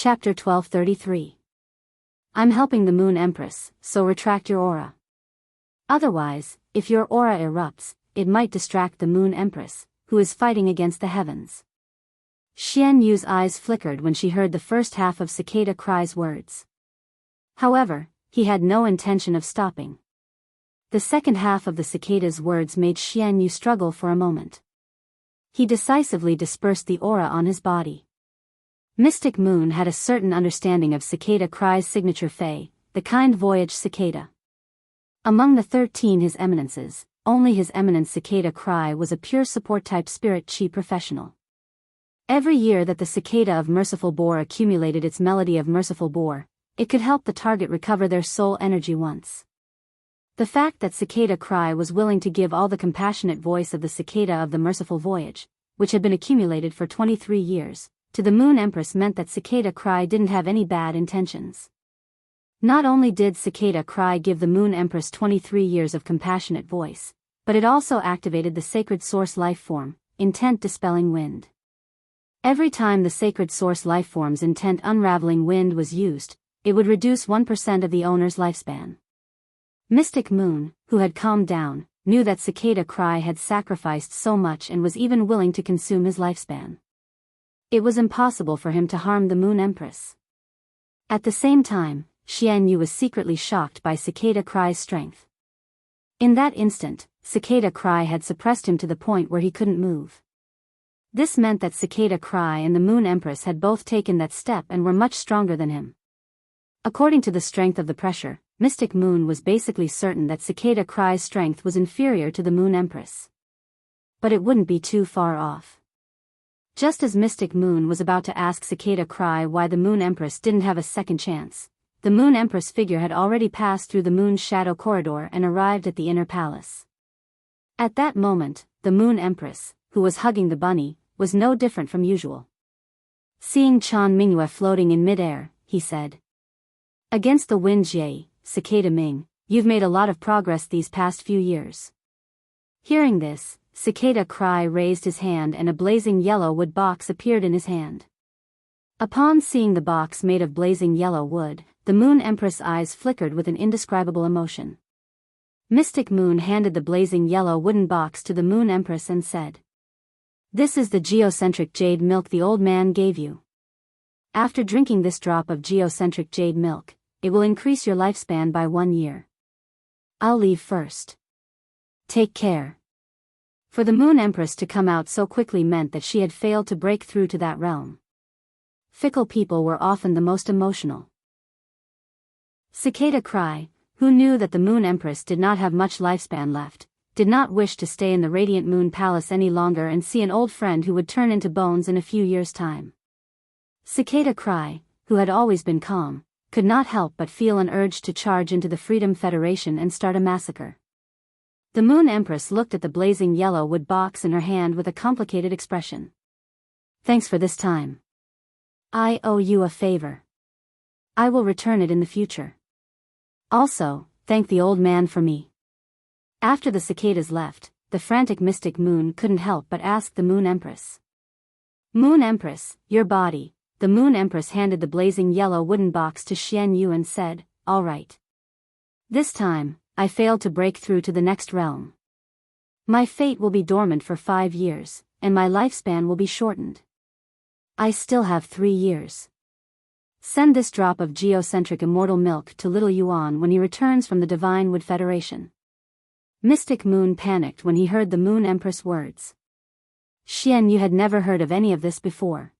Chapter 1233. I'm helping the Moon Empress, so retract your aura. Otherwise, if your aura erupts, it might distract the Moon Empress, who is fighting against the heavens. Xian Yu's eyes flickered when she heard the first half of Cicada Cry's words. However, he had no intention of stopping. The second half of the cicada's words made Xian Yu struggle for a moment. He decisively dispersed the aura on his body. Mystic Moon had a certain understanding of Cicada Cry's signature fey, the kind voyage cicada. Among the 13 His Eminences, only His Eminence Cicada Cry was a pure support-type spirit chi professional. Every year that the cicada of Merciful Boar accumulated its melody of Merciful Boar, it could help the target recover their soul energy once. The fact that Cicada Cry was willing to give all the compassionate voice of the cicada of the Merciful Voyage, which had been accumulated for 23 years, to the Moon Empress meant that Cicada Cry didn't have any bad intentions. Not only did Cicada Cry give the Moon Empress 23 years of compassionate voice, but it also activated the sacred source life form, intent dispelling wind. Every time the sacred source life form's intent unraveling wind was used, it would reduce 1% of the owner's lifespan. Mystic Moon, who had calmed down, knew that Cicada Cry had sacrificed so much and was even willing to consume his lifespan. It was impossible for him to harm the Moon Empress. At the same time, Xian Yu was secretly shocked by Cicada Cry's strength. In that instant, Cicada Cry had suppressed him to the point where he couldn't move. This meant that Cicada Cry and the Moon Empress had both taken that step and were much stronger than him. According to the strength of the pressure, Mystic Moon was basically certain that Cicada Cry's strength was inferior to the Moon Empress. But it wouldn't be too far off. Just as Mystic Moon was about to ask Cicada Cry why the Moon Empress didn't have a second chance, the Moon Empress figure had already passed through the Moon's shadow corridor and arrived at the inner palace. At that moment, the Moon Empress, who was hugging the bunny, was no different from usual. Seeing Chan Mingyue floating in midair, he said, "Against the wind, Jie, Cicada Ming, you've made a lot of progress these past few years." Hearing this, Cicada Cry raised his hand and a blazing yellow wood box appeared in his hand. Upon seeing the box made of blazing yellow wood, the Moon Empress' eyes flickered with an indescribable emotion. Mystic Moon handed the blazing yellow wooden box to the Moon Empress and said, "This is the geocentric jade milk the old man gave you. After drinking this drop of geocentric jade milk, it will increase your lifespan by 1 year. I'll leave first. Take care." For the Moon Empress to come out so quickly meant that she had failed to break through to that realm. Fickle people were often the most emotional. Cicada Cry, who knew that the Moon Empress did not have much lifespan left, did not wish to stay in the Radiant Moon Palace any longer and see an old friend who would turn into bones in a few years' time. Cicada Cry, who had always been calm, could not help but feel an urge to charge into the Freedom Federation and start a massacre. The Moon Empress looked at the blazing yellow wood box in her hand with a complicated expression. "Thanks for this time. I owe you a favor. I will return it in the future. Also, thank the old man for me." After the cicadas left, the frantic Mystic Moon couldn't help but ask the Moon Empress. "Moon Empress, your body." The Moon Empress handed the blazing yellow wooden box to Xian Yu and said, "All right. This time, I failed to break through to the next realm. My fate will be dormant for 5 years, and my lifespan will be shortened. I still have 3 years. Send this drop of geocentric immortal milk to Little Yuan when he returns from the Divine Wood Federation." Mystic Moon panicked when he heard the Moon Empress' words. Xian Yu had never heard of any of this before.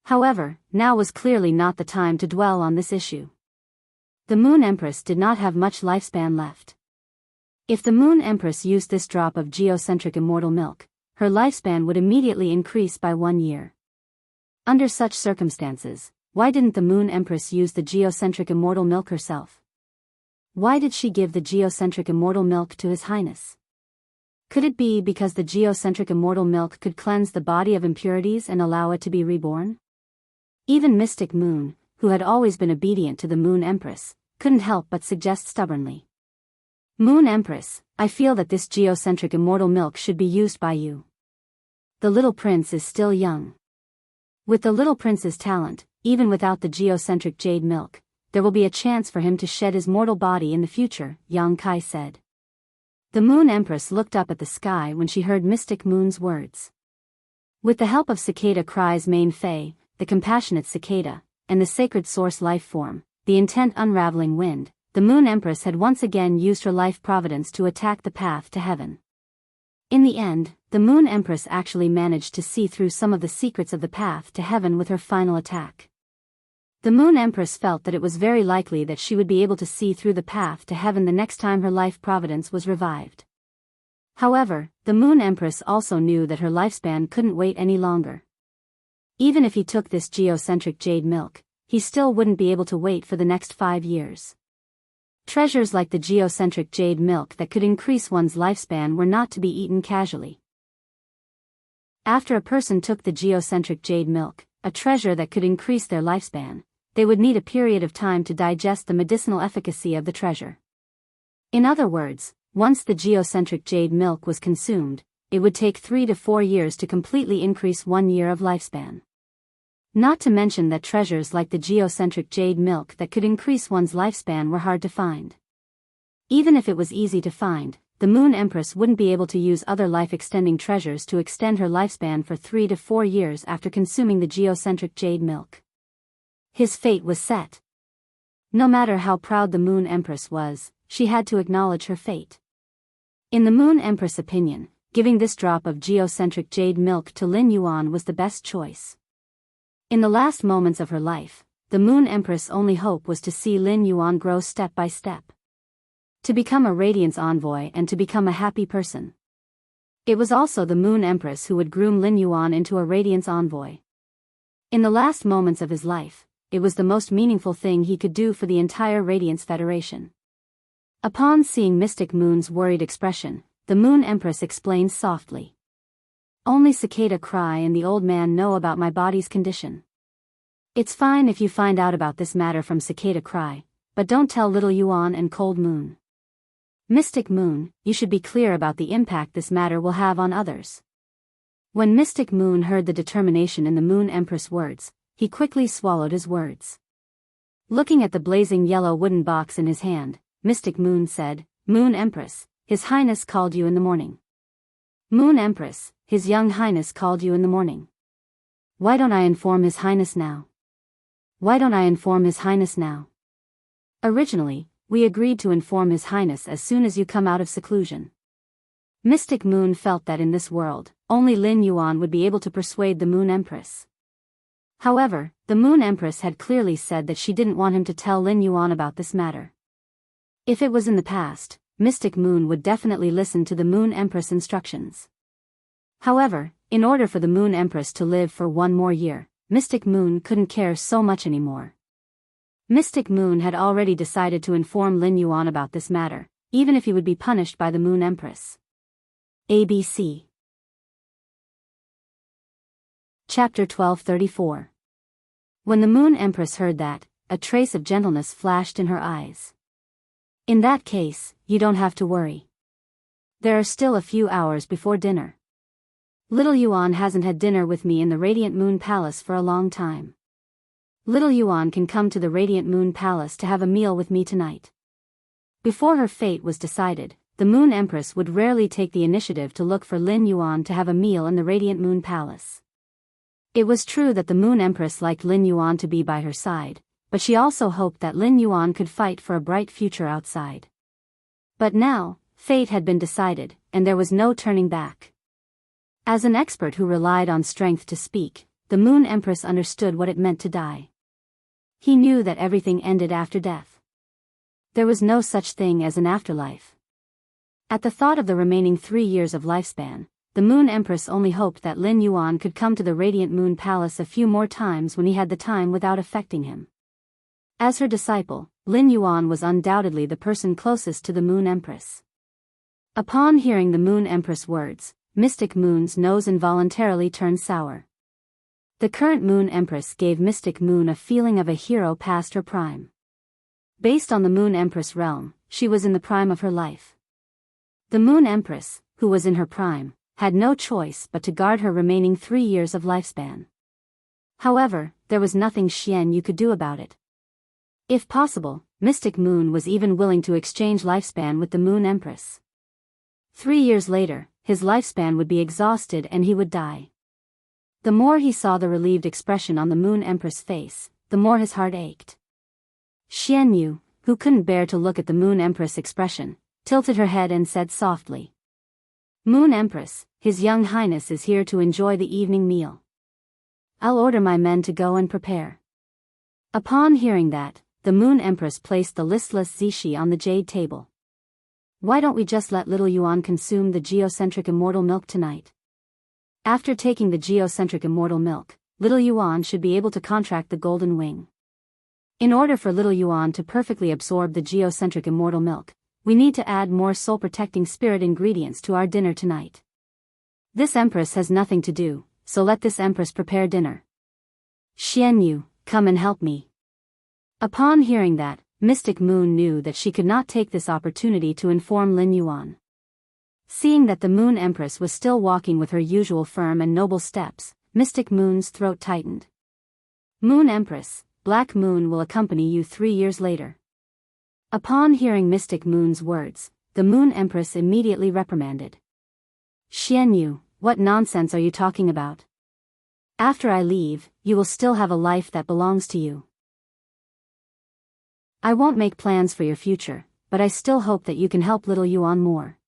However, now was clearly not the time to dwell on this issue. The Moon Empress did not have much lifespan left. If the Moon Empress used this drop of geocentric immortal milk, her lifespan would immediately increase by 1 year. Under such circumstances, why didn't the Moon Empress use the geocentric immortal milk herself? Why did she give the geocentric immortal milk to His Highness? Could it be because the geocentric immortal milk could cleanse the body of impurities and allow it to be reborn? Even Mystic Moon, who had always been obedient to the Moon Empress, couldn't help but suggest stubbornly. "Moon Empress, I feel that this geocentric immortal milk should be used by you. The little prince is still young. With the little prince's talent, even without the geocentric jade milk, there will be a chance for him to shed his mortal body in the future, Yang Kai said. The Moon Empress looked up at the sky when she heard Mystic Moon's words. With the help of Cicada Cry's main Fae, the compassionate cicada, and the sacred source life form, the intent unraveling wind, the Moon Empress had once again used her life providence to attack the path to heaven. In the end, the Moon Empress actually managed to see through some of the secrets of the path to heaven with her final attack. The Moon Empress felt that it was very likely that she would be able to see through the path to heaven the next time her life providence was revived. However, the Moon Empress also knew that her lifespan couldn't wait any longer. Even if he took this geocentric jade milk, he still wouldn't be able to wait for the next 5 years. Treasures like the geocentric jade milk that could increase one's lifespan were not to be eaten casually. After a person took the geocentric jade milk, a treasure that could increase their lifespan, they would need a period of time to digest the medicinal efficacy of the treasure. In other words, once the geocentric jade milk was consumed, it would take 3 to 4 years to completely increase 1 year of lifespan. Not to mention that treasures like the geocentric jade milk that could increase one's lifespan were hard to find. Even if it was easy to find, the Moon Empress wouldn't be able to use other life-extending treasures to extend her lifespan for 3 to 4 years after consuming the geocentric jade milk. His fate was set. No matter how proud the Moon Empress was, she had to acknowledge her fate. In the Moon Empress' opinion, giving this drop of geocentric jade milk to Lin Yuan was the best choice. In the last moments of her life, the Moon Empress' only hope was to see Lin Yuan grow step by step. To become a Radiance Envoy and to become a happy person. It was also the Moon Empress who would groom Lin Yuan into a Radiance Envoy. In the last moments of his life, it was the most meaningful thing he could do for the entire Radiance Federation. Upon seeing Mystic Moon's worried expression, the Moon Empress explained softly. Only Cicada Cry and the old man know about my body's condition. It's fine if you find out about this matter from Cicada Cry, but don't tell Little Yuan and Cold Moon. Mystic Moon, you should be clear about the impact this matter will have on others. When Mystic Moon heard the determination in the Moon Empress' words, he quickly swallowed his words. Looking at the blazing yellow wooden box in his hand, Mystic Moon said, Moon Empress, His Highness called you in the morning. Moon Empress, His Young Highness called you in the morning. Why don't I inform His Highness now? Why don't I inform His Highness now? Originally, we agreed to inform His Highness as soon as you come out of seclusion. Mystic Moon felt that in this world, only Lin Yuan would be able to persuade the Moon Empress. However, the Moon Empress had clearly said that she didn't want him to tell Lin Yuan about this matter. If it was in the past, Mystic Moon would definitely listen to the Moon Empress' instructions. However, in order for the Moon Empress to live for 1 more year, Mystic Moon couldn't care so much anymore. Mystic Moon had already decided to inform Lin Yuan about this matter, even if he would be punished by the Moon Empress. ABC Chapter 1234. When the Moon Empress heard that, a trace of gentleness flashed in her eyes. In that case, you don't have to worry. There are still a few hours before dinner. Little Yuan hasn't had dinner with me in the Radiant Moon Palace for a long time. Little Yuan can come to the Radiant Moon Palace to have a meal with me tonight. Before her fate was decided, the Moon Empress would rarely take the initiative to look for Lin Yuan to have a meal in the Radiant Moon Palace. It was true that the Moon Empress liked Lin Yuan to be by her side, but she also hoped that Lin Yuan could fight for a bright future outside. But now, fate had been decided, and there was no turning back. As an expert who relied on strength to speak, the Moon Empress understood what it meant to die. He knew that everything ended after death. There was no such thing as an afterlife. At the thought of the remaining 3 years of lifespan, the Moon Empress only hoped that Lin Yuan could come to the Radiant Moon Palace a few more times when he had the time without affecting him. As her disciple, Lin Yuan was undoubtedly the person closest to the Moon Empress. Upon hearing the Moon Empress' words, Mystic Moon's nose involuntarily turned sour. The current Moon Empress gave Mystic Moon a feeling of a hero past her prime. Based on the Moon Empress realm, she was in the prime of her life. The Moon Empress, who was in her prime, had no choice but to guard her remaining 3 years of lifespan. However, there was nothing Xian Yu could do about it. If possible, Mystic Moon was even willing to exchange lifespan with the Moon Empress. 3 years later, his lifespan would be exhausted and he would die. The more he saw the relieved expression on the Moon Empress' face, the more his heart ached. Xian Yu, who couldn't bear to look at the Moon Empress' expression, tilted her head and said softly, "Moon Empress, His Young Highness is here to enjoy the evening meal. I'll order my men to go and prepare." Upon hearing that, the Moon Empress placed the listless Zishi on the jade table. "Why don't we just let little Yuan consume the geocentric immortal milk tonight? After taking the geocentric immortal milk, little Yuan should be able to contract the golden wing. In order for little Yuan to perfectly absorb the geocentric immortal milk, we need to add more soul-protecting spirit ingredients to our dinner tonight. This Empress has nothing to do, so let this Empress prepare dinner. Xian Yu, come and help me." Upon hearing that, Mystic Moon knew that she could not take this opportunity to inform Lin Yuan. Seeing that the Moon Empress was still walking with her usual firm and noble steps, Mystic Moon's throat tightened. "Moon Empress, Black Moon will accompany you 3 years later." Upon hearing Mystic Moon's words, the Moon Empress immediately reprimanded. "Xian Yu, what nonsense are you talking about? After I leave, you will still have a life that belongs to you. I won't make plans for your future, but I still hope that you can help little Yuan more."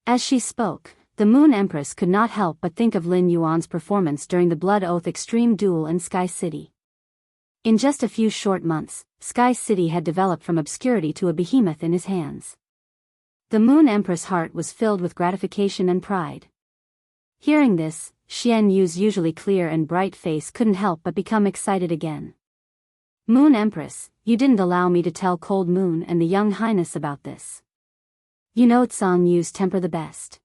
As she spoke, the Moon Empress could not help but think of Lin Yuan's performance during the Blood Oath Extreme Duel in Sky City. In just a few short months, Sky City had developed from obscurity to a behemoth in his hands. The Moon Empress' heart was filled with gratification and pride. Hearing this, Xian Yu's usually clear and bright face couldn't help but become excited again. "Moon Empress, you didn't allow me to tell Cold Moon and the Young Highness about this. You know Tsang Yu's temper the best.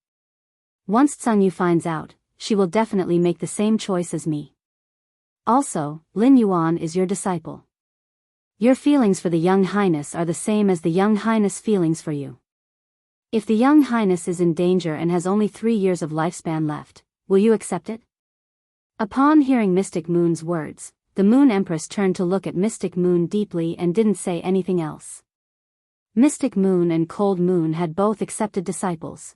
Once Tsang Yu finds out, she will definitely make the same choice as me. Also, Lin Yuan is your disciple. Your feelings for the Young Highness are the same as the Young Highness' feelings for you. If the Young Highness is in danger and has only 3 years of lifespan left, will you accept it?" Upon hearing Mystic Moon's words, the Moon Empress turned to look at Mystic Moon deeply and didn't say anything else. Mystic Moon and Cold Moon had both accepted disciples.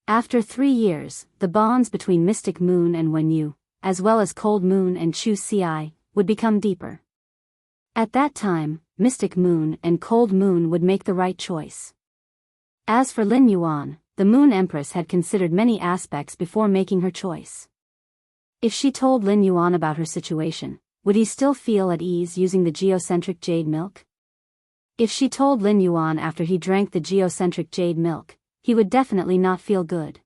After 3 years, the bonds between Mystic Moon and Wen Yu, as well as Cold Moon and Chu Ci, would become deeper. At that time, Mystic Moon and Cold Moon would make the right choice. As for Lin Yuan, the Moon Empress had considered many aspects before making her choice. If she told Lin Yuan about her situation, would he still feel at ease using the geocentric jade milk? If she told Lin Yuan after he drank the geocentric jade milk, he would definitely not feel good.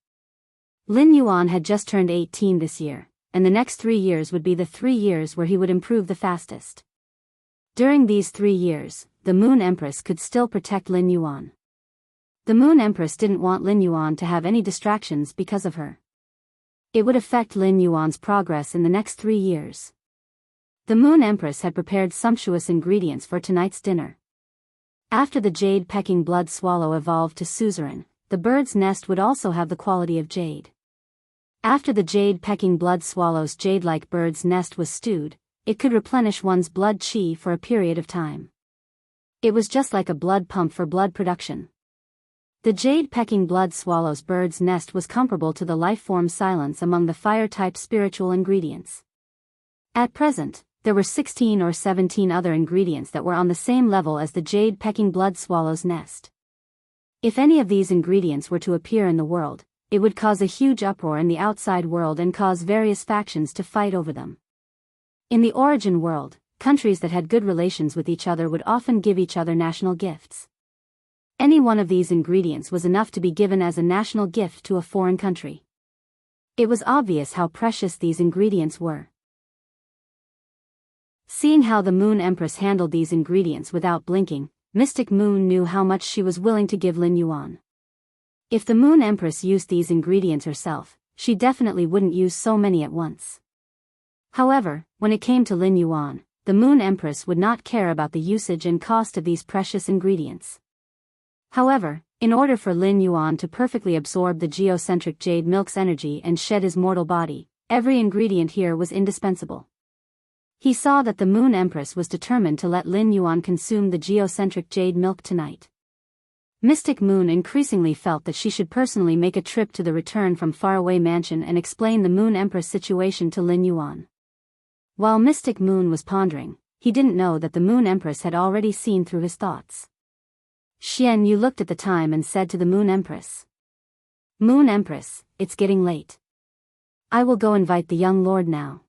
Lin Yuan had just turned 18 this year, and the next 3 years would be the 3 years where he would improve the fastest. During these 3 years, the Moon Empress could still protect Lin Yuan. The Moon Empress didn't want Lin Yuan to have any distractions because of her. It would affect Lin Yuan's progress in the next 3 years. The Moon Empress had prepared sumptuous ingredients for tonight's dinner. After the jade-pecking blood swallow evolved to suzerain, the bird's nest would also have the quality of jade. After the jade-pecking blood swallow's jade-like bird's nest was stewed, it could replenish one's blood qi for a period of time. It was just like a blood pump for blood production. The jade-pecking blood swallow's bird's nest was comparable to the life-form silence among the fire-type spiritual ingredients. At present, there were 16 or 17 other ingredients that were on the same level as the jade-pecking blood swallow's nest. If any of these ingredients were to appear in the world, it would cause a huge uproar in the outside world and cause various factions to fight over them. In the origin world, countries that had good relations with each other would often give each other national gifts. Any one of these ingredients was enough to be given as a national gift to a foreign country. It was obvious how precious these ingredients were. Seeing how the Moon Empress handled these ingredients without blinking, Mystic Moon knew how much she was willing to give Lin Yuan. If the Moon Empress used these ingredients herself, she definitely wouldn't use so many at once. However, when it came to Lin Yuan, the Moon Empress would not care about the usage and cost of these precious ingredients. However, in order for Lin Yuan to perfectly absorb the geocentric jade milk's energy and shed his mortal body, every ingredient here was indispensable. He saw that the Moon Empress was determined to let Lin Yuan consume the geocentric jade milk tonight. Mystic Moon increasingly felt that she should personally make a trip to the return from faraway mansion and explain the Moon Empress situation to Lin Yuan. While Mystic Moon was pondering, he didn't know that the Moon Empress had already seen through his thoughts. Xian Yu looked at the time and said to the Moon Empress, "Moon Empress, it's getting late. I will go invite the young lord now."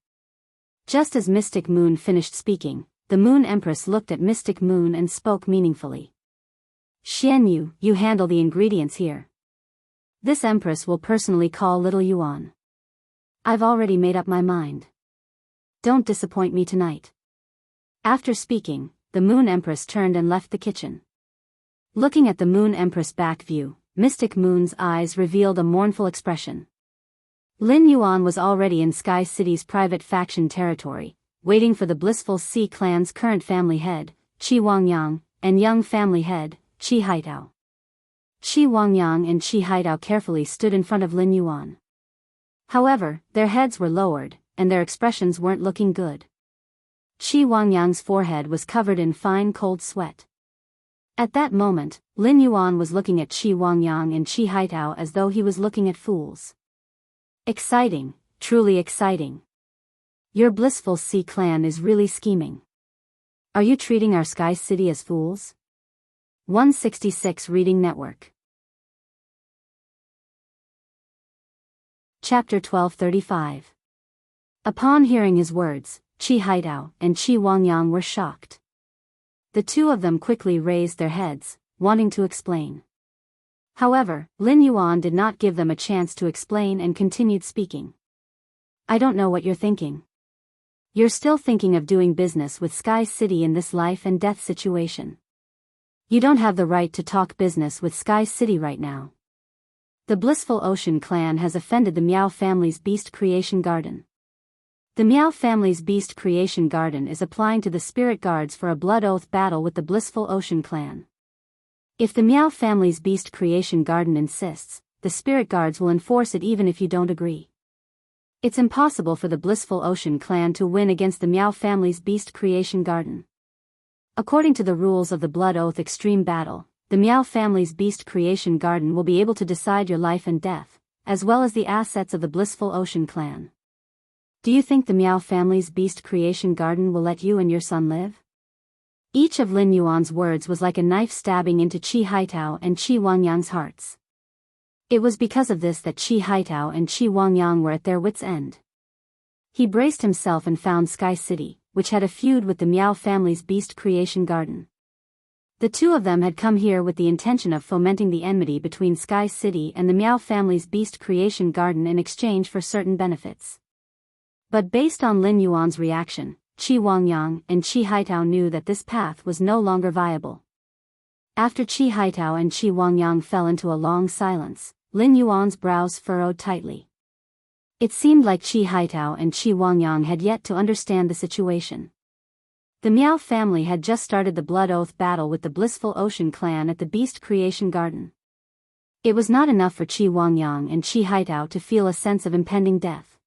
Just as Mystic Moon finished speaking, the Moon Empress looked at Mystic Moon and spoke meaningfully. "Xian Yu, you handle the ingredients here. This Empress will personally call little Yuan. I've already made up my mind. Don't disappoint me tonight." After speaking, the Moon Empress turned and left the kitchen. Looking at the Moon Empress back view, Mystic Moon's eyes revealed a mournful expression. Lin Yuan was already in Sky City's private faction territory, waiting for the Blissful Sea clan's current family head, Qi Wangyang, and young family head, Qi Haitao. Qi Wangyang and Qi Haitao carefully stood in front of Lin Yuan. However, their heads were lowered, and their expressions weren't looking good. Qi Wangyang's forehead was covered in fine cold sweat. At that moment, Lin Yuan was looking at Qi Wangyang and Qi Haitao as though he was looking at fools. Exciting, truly exciting. Your Blissful Sea clan is really scheming. Are you treating our Sky City as fools? 166 Reading Network. Chapter 1235. Upon hearing his words, Qi Haitao and Qi Wangyang were shocked. The two of them quickly raised their heads, wanting to explain. However, Lin Yuan did not give them a chance to explain and continued speaking. "I don't know what you're thinking. You're still thinking of doing business with Sky City in this life and death situation. You don't have the right to talk business with Sky City right now. The Blissful Ocean clan has offended the Miao family's Beast Creation Garden. The Miao family's Beast Creation Garden is applying to the Spirit Guards for a blood oath battle with the Blissful Ocean clan. If the Miao family's Beast Creation Garden insists, the Spirit Guards will enforce it even if you don't agree. It's impossible for the Blissful Ocean clan to win against the Miao family's Beast Creation Garden. According to the rules of the Blood Oath Extreme Battle, the Miao family's Beast Creation Garden will be able to decide your life and death, as well as the assets of the Blissful Ocean clan. Do you think the Miao family's Beast Creation Garden will let you and your son live?" Each of Lin Yuan's words was like a knife stabbing into Qi Haitao and Qi Wangyang's hearts. It was because of this that Qi Haitao and Qi Wangyang were at their wits' end. He braced himself and found Sky City, which had a feud with the Miao family's Beast Creation Garden. The two of them had come here with the intention of fomenting the enmity between Sky City and the Miao family's Beast Creation Garden in exchange for certain benefits. But based on Lin Yuan's reaction, Qi Wangyang and Qi Haitao knew that this path was no longer viable. After Qi Haitao and Qi Wangyang fell into a long silence, Lin Yuan's brows furrowed tightly. It seemed like Qi Haitao and Qi Wangyang had yet to understand the situation. The Miao family had just started the blood oath battle with the Blissful Ocean clan at the Beast Creation Garden. It was not enough for Qi Wangyang and Qi Haitao to feel a sense of impending death.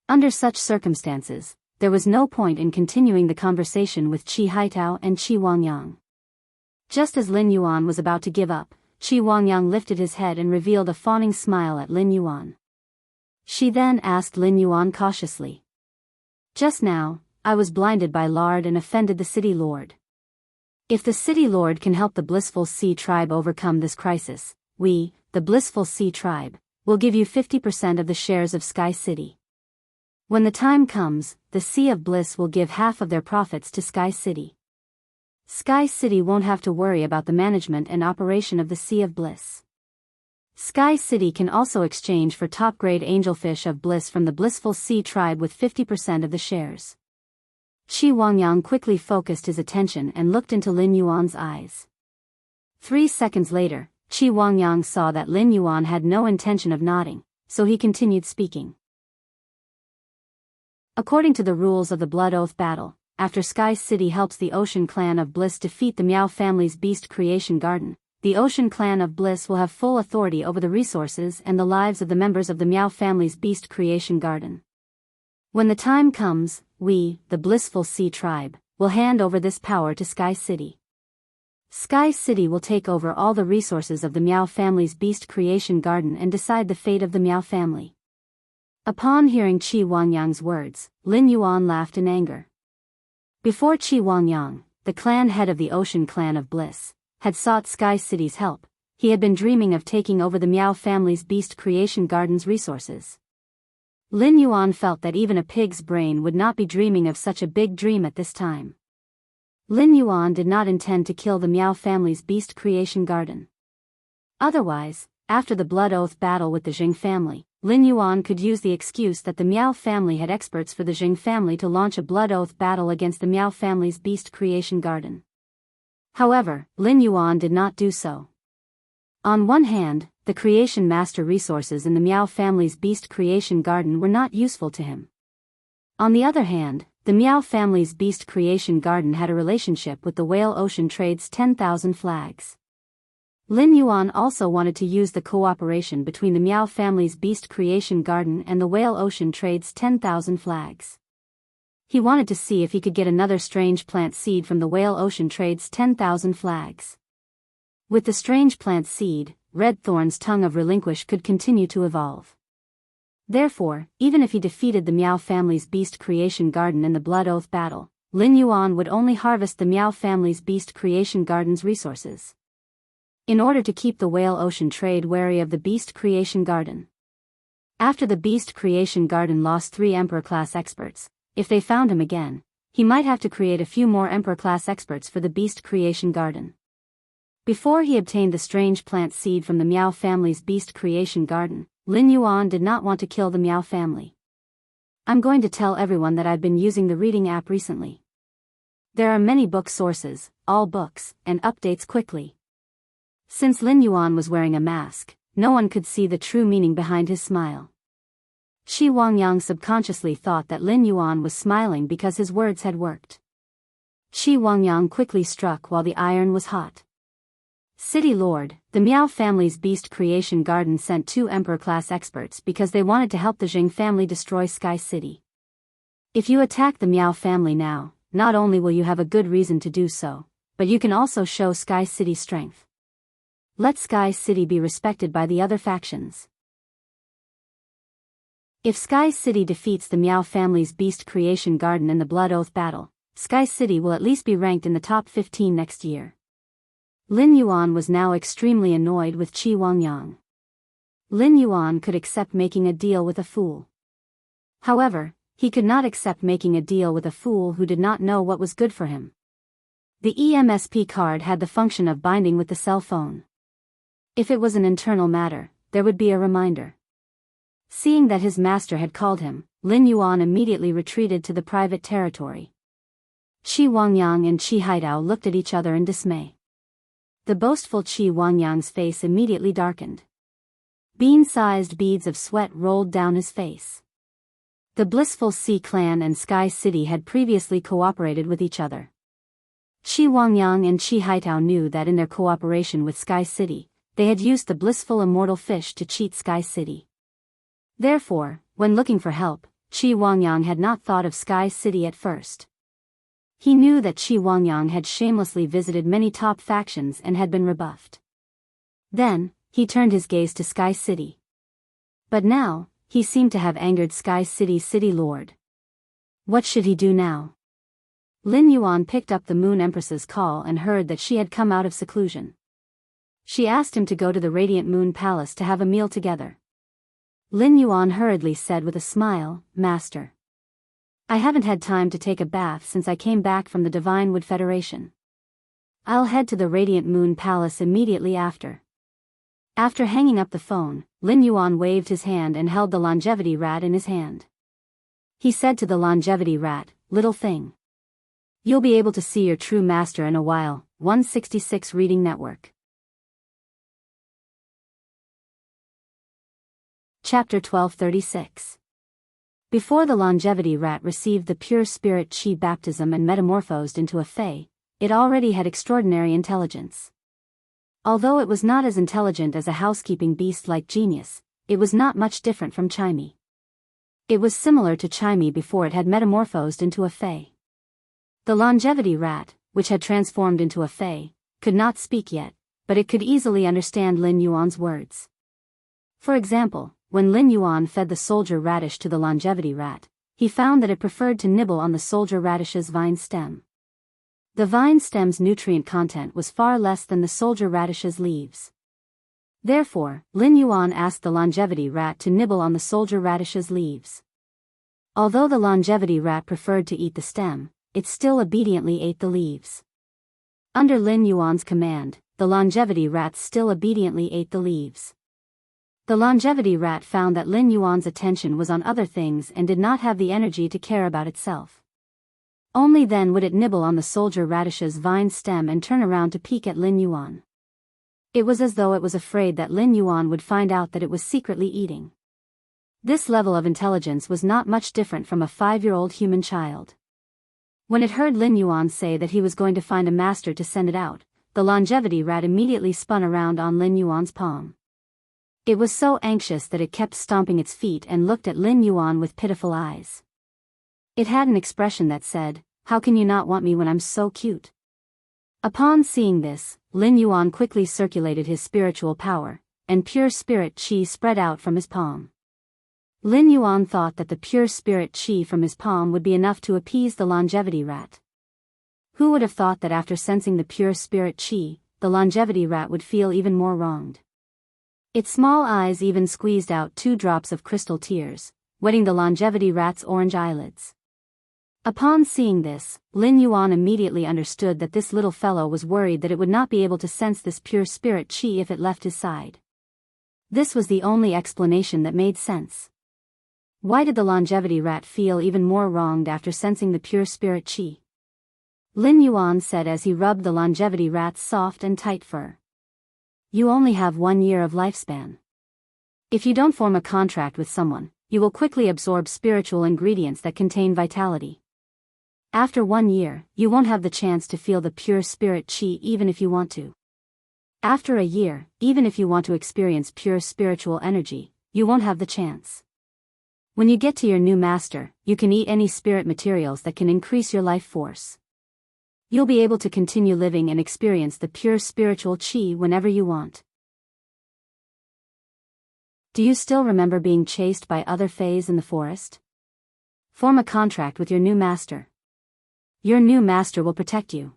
Under such circumstances, there was no point in continuing the conversation with Qi Haitao and Qi Wangyang. Just as Lin Yuan was about to give up, Qi Wangyang lifted his head and revealed a fawning smile at Lin Yuan. She then asked Lin Yuan cautiously. "Just now, I was blinded by lard and offended the city lord. If the city lord can help the Blissful Sea tribe overcome this crisis, we, the Blissful Sea tribe, will give you 50% of the shares of Sky City. When the time comes, the Sea of Bliss will give half of their profits to Sky City. Sky City won't have to worry about the management and operation of the Sea of Bliss. Sky City can also exchange for top-grade angelfish of bliss from the Blissful Sea tribe with 50% of the shares." Qi Wangyang quickly focused his attention and looked into Lin Yuan's eyes. 3 seconds later, Qi Wangyang saw that Lin Yuan had no intention of nodding, so he continued speaking. According to the rules of the Blood Oath battle, after Sky City helps the Ocean Clan of Bliss defeat the Miao family's Beast Creation Garden, the Ocean Clan of Bliss will have full authority over the resources and the lives of the members of the Miao family's Beast Creation Garden. When the time comes, we, the blissful sea tribe, will hand over this power to Sky City. Sky City will take over all the resources of the Miao family's beast creation garden and decide the fate of the Miao family. Upon hearing Qi Wangyang's words, Lin Yuan laughed in anger. Before Qi Wangyang, the clan head of the Ocean Clan of Bliss, had sought Sky City's help, he had been dreaming of taking over the Miao family's beast creation garden's resources. Lin Yuan felt that even a pig's brain would not be dreaming of such a big dream at this time. Lin Yuan did not intend to kill the Miao family's beast creation garden. Otherwise, after the blood oath battle with the Jing family, Lin Yuan could use the excuse that the Miao family had experts for the Jing family to launch a blood oath battle against the Miao family's beast creation garden. However, Lin Yuan did not do so. On one hand, the creation master resources in the Miao family's beast creation garden were not useful to him. On the other hand, the Miao family's beast creation garden had a relationship with the Whale Ocean Trade's 10,000 flags. Lin Yuan also wanted to use the cooperation between the Miao family's beast creation garden and the Whale Ocean Trade's 10,000 flags. He wanted to see if he could get another strange plant seed from the Whale Ocean Trade's 10,000 flags. With the strange plant seed, Red Thorn's tongue of relinquish could continue to evolve. Therefore, even if he defeated the Miao family's beast creation garden in the blood oath battle, Lin Yuan would only harvest the Miao family's beast creation garden's resources. In order to keep the Whale Ocean Trade wary of the beast creation garden. After the beast creation garden lost 3 Emperor-class experts, if they found him again, he might have to create a few more Emperor-class experts for the beast creation garden. Before he obtained the strange plant seed from the Miao family's beast creation garden, Lin Yuan did not want to kill the Miao family. I'm going to tell everyone that I've been using the reading app recently. There are many book sources, all books, and updates quickly. Since Lin Yuan was wearing a mask, no one could see the true meaning behind his smile. Qi Wangyang subconsciously thought that Lin Yuan was smiling because his words had worked. Qi Wangyang quickly struck while the iron was hot. City Lord, the Miao family's beast creation garden sent 2 Emperor-class experts because they wanted to help the Jing family destroy Sky City. If you attack the Miao family now, not only will you have a good reason to do so, but you can also show Sky City's strength. Let Sky City be respected by the other factions. If Sky City defeats the Miao family's beast creation garden in the blood oath battle, Sky City will at least be ranked in the top 15 next year. Lin Yuan was now extremely annoyed with Qi Wangyang. Lin Yuan could accept making a deal with a fool. However, he could not accept making a deal with a fool who did not know what was good for him. The EMSP card had the function of binding with the cell phone. If it was an internal matter, there would be a reminder. Seeing that his master had called him, Lin Yuan immediately retreated to the private territory. Qi Wangyang and Qi Haidao looked at each other in dismay. The boastful Qi Wangyang's face immediately darkened. Bean-sized beads of sweat rolled down his face. The blissful Sea Clan and Sky City had previously cooperated with each other. Qi Wangyang and Qi Haitao knew that in their cooperation with Sky City, they had used the blissful immortal fish to cheat Sky City. Therefore, when looking for help, Qi Wangyang had not thought of Sky City at first. He knew that Qi Wangyang had shamelessly visited many top factions and had been rebuffed. Then, he turned his gaze to Sky City. But now, he seemed to have angered Sky City's city lord. What should he do now? Lin Yuan picked up the Moon Empress's call and heard that she had come out of seclusion. She asked him to go to the Radiant Moon Palace to have a meal together. Lin Yuan hurriedly said with a smile, "Master. I haven't had time to take a bath since I came back from the Divine Wood Federation. I'll head to the Radiant Moon Palace immediately after." After hanging up the phone, Lin Yuan waved his hand and held the longevity rat in his hand. He said to the longevity rat, "Little thing. You'll be able to see your true master in a while." 166 Reading Network. Chapter 1236. Before the longevity rat received the pure spirit chi baptism and metamorphosed into a fae, it already had extraordinary intelligence. Although it was not as intelligent as a housekeeping beast like Genius, it was not much different from Chimey. It was similar to Chimey before it had metamorphosed into a fae. The longevity rat, which had transformed into a fae, could not speak yet, but it could easily understand Lin Yuan's words. For example, when Lin Yuan fed the soldier radish to the longevity rat, he found that it preferred to nibble on the soldier radish's vine stem. The vine stem's nutrient content was far less than the soldier radish's leaves. Therefore, Lin Yuan asked the longevity rat to nibble on the soldier radish's leaves. Although the longevity rat preferred to eat the stem, it still obediently ate the leaves. Under Lin Yuan's command, the longevity rat still obediently ate the leaves. The longevity rat found that Lin Yuan's attention was on other things and did not have the energy to care about itself. Only then would it nibble on the soldier radish's vine stem and turn around to peek at Lin Yuan. It was as though it was afraid that Lin Yuan would find out that it was secretly eating. This level of intelligence was not much different from a 5-year-old human child. When it heard Lin Yuan say that he was going to find a master to send it out, the longevity rat immediately spun around on Lin Yuan's palm. It was so anxious that it kept stomping its feet and looked at Lin Yuan with pitiful eyes. It had an expression that said, "How can you not want me when I'm so cute?" Upon seeing this, Lin Yuan quickly circulated his spiritual power, and pure spirit qi spread out from his palm. Lin Yuan thought that the pure spirit qi from his palm would be enough to appease the longevity rat. Who would have thought that after sensing the pure spirit qi, the longevity rat would feel even more wronged? Its small eyes even squeezed out 2 drops of crystal tears, wetting the longevity rat's orange eyelids. Upon seeing this, Lin Yuan immediately understood that this little fellow was worried that it would not be able to sense this pure spirit qi if it left his side. This was the only explanation that made sense. Why did the longevity rat feel even more wronged after sensing the pure spirit qi? Lin Yuan said as he rubbed the longevity rat's soft and tight fur. You only have 1 year of lifespan. If you don't form a contract with someone, you will quickly absorb spiritual ingredients that contain vitality. After 1 year, you won't have the chance to feel the pure spirit qi even if you want to. After a year, even if you want to experience pure spiritual energy, you won't have the chance. When you get to your new master, you can eat any spirit materials that can increase your life force. You'll be able to continue living and experience the pure spiritual qi whenever you want. Do you still remember being chased by other fays in the forest? Form a contract with your new master. Your new master will protect you.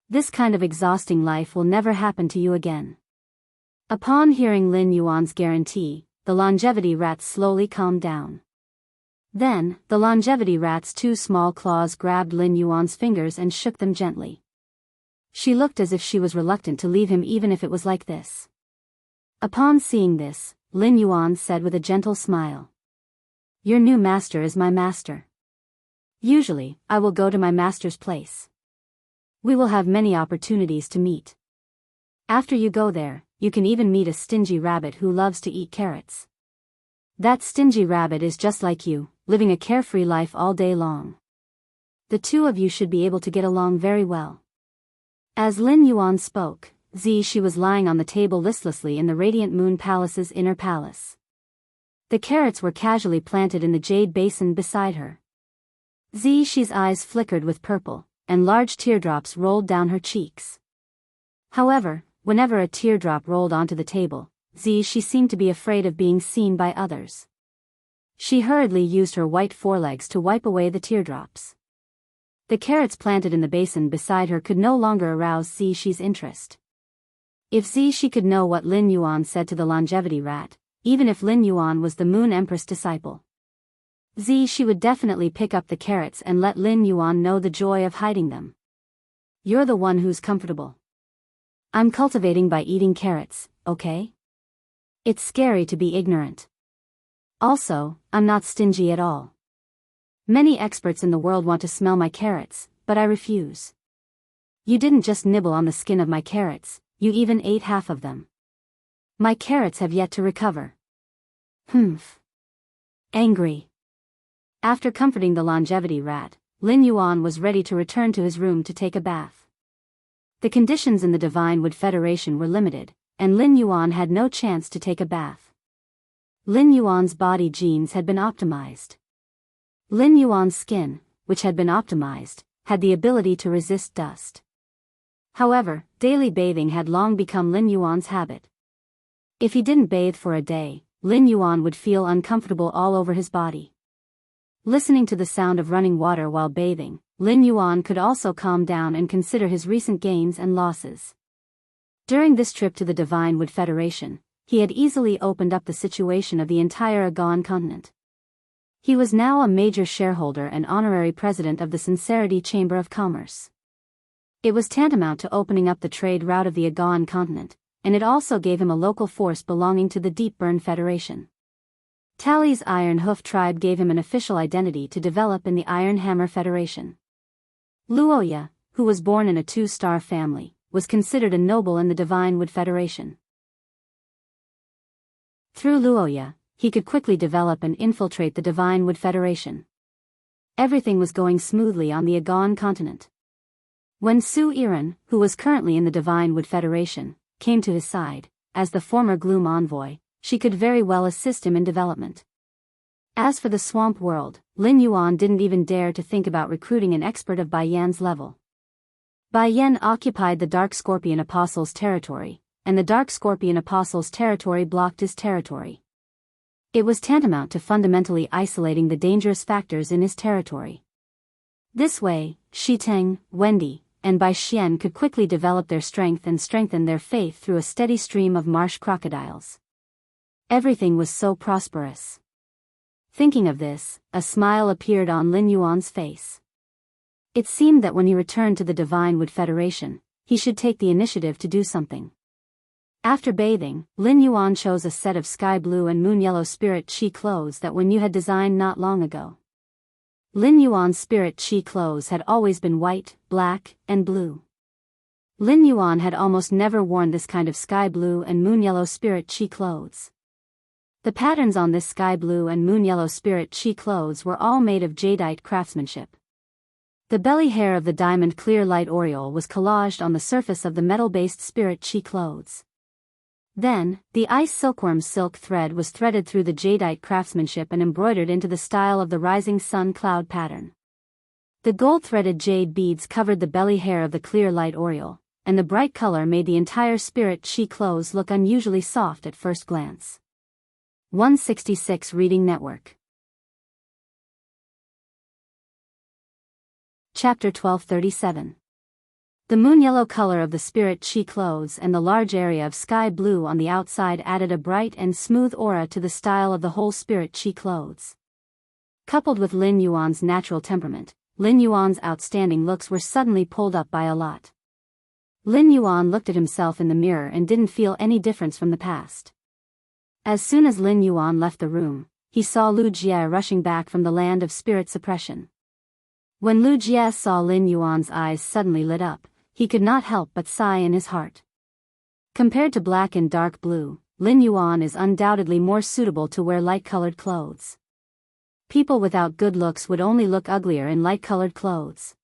This kind of exhausting life will never happen to you again. Upon hearing Lin Yuan's guarantee, the longevity rat slowly calmed down. Then, the longevity rat's 2 small claws grabbed Lin Yuan's fingers and shook them gently. She looked as if she was reluctant to leave him even if it was like this. Upon seeing this, Lin Yuan said with a gentle smile. Your new master is my master. Usually, I will go to my master's place. We will have many opportunities to meet. After you go there, you can even meet a stingy rabbit who loves to eat carrots. That stingy rabbit is just like you, living a carefree life all day long. The 2 of you should be able to get along very well. As Lin Yuan spoke, she was lying on the table listlessly in the Radiant Moon Palace's inner palace. The carrots were casually planted in the jade basin beside her. She's eyes flickered with purple, and large teardrops rolled down her cheeks. However, whenever a teardrop rolled onto the table, she seemed to be afraid of being seen by others. She hurriedly used her white forelegs to wipe away the teardrops. The carrots planted in the basin beside her could no longer arouse she's interest. If she could know what Lin Yuan said to the longevity rat, even if Lin Yuan was the Moon Empress disciple, she would definitely pick up the carrots and let Lin Yuan know the joy of hiding them. You're the one who's comfortable. I'm cultivating by eating carrots, okay? It's scary to be ignorant. Also, I'm not stingy at all. Many experts in the world want to smell my carrots, but I refuse. You didn't just nibble on the skin of my carrots, you even ate half of them. My carrots have yet to recover. Humph. Angry. After comforting the longevity rat, Lin Yuan was ready to return to his room to take a bath. The conditions in the Divine Wood Federation were limited, and Lin Yuan had no chance to take a bath. Lin Yuan's body genes had been optimized. Lin Yuan's skin, which had been optimized, had the ability to resist dust. However, daily bathing had long become Lin Yuan's habit. If he didn't bathe for a day, Lin Yuan would feel uncomfortable all over his body. Listening to the sound of running water while bathing, Lin Yuan could also calm down and consider his recent gains and losses. During this trip to the Divine Wood Federation, he had easily opened up the situation of the entire Agon continent. He was now a major shareholder and honorary president of the Sincerity Chamber of Commerce. It was tantamount to opening up the trade route of the Agon continent, and it also gave him a local force belonging to the Deep Burn Federation. Tali's Iron Hoof tribe gave him an official identity to develop in the Iron Hammer Federation. Luoya, who was born in a 2-star family, was considered a noble in the Divine Wood Federation. Through Luoya, he could quickly develop and infiltrate the Divine Wood Federation. Everything was going smoothly on the Agon continent. When Su Iran, who was currently in the Divine Wood Federation, came to his side, as the former Gloom envoy, she could very well assist him in development. As for the swamp world, Lin Yuan didn't even dare to think about recruiting an expert of Bai Yan's level. Bai Yan occupied the Dark Scorpion Apostle's territory, and the Dark Scorpion Apostle's territory blocked his territory. It was tantamount to fundamentally isolating the dangerous factors in his territory. This way, Shi Teng, Wendy, and Bai Xian could quickly develop their strength and strengthen their faith through a steady stream of marsh crocodiles. Everything was so prosperous. Thinking of this, a smile appeared on Lin Yuan's face. It seemed that when he returned to the Divine Wood Federation, he should take the initiative to do something. After bathing, Lin Yuan chose a set of sky blue and moon yellow spirit chi clothes that Wen Yu had designed not long ago. Lin Yuan's spirit chi clothes had always been white, black, and blue. Lin Yuan had almost never worn this kind of sky blue and moon yellow spirit chi clothes. The patterns on this sky blue and moon yellow spirit chi clothes were all made of jadeite craftsmanship. The belly hair of the diamond clear light aureole was collaged on the surface of the metal-based spirit chi clothes. Then, the ice silkworm silk thread was threaded through the jadeite craftsmanship and embroidered into the style of the rising sun cloud pattern. The gold-threaded jade beads covered the belly hair of the clear light aureole, and the bright color made the entire spirit chi clothes look unusually soft at first glance. 166 Reading Network. Chapter 1237. The moon yellow color of the spirit chi clothes and the large area of sky blue on the outside added a bright and smooth aura to the style of the whole spirit chi clothes. Coupled with Lin Yuan's natural temperament, Lin Yuan's outstanding looks were suddenly pulled up by a lot. Lin Yuan looked at himself in the mirror and didn't feel any difference from the past. As soon as Lin Yuan left the room, he saw Lu Jie rushing back from the land of spirit suppression. When Lu Jie saw Lin Yuan's eyes suddenly lit up, he could not help but sigh in his heart. Compared to black and dark blue, Lin Yuan is undoubtedly more suitable to wear light-colored clothes. People without good looks would only look uglier in light-colored clothes.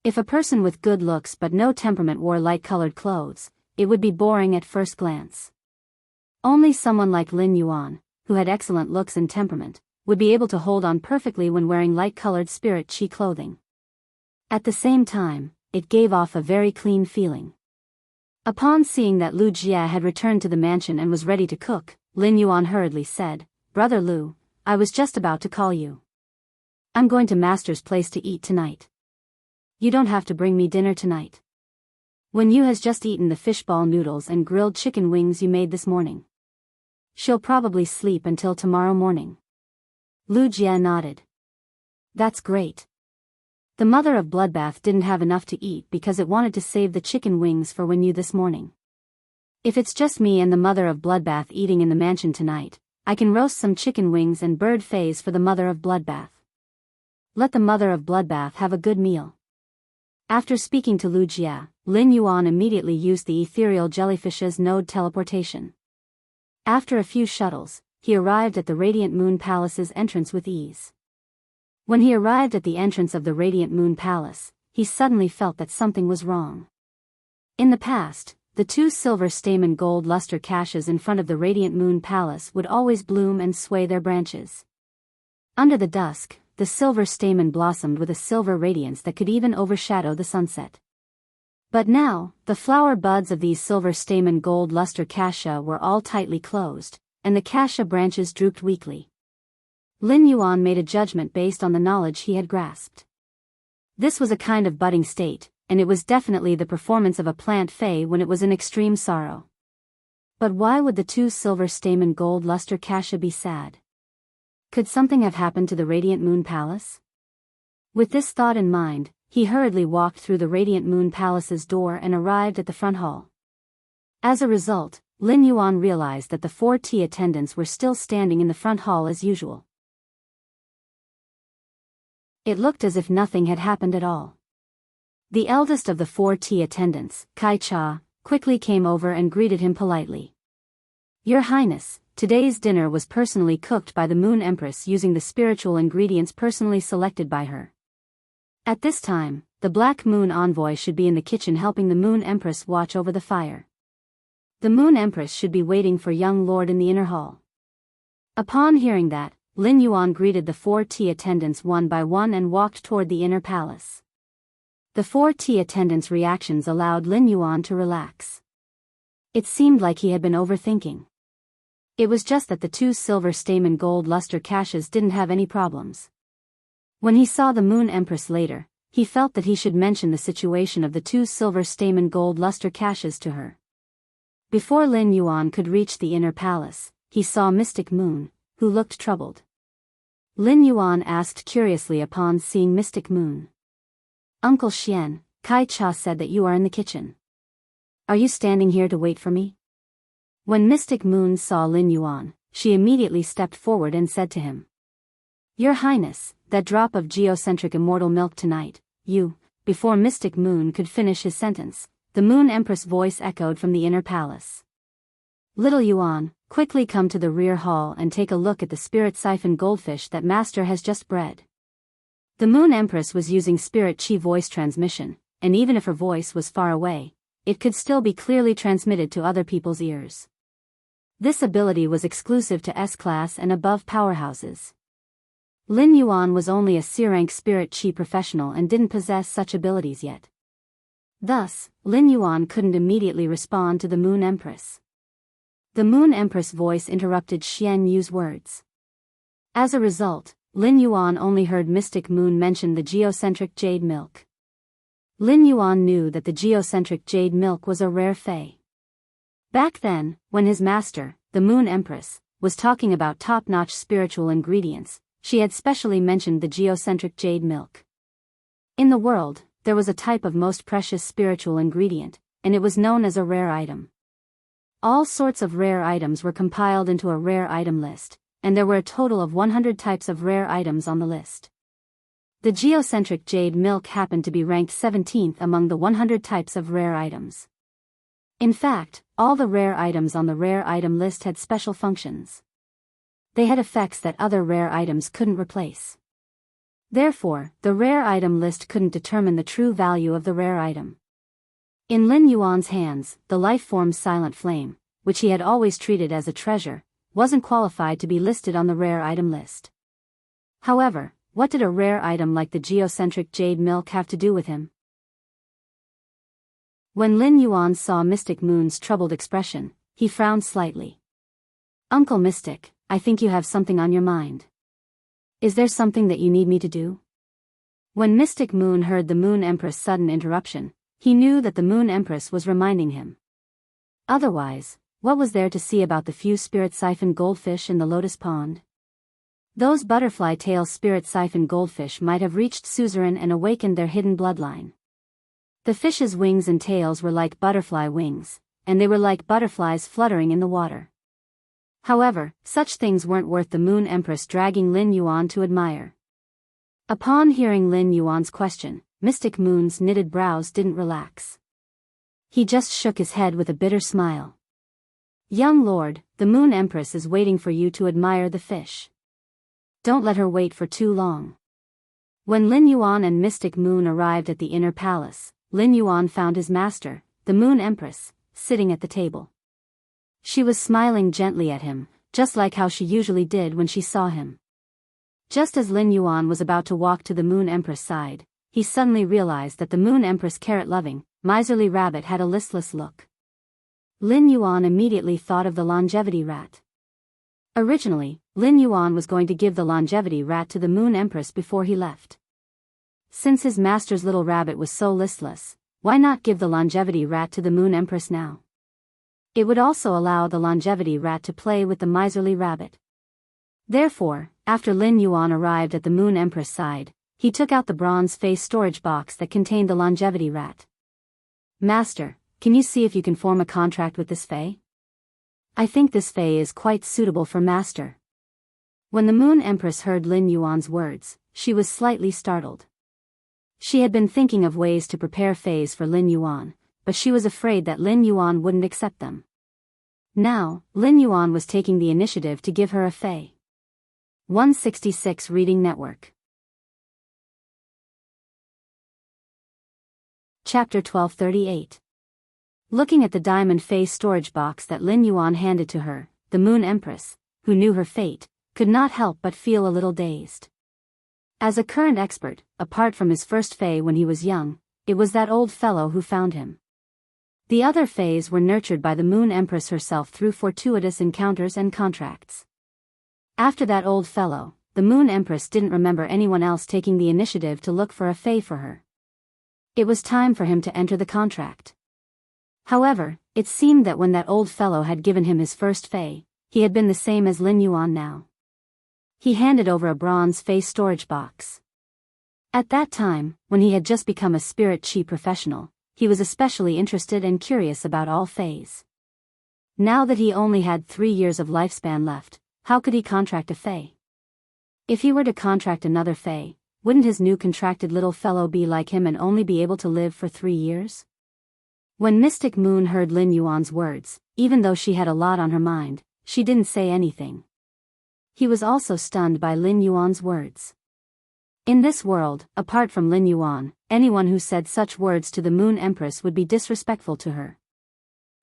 If a person with good looks but no temperament wore light-colored clothes, it would be boring at first glance. Only someone like Lin Yuan, who had excellent looks and temperament, would be able to hold on perfectly when wearing light-colored spirit chi clothing. At the same time, it gave off a very clean feeling. Upon seeing that Lu Jie had returned to the mansion and was ready to cook, Lin Yuan hurriedly said, "Brother Lu, I was just about to call you. I'm going to Master's place to eat tonight. You don't have to bring me dinner tonight. Wen Yu has just eaten the fishball noodles and grilled chicken wings you made this morning. She'll probably sleep until tomorrow morning." Lu Jie nodded. "That's great. The mother of Bloodbath didn't have enough to eat because it wanted to save the chicken wings for Wen Yu this morning. If it's just me and the mother of Bloodbath eating in the mansion tonight, I can roast some chicken wings and bird fays for the mother of Bloodbath. Let the mother of Bloodbath have a good meal." After speaking to Lu Jie, Lin Yuan immediately used the ethereal jellyfish's node teleportation. After a few shuttles, he arrived at the Radiant Moon Palace's entrance with ease. When he arrived at the entrance of the Radiant Moon Palace, he suddenly felt that something was wrong. In the past, the 2 silver stamen gold luster caches in front of the radiant moon palace would always bloom and sway their branches. Under the dusk, the silver stamen blossomed with a silver radiance that could even overshadow the sunset. But now, the flower buds of these silver stamen gold luster cassia were all tightly closed, and the cassia branches drooped weakly. Lin Yuan made a judgment based on the knowledge he had grasped. This was a kind of budding state, and it was definitely the performance of a plant fey when it was in extreme sorrow. But why would the 2 silver stamen gold luster cassia be sad? Could something have happened to the radiant moon palace? With this thought in mind, he hurriedly walked through the radiant moon palace's door and arrived at the front hall. As a result, Lin Yuan realized that the 4 tea attendants were still standing in the front hall as usual. It looked as if nothing had happened at all. The eldest of the 4 tea attendants, Kai Cha, quickly came over and greeted him politely. "Your Highness, today's dinner was personally cooked by the Moon Empress using the spiritual ingredients personally selected by her. At this time, the Black Moon Envoy should be in the kitchen helping the Moon Empress watch over the fire. The Moon Empress should be waiting for young Lord in the inner hall." Upon hearing that, Lin Yuan greeted the 4 tea attendants one by one and walked toward the inner palace. The 4 tea attendants' reactions allowed Lin Yuan to relax. It seemed like he had been overthinking. It was just that the 2 silver stamen gold luster caches didn't have any problems. When he saw the Moon Empress later, he felt that he should mention the situation of the 2 silver stamen gold luster caches to her. Before Lin Yuan could reach the inner palace, he saw Mystic Moon, who looked troubled. Lin Yuan asked curiously upon seeing Mystic Moon. "Uncle Xian, Kai Cha said that you are in the kitchen. Are you standing here to wait for me?" When Mystic Moon saw Lin Yuan, she immediately stepped forward and said to him, "Your Highness, that drop of geocentric immortal milk tonight, you..." Before Mystic Moon could finish his sentence, the Moon Empress' voice echoed from the inner palace. "Little Yuan, quickly come to the rear hall and take a look at the spirit siphon goldfish that Master has just bred." The Moon Empress was using spirit chi voice transmission, and even if her voice was far away, it could still be clearly transmitted to other people's ears. This ability was exclusive to S-class and above powerhouses. Lin Yuan was only a C-rank spirit chi professional and didn't possess such abilities yet. Thus, Lin Yuan couldn't immediately respond to the Moon Empress. The Moon Empress' voice interrupted Xian Yu's words. As a result, Lin Yuan only heard Mystic Moon mention the geocentric jade milk. Lin Yuan knew that the geocentric jade milk was a rare fey. Back then, when his master, the Moon Empress, was talking about top-notch spiritual ingredients, she had specially mentioned the geocentric jade milk. In the world, there was a type of most precious spiritual ingredient, and it was known as a rare item. All sorts of rare items were compiled into a rare item list, and there were a total of 100 types of rare items on the list. The geocentric jade milk happened to be ranked 17th among the 100 types of rare items. In fact, all the rare items on the rare item list had special functions. They had effects that other rare items couldn't replace. Therefore, the rare item list couldn't determine the true value of the rare item. In Lin Yuan's hands, the life-form Silent Flame, which he had always treated as a treasure, wasn't qualified to be listed on the rare item list. However, what did a rare item like the geocentric jade milk have to do with him? When Lin Yuan saw Mystic Moon's troubled expression, he frowned slightly. "Uncle Mystic, I think you have something on your mind. Is there something that you need me to do?" When Mystic Moon heard the Moon Empress' sudden interruption, he knew that the Moon Empress was reminding him. Otherwise, what was there to see about the few spirit siphon goldfish in the lotus pond? Those butterfly tail spirit siphon goldfish might have reached suzerain and awakened their hidden bloodline. The fish's wings and tails were like butterfly wings, and they were like butterflies fluttering in the water. However, such things weren't worth the Moon Empress dragging Lin Yuan to admire. Upon hearing Lin Yuan's question, Mystic Moon's knitted brows didn't relax. He just shook his head with a bitter smile. "Young lord, the Moon Empress is waiting for you to admire the fish. Don't let her wait for too long." When Lin Yuan and Mystic Moon arrived at the inner palace, Lin Yuan found his master, the Moon Empress, sitting at the table. She was smiling gently at him, just like how she usually did when she saw him. Just as Lin Yuan was about to walk to the Moon Empress side, he suddenly realized that the Moon Empress carrot-loving, miserly rabbit had a listless look. Lin Yuan immediately thought of the longevity rat. Originally, Lin Yuan was going to give the longevity rat to the Moon Empress before he left. Since his master's little rabbit was so listless, why not give the longevity rat to the Moon Empress now? It would also allow the longevity rat to play with the miserly rabbit. Therefore, after Lin Yuan arrived at the Moon Empress side, he took out the bronze face storage box that contained the longevity rat. "Master, can you see if you can form a contract with this fae? I think this fae is quite suitable for Master." When the Moon Empress heard Lin Yuan's words, she was slightly startled. She had been thinking of ways to prepare faes for Lin Yuan, but she was afraid that Lin Yuan wouldn't accept them. Now, Lin Yuan was taking the initiative to give her a fae. 166 Reading Network. Chapter 1238. Looking at the diamond face storage box that Lin Yuan handed to her, the Moon Empress, who knew her fate, could not help but feel a little dazed. As a current expert, apart from his first fae when he was young, it was that old fellow who found him. The other faes were nurtured by the Moon Empress herself through fortuitous encounters and contracts. After that old fellow, the Moon Empress didn't remember anyone else taking the initiative to look for a fae for her. It was time for him to enter the contract. However, it seemed that when that old fellow had given him his first fae, he had been the same as Lin Yuan now. He handed over a bronze fae storage box. At that time, when he had just become a spirit chi professional, he was especially interested and curious about all faes. Now that he only had 3 years of lifespan left, how could he contract a fae? If he were to contract another fae, wouldn't his new contracted little fellow be like him and only be able to live for 3 years? When Mystic Moon heard Lin Yuan's words, even though she had a lot on her mind, she didn't say anything. He was also stunned by Lin Yuan's words. In this world, apart from Lin Yuan, anyone who said such words to the Moon Empress would be disrespectful to her.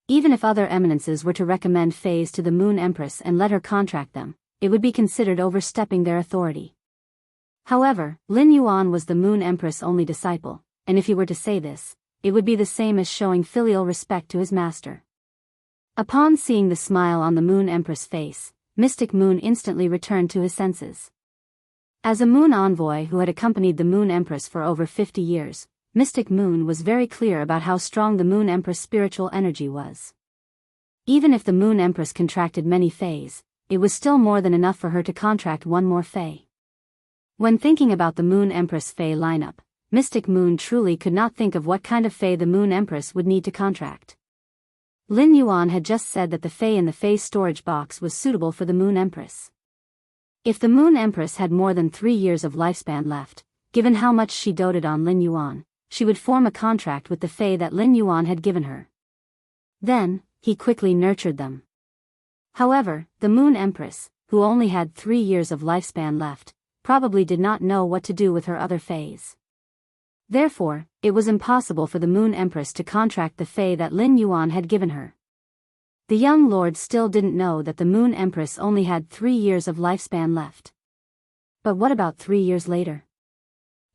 Even if other eminences were to recommend faes to the Moon Empress and let her contract them, it would be considered overstepping their authority. However, Lin Yuan was the Moon Empress' only disciple, and if he were to say this, it would be the same as showing filial respect to his master. Upon seeing the smile on the Moon Empress' face, Mystic Moon instantly returned to his senses. As a Moon envoy who had accompanied the Moon Empress for over 50 years, Mystic Moon was very clear about how strong the Moon Empress' spiritual energy was. Even if the Moon Empress contracted many faes, it was still more than enough for her to contract one more fae. When thinking about the Moon Empress fae lineup, Mystic Moon truly could not think of what kind of fae the Moon Empress would need to contract. Lin Yuan had just said that the fae in the fae storage box was suitable for the Moon Empress. If the Moon Empress had more than 3 years of lifespan left, given how much she doted on Lin Yuan, she would form a contract with the fae that Lin Yuan had given her. Then, he quickly nurtured them. However, the Moon Empress, who only had 3 years of lifespan left, probably did not know what to do with her other faes. Therefore, it was impossible for the Moon Empress to contract the fae that Lin Yuan had given her. The young lord still didn't know that the Moon Empress only had 3 years of lifespan left. But what about 3 years later?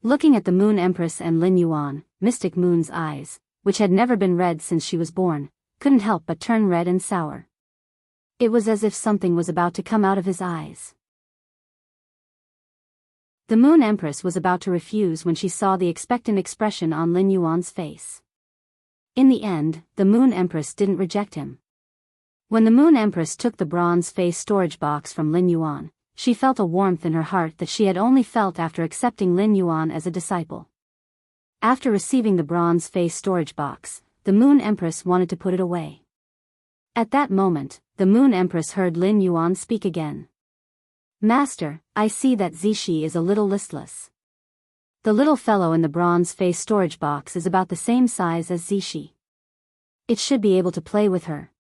Looking at the Moon Empress and Lin Yuan, Mystic Moon's eyes, which had never been red since she was born, couldn't help but turn red and sour. It was as if something was about to come out of his eyes. The Moon Empress was about to refuse when she saw the expectant expression on Lin Yuan's face. In the end, the Moon Empress didn't reject him. When the Moon Empress took the bronze face storage box from Lin Yuan, she felt a warmth in her heart that she had only felt after accepting Lin Yuan as a disciple. After receiving the bronze face storage box, the Moon Empress wanted to put it away. At that moment, the Moon Empress heard Lin Yuan speak again. "Master, I see that Zishi is a little listless. The little fellow in the bronze face storage box is about the same size as Zishi. It should be able to play with her."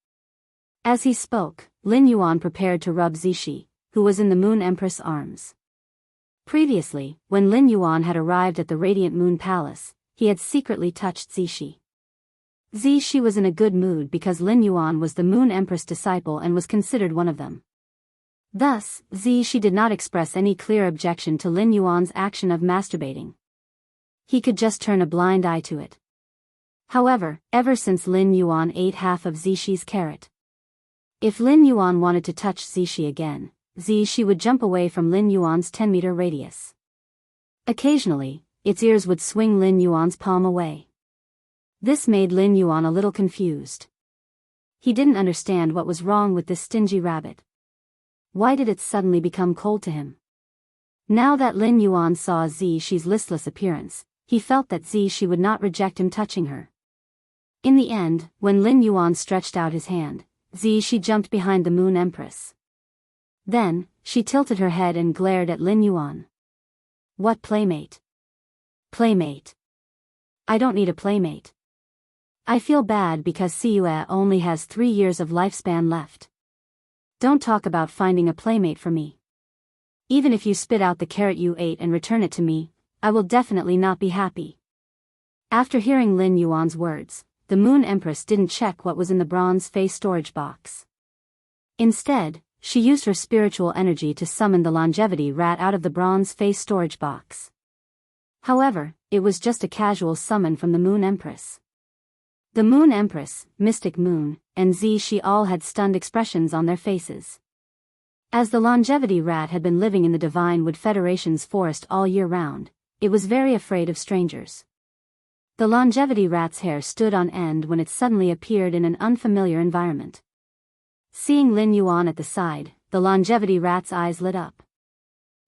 As he spoke, Lin Yuan prepared to rub Zishi, who was in the Moon Empress' arms. Previously, when Lin Yuan had arrived at the Radiant Moon Palace, he had secretly touched Zishi. Shi was in a good mood because Lin Yuan was the Moon Empress disciple and was considered one of them. Thus, Shi did not express any clear objection to Lin Yuan's action of masturbating. He could just turn a blind eye to it. However, ever since Lin Yuan ate half of Shi's carrot. If Lin Yuan wanted to touch Shi again, Shi would jump away from Lin Yuan's 10-meter radius. Occasionally, its ears would swing Lin Yuan's palm away. This made Lin Yuan a little confused. He didn't understand what was wrong with this stingy rabbit. Why did it suddenly become cold to him? Now that Lin Yuan saw Shi's listless appearance, he felt that Shi would not reject him touching her. In the end, when Lin Yuan stretched out his hand, Shi jumped behind the Moon Empress. Then, she tilted her head and glared at Lin Yuan. What playmate? Playmate. I don't need a playmate. I feel bad because Siyue only has 3 years of lifespan left. Don't talk about finding a playmate for me. Even if you spit out the carrot you ate and return it to me, I will definitely not be happy. After hearing Lin Yuan's words, the Moon Empress didn't check what was in the bronze face storage box. Instead, she used her spiritual energy to summon the longevity rat out of the bronze face storage box. However, it was just a casual summon from the Moon Empress. The Moon Empress, Mystic Moon, and Shi all had stunned expressions on their faces. As the longevity rat had been living in the Divine Wood Federation's forest all year round, it was very afraid of strangers. The longevity rat's hair stood on end when it suddenly appeared in an unfamiliar environment. Seeing Lin Yuan at the side, the longevity rat's eyes lit up.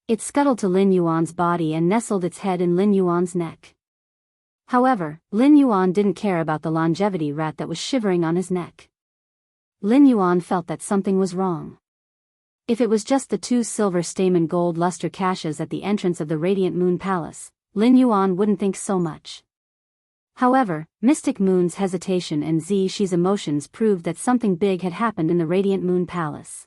It scuttled to Lin Yuan's body and nestled its head in Lin Yuan's neck. However, Lin Yuan didn't care about the longevity rat that was shivering on his neck. Lin Yuan felt that something was wrong. If it was just the 2 silver stamen gold luster caches at the entrance of the Radiant Moon Palace, Lin Yuan wouldn't think so much. However, Mystic Moon's hesitation and Shi's emotions proved that something big had happened in the Radiant Moon Palace.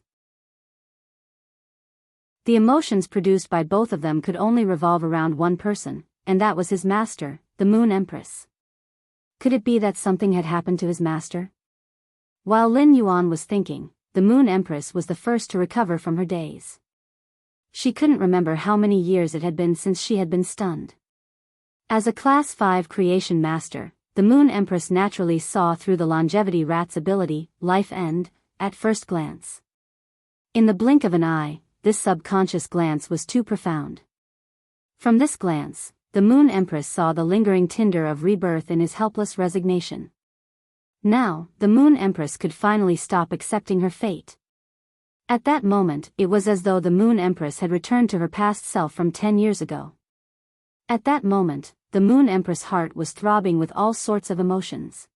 The emotions produced by both of them could only revolve around one person, and that was his master, the Moon Empress. Could it be that something had happened to his master? While Lin Yuan was thinking, the Moon Empress was the first to recover from her daze. She couldn't remember how many years it had been since she had been stunned. As a Class 5 creation master, the Moon Empress naturally saw through the longevity rat's ability, life end, at first glance. In the blink of an eye, this subconscious glance was too profound. From this glance, the Moon Empress saw the lingering tinder of rebirth in his helpless resignation. Now, the Moon Empress could finally stop accepting her fate. At that moment, it was as though the Moon Empress had returned to her past self from 10 years ago. At that moment, the Moon Empress' heart was throbbing with all sorts of emotions.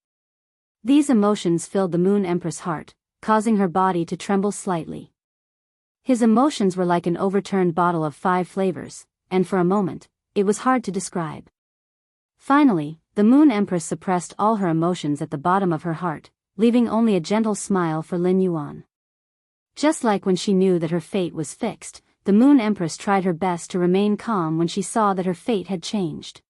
These emotions filled the Moon Empress' heart, causing her body to tremble slightly. His emotions were like an overturned bottle of 5 flavors, and for a moment, it was hard to describe. Finally, the Moon Empress suppressed all her emotions at the bottom of her heart, leaving only a gentle smile for Lin Yuan. Just like when she knew that her fate was fixed, the Moon Empress tried her best to remain calm when she saw that her fate had changed.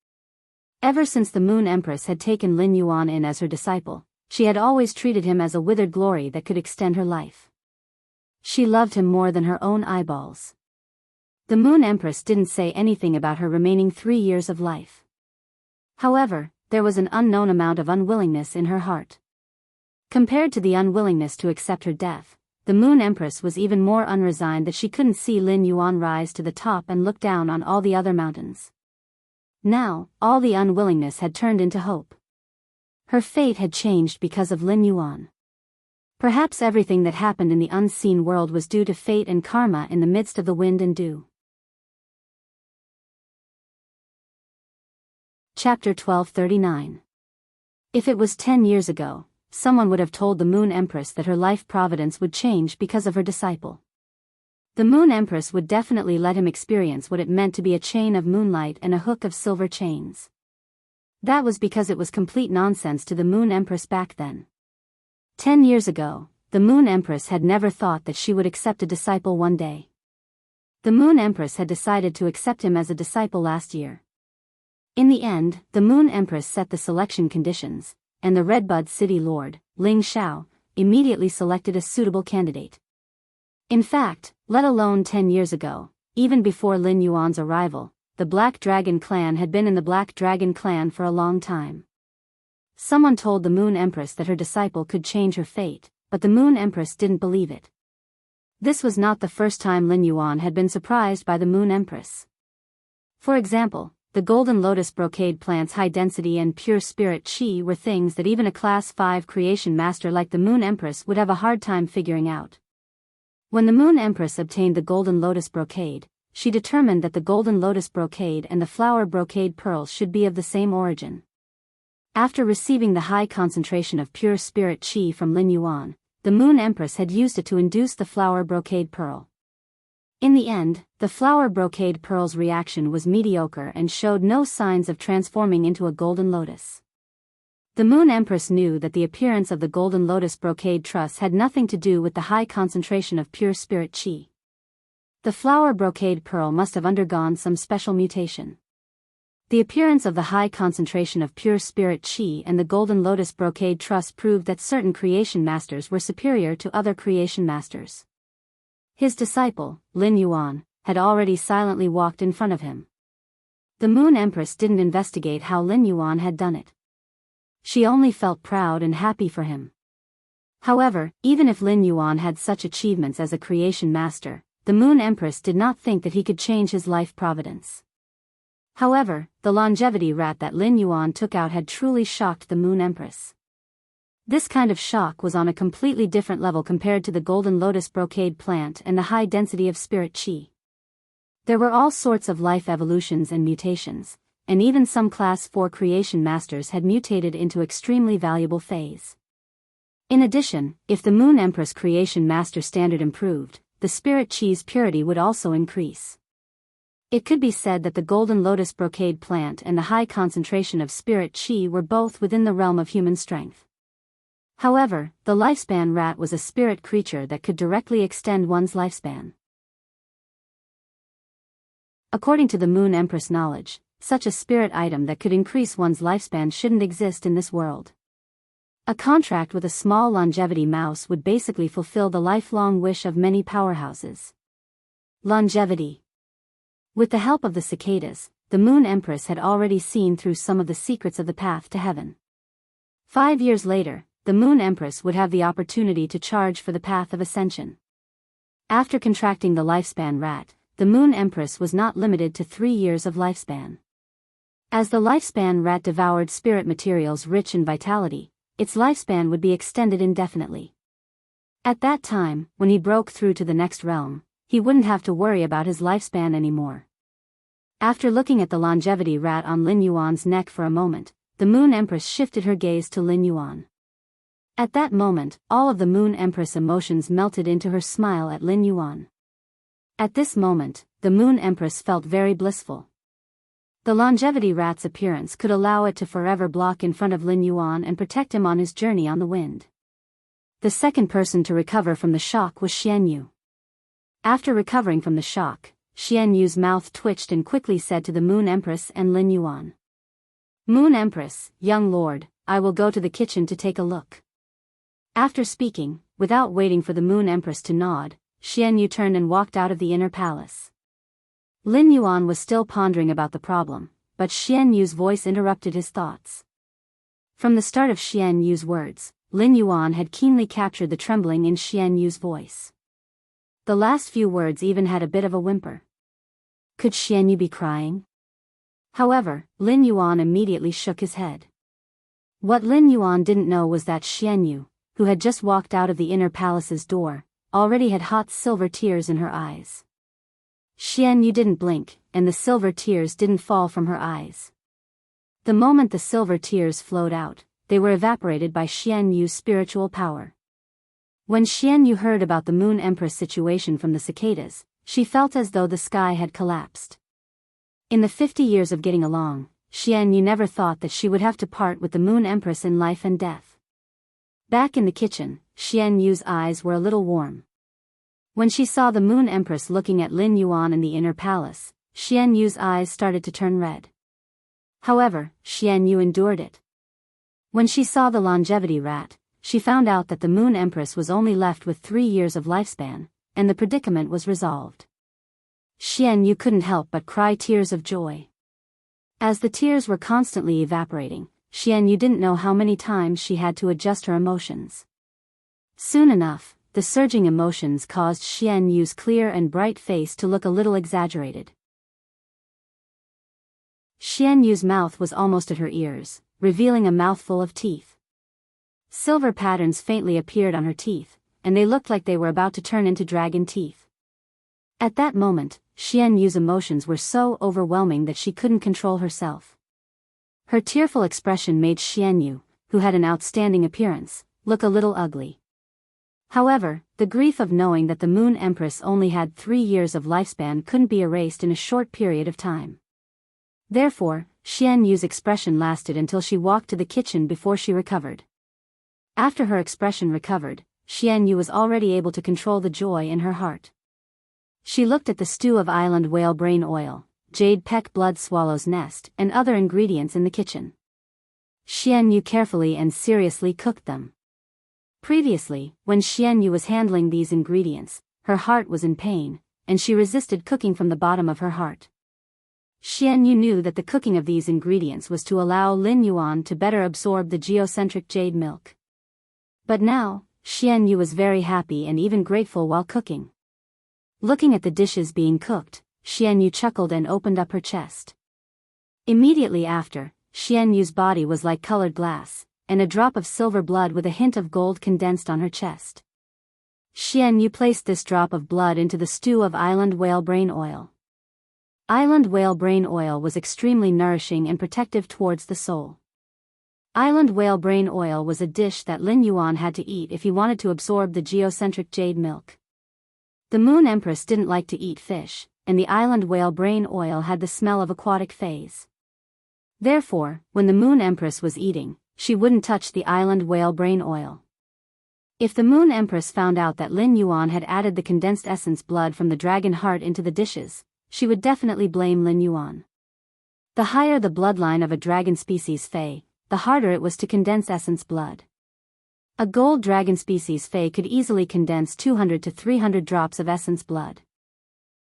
Ever since the Moon Empress had taken Lin Yuan in as her disciple, she had always treated him as a withered glory that could extend her life. She loved him more than her own eyeballs. The Moon Empress didn't say anything about her remaining 3 years of life. However, there was an unknown amount of unwillingness in her heart. Compared to the unwillingness to accept her death, the Moon Empress was even more unresigned that she couldn't see Lin Yuan rise to the top and look down on all the other mountains. Now, all the unwillingness had turned into hope. Her fate had changed because of Lin Yuan. Perhaps everything that happened in the unseen world was due to fate and karma in the midst of the wind and dew. Chapter 1239. If it was 10 years ago, someone would have told the Moon Empress that her life providence would change because of her disciple. The Moon Empress would definitely let him experience what it meant to be a chain of moonlight and a hook of silver chains. That was because it was complete nonsense to the Moon Empress back then. 10 years ago, the Moon Empress had never thought that she would accept a disciple one day. The Moon Empress had decided to accept him as a disciple last year. In the end, the Moon Empress set the selection conditions, and the Redbud City Lord, Ling Xiao, immediately selected a suitable candidate. In fact, let alone 10 years ago, even before Lin Yuan's arrival, the Black Dragon clan had been in the Black Dragon clan for a long time. Someone told the Moon Empress that her disciple could change her fate, but the Moon Empress didn't believe it. This was not the first time Lin Yuan had been surprised by the Moon Empress. For example, the Golden Lotus Brocade plant's high density and pure spirit qi were things that even a Class 5 creation master like the Moon Empress would have a hard time figuring out. When the Moon Empress obtained the Golden Lotus Brocade, she determined that the Golden Lotus Brocade and the Flower Brocade pearls should be of the same origin. After receiving the high concentration of pure spirit qi from Lin Yuan, the Moon Empress had used it to induce the Flower Brocade pearl. In the end, the Flower Brocade pearl's reaction was mediocre and showed no signs of transforming into a golden lotus. The Moon Empress knew that the appearance of the Golden Lotus Brocade truss had nothing to do with the high concentration of pure spirit qi. The Flower Brocade pearl must have undergone some special mutation. The appearance of the high concentration of pure spirit qi and the Golden Lotus Brocade truss proved that certain creation masters were superior to other creation masters. His disciple, Lin Yuan, had already silently walked in front of him. The Moon Empress didn't investigate how Lin Yuan had done it. She only felt proud and happy for him. However, even if Lin Yuan had such achievements as a creation master, the Moon Empress did not think that he could change his life providence. However, the longevity rat that Lin Yuan took out had truly shocked the Moon Empress. This kind of shock was on a completely different level compared to the Golden Lotus Brocade plant and the high density of spirit qi. There were all sorts of life evolutions and mutations, and even some Class 4 creation masters had mutated into extremely valuable phase. In addition, if the Moon Empress creation master standard improved, the spirit qi's purity would also increase. It could be said that the Golden Lotus Brocade plant and the high concentration of spirit qi were both within the realm of human strength. However, the lifespan rat was a spirit creature that could directly extend one's lifespan. According to the Moon Empress knowledge, such a spirit item that could increase one's lifespan shouldn't exist in this world. A contract with a small longevity mouse would basically fulfill the lifelong wish of many powerhouses. Longevity. With the help of the cicadas, the Moon Empress had already seen through some of the secrets of the path to heaven. 5 years later, the Moon Empress would have the opportunity to charge for the path of ascension. After contracting the lifespan rat, the Moon Empress was not limited to 3 years of lifespan. As the lifespan rat devoured spirit materials rich in vitality, its lifespan would be extended indefinitely. At that time, when he broke through to the next realm, he wouldn't have to worry about his lifespan anymore. After looking at the longevity rat on Lin Yuan's neck for a moment, the Moon Empress shifted her gaze to Lin Yuan. At that moment, all of the Moon Empress emotions melted into her smile at Lin Yuan. At this moment, the Moon Empress felt very blissful. The longevity rat's appearance could allow it to forever block in front of Lin Yuan and protect him on his journey on the wind. The second person to recover from the shock was Xian Yu. After recovering from the shock, Xian Yu's mouth twitched and quickly said to the Moon Empress and Lin Yuan, "Moon Empress, young lord, I will go to the kitchen to take a look." After speaking, without waiting for the Moon Empress to nod, Xian Yu turned and walked out of the inner palace. Lin Yuan was still pondering about the problem, but Xian Yu's voice interrupted his thoughts. From the start of Xian Yu's words, Lin Yuan had keenly captured the trembling in Xian Yu's voice. The last few words even had a bit of a whimper. Could Xian Yu be crying? However, Lin Yuan immediately shook his head. What Lin Yuan didn't know was that Xian Yu, who had just walked out of the inner palace's door, already had hot silver tears in her eyes. Xian Yu didn't blink, and the silver tears didn't fall from her eyes. The moment the silver tears flowed out, they were evaporated by Xian Yu's spiritual power. When Xian Yu heard about the Moon Empress situation from the cicadas, she felt as though the sky had collapsed. In the 50 years of getting along, Xian Yu never thought that she would have to part with the Moon Empress in life and death. Back in the kitchen, Xian Yu's eyes were a little warm. When she saw the Moon Empress looking at Lin Yuan in the inner palace, Xian Yu's eyes started to turn red. However, Xian Yu endured it. When she saw the longevity rat, she found out that the Moon Empress was only left with 3 years of lifespan, and the predicament was resolved. Xian Yu couldn't help but cry tears of joy. As the tears were constantly evaporating, Xian Yu didn't know how many times she had to adjust her emotions. Soon enough, the surging emotions caused Xian Yu's clear and bright face to look a little exaggerated. Xian Yu's mouth was almost at her ears, revealing a mouthful of teeth. Silver patterns faintly appeared on her teeth, and they looked like they were about to turn into dragon teeth. At that moment, Xian Yu's emotions were so overwhelming that she couldn't control herself. Her tearful expression made Xian Yu, who had an outstanding appearance, look a little ugly. However, the grief of knowing that the Moon Empress only had 3 years of lifespan couldn't be erased in a short period of time. Therefore, Xian Yu's expression lasted until she walked to the kitchen before she recovered. After her expression recovered, Xian Yu was already able to control the joy in her heart. She looked at the stew of island whale brain oil, jade peck blood swallow's nest, and other ingredients in the kitchen. Xian Yu carefully and seriously cooked them. Previously, when Xian Yu was handling these ingredients, her heart was in pain, and she resisted cooking from the bottom of her heart. Xian Yu knew that the cooking of these ingredients was to allow Lin Yuan to better absorb the geocentric jade milk. But now, Xian Yu was very happy and even grateful while cooking. Looking at the dishes being cooked, Xian Yu chuckled and opened up her chest. Immediately after, Xian Yu's body was like colored glass, and a drop of silver blood with a hint of gold condensed on her chest. Xian Yu placed this drop of blood into the stew of island whale brain oil. Island whale brain oil was extremely nourishing and protective towards the soul. Island whale brain oil was a dish that Lin Yuan had to eat if he wanted to absorb the geocentric jade milk. The Moon Empress didn't like to eat fish, and the island whale brain oil had the smell of aquatic phase. Therefore, when the Moon Empress was eating, she wouldn't touch the island whale brain oil. If the Moon Empress found out that Lin Yuan had added the condensed essence blood from the dragon heart into the dishes, she would definitely blame Lin Yuan. The higher the bloodline of a dragon species Fey, the harder it was to condense essence blood. A gold dragon species Fey could easily condense 200 to 300 drops of essence blood.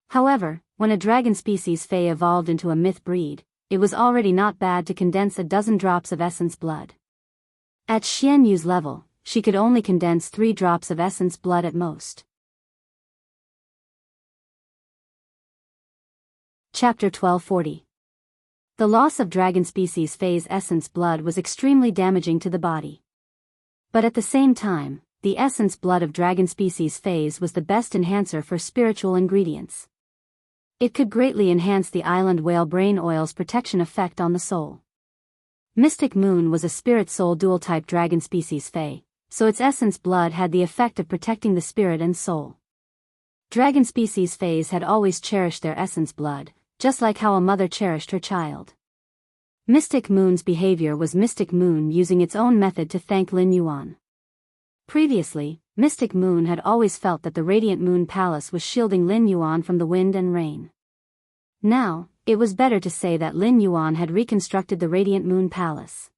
However, when a dragon species Fey evolved into a myth breed, it was already not bad to condense a dozen drops of essence blood. At Xian Yu's level, she could only condense 3 drops of essence blood at most. Chapter 1240. The loss of dragon species Fey's essence blood was extremely damaging to the body. But at the same time, the essence blood of dragon species Fey's was the best enhancer for spiritual ingredients. It could greatly enhance the island whale brain oil's protection effect on the soul. Mystic Moon was a spirit soul dual-type dragon species Fey, so its essence blood had the effect of protecting the spirit and soul. Dragon species Feys had always cherished their essence blood, just like how a mother cherished her child. Mystic Moon's behavior was Mystic Moon using its own method to thank Lin Yuan. Previously, Mystic Moon had always felt that the Radiant Moon Palace was shielding Lin Yuan from the wind and rain. Now, it was better to say that Lin Yuan had reconstructed the Radiant Moon Palace.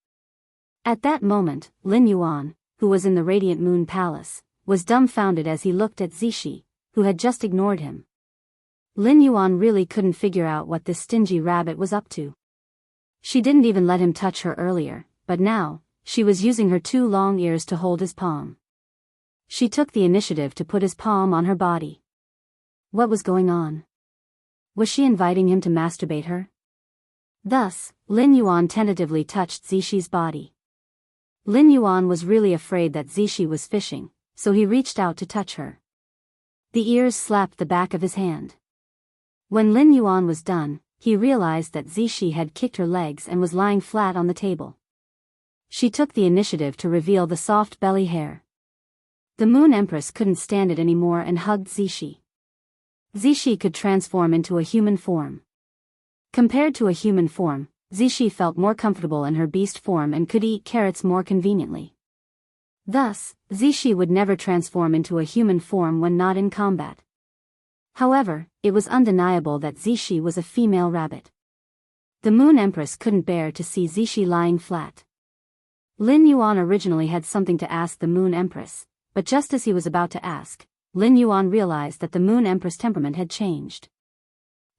At that moment, Lin Yuan, who was in the Radiant Moon Palace, was dumbfounded as he looked at Zishi, who had just ignored him. Lin Yuan really couldn't figure out what this stingy rabbit was up to. She didn't even let him touch her earlier, but now, she was using her 2 long ears to hold his palm. She took the initiative to put his palm on her body. What was going on? Was she inviting him to masturbate her? Thus, Lin Yuan tentatively touched Zishi's body. Lin Yuan was really afraid that Zishi was fishing, so he reached out to touch her. The ears slapped the back of his hand. When Lin Yuan was done, he realized that Zishi had kicked her legs and was lying flat on the table. She took the initiative to reveal the soft belly hair. The Moon Empress couldn't stand it anymore and hugged Zishi. Zishi could transform into a human form. Compared to a human form, Zishi felt more comfortable in her beast form and could eat carrots more conveniently. Thus, Zishi would never transform into a human form when not in combat. However, it was undeniable that Zishi was a female rabbit. The Moon Empress couldn't bear to see Zishi lying flat. Lin Yuan originally had something to ask the Moon Empress, but just as he was about to ask, Lin Yuan realized that the Moon Empress' temperament had changed.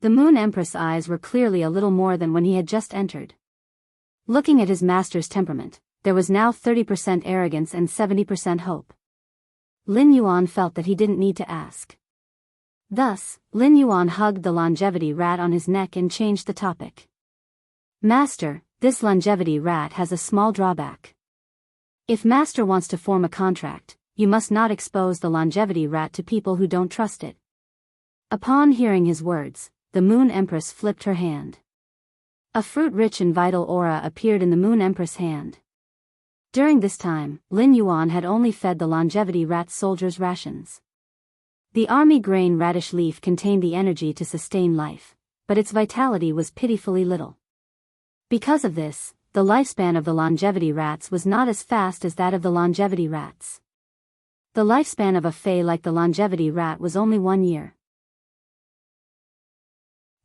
The Moon Empress' eyes were clearly a little more than when he had just entered. Looking at his master's temperament, there was now 30% arrogance and 70% hope. Lin Yuan felt that he didn't need to ask. Thus, Lin Yuan hugged the longevity rat on his neck and changed the topic. Master, this longevity rat has a small drawback. If Master wants to form a contract, you must not expose the longevity rat to people who don't trust it. Upon hearing his words, the Moon Empress flipped her hand. A fruit-rich and vital aura appeared in the Moon Empress' hand. During this time, Lin Yuan had only fed the longevity rat soldiers rations. The army grain radish leaf contained the energy to sustain life, but its vitality was pitifully little. Because of this, the lifespan of the longevity rats was not as fast as that of the longevity rats. The lifespan of a fey like the longevity rat was only 1 year.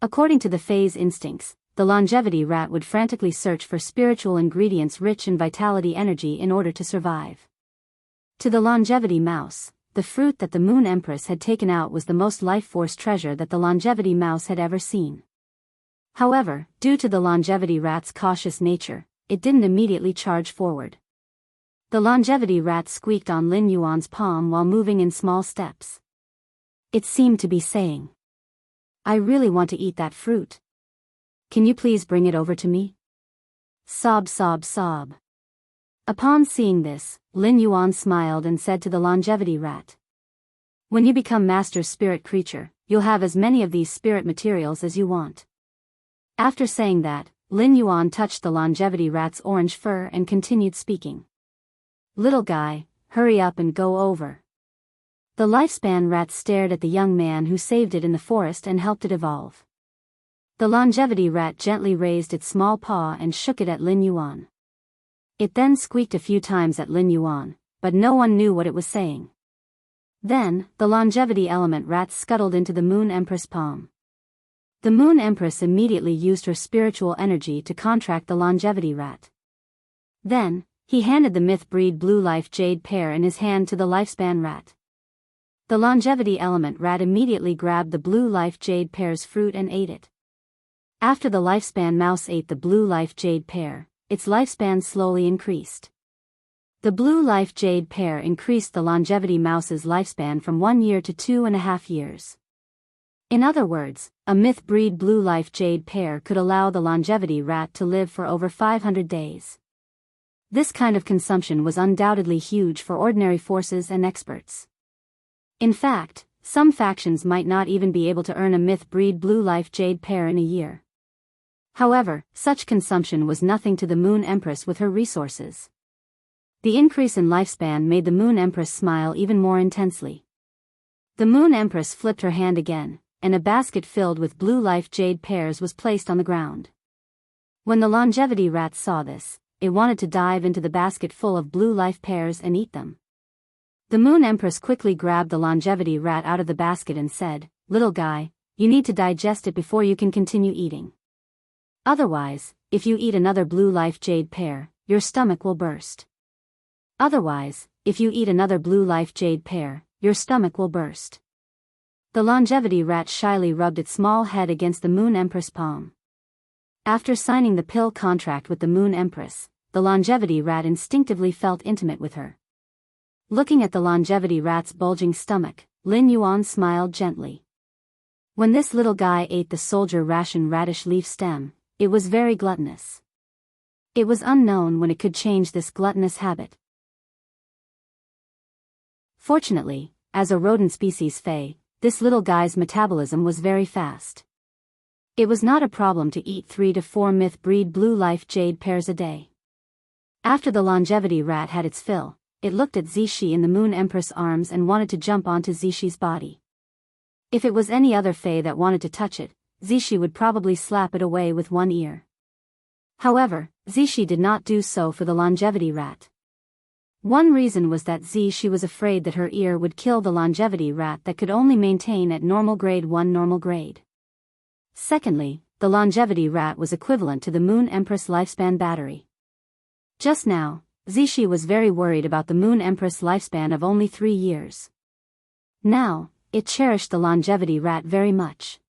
According to the fey's instincts, the longevity rat would frantically search for spiritual ingredients rich in vitality energy in order to survive. To the longevity mouse, the fruit that the Moon Empress had taken out was the most life-force treasure that the longevity mouse had ever seen. However, due to the longevity rat's cautious nature, it didn't immediately charge forward. The longevity rat squeaked on Lin Yuan's palm while moving in small steps. It seemed to be saying, "I really want to eat that fruit. Can you please bring it over to me?" Sob, sob, sob. Upon seeing this, Lin Yuan smiled and said to the longevity rat, "When you become Master's spirit creature, you'll have as many of these spirit materials as you want." After saying that, Lin Yuan touched the longevity rat's orange fur and continued speaking. "Little guy, hurry up and go over." The lifespan rat stared at the young man who saved it in the forest and helped it evolve. The longevity rat gently raised its small paw and shook it at Lin Yuan. It then squeaked a few times at Lin Yuan, but no one knew what it was saying. Then, the longevity element rat scuttled into the Moon Empress' palm. The Moon Empress immediately used her spiritual energy to contract the longevity rat. Then, he handed the myth breed blue life jade pear in his hand to the lifespan rat. The longevity element rat immediately grabbed the blue life jade pear's fruit and ate it. After the lifespan mouse ate the blue life jade pear, its lifespan slowly increased. The blue life jade pear increased the longevity mouse's lifespan from 1 year to 2.5 years. In other words, a myth breed blue life jade pear could allow the longevity rat to live for over 500 days. This kind of consumption was undoubtedly huge for ordinary forces and experts. In fact, some factions might not even be able to earn a myth breed blue life jade pear in a year. However, such consumption was nothing to the Moon Empress with her resources. The increase in lifespan made the Moon Empress smile even more intensely. The Moon Empress flipped her hand again, and a basket filled with blue life jade pears was placed on the ground. When the longevity rat saw this, it wanted to dive into the basket full of blue life pears and eat them. The Moon Empress quickly grabbed the longevity rat out of the basket and said, "Little guy, you need to digest it before you can continue eating. Otherwise, if you eat another blue life jade pear, your stomach will burst. Otherwise, if you eat another blue life jade pear, your stomach will burst." The longevity rat shyly rubbed its small head against the Moon Empress' palm. After signing the pill contract with the Moon Empress, the longevity rat instinctively felt intimate with her. Looking at the longevity rat's bulging stomach, Lin Yuan smiled gently. When this little guy ate the soldier ration radish leaf stem, it was very gluttonous. It was unknown when it could change this gluttonous habit. Fortunately, as a rodent species fey, this little guy's metabolism was very fast. It was not a problem to eat 3 to 4 myth breed blue life jade pears a day. After the longevity rat had its fill, it looked at Zixi in the Moon Empress' arms and wanted to jump onto Zixi's body. If it was any other fey that wanted to touch it, Zixi would probably slap it away with one ear. However, Zixi did not do so for the longevity rat. One reason was that Zixi was afraid that her ear would kill the longevity rat that could only maintain at normal grade 1 normal grade. Secondly, the longevity rat was equivalent to the Moon Empress lifespan battery. Just now, Zixi was very worried about the Moon Empress' lifespan of only 3 years. Now, it cherished the longevity rat very much.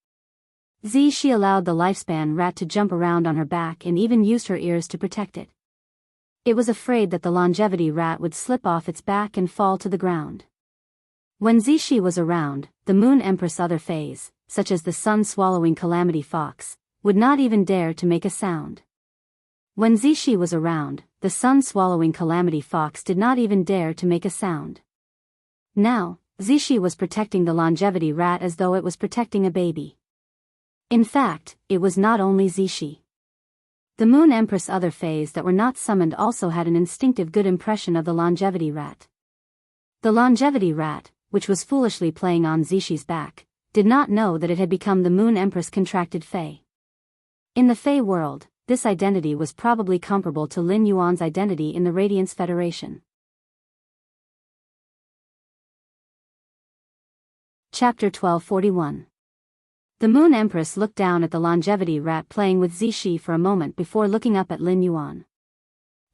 Zixi allowed the lifespan rat to jump around on her back and even used her ears to protect it. It was afraid that the longevity rat would slip off its back and fall to the ground. When Zixi was around, the Moon Empress' other fays, such as the sun-swallowing calamity fox, would not even dare to make a sound. When Zixi was around, the sun-swallowing calamity fox did not even dare to make a sound. Now, Zixi was protecting the longevity rat as though it was protecting a baby. In fact, it was not only Zixi. The Moon Empress' other fays that were not summoned also had an instinctive good impression of the longevity rat. The longevity rat, which was foolishly playing on Zixi's back, did not know that it had become the Moon Empress' contracted fae. In the fae world, this identity was probably comparable to Lin Yuan's identity in the Radiance Federation. Chapter 1241. The Moon Empress looked down at the longevity rat playing with Zixi for a moment before looking up at Lin Yuan.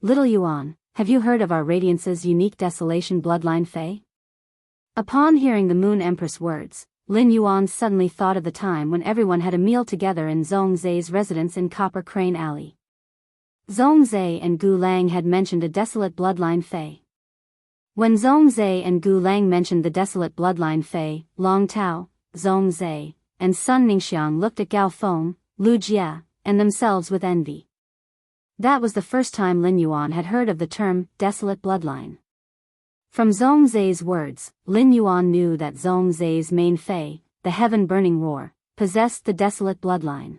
Little Yuan, have you heard of our Radiance's unique desolation bloodline fae? Upon hearing the Moon Empress' words, Lin Yuan suddenly thought of the time when everyone had a meal together in Zhongzai's residence in Copper Crane Alley. Zhongzai and Gu Lang had mentioned a desolate bloodline fae. When Zhongzai and Gu Lang mentioned the desolate bloodline fae, Long Tao, Zhongzai, and Sun Ningxiang looked at Gao Feng, Lu Jia, and themselves with envy. That was the first time Lin Yuan had heard of the term desolate bloodline. From Zhongzai's words, Lin Yuan knew that Zhongzai's main fae, the heaven-burning roar, possessed the desolate bloodline.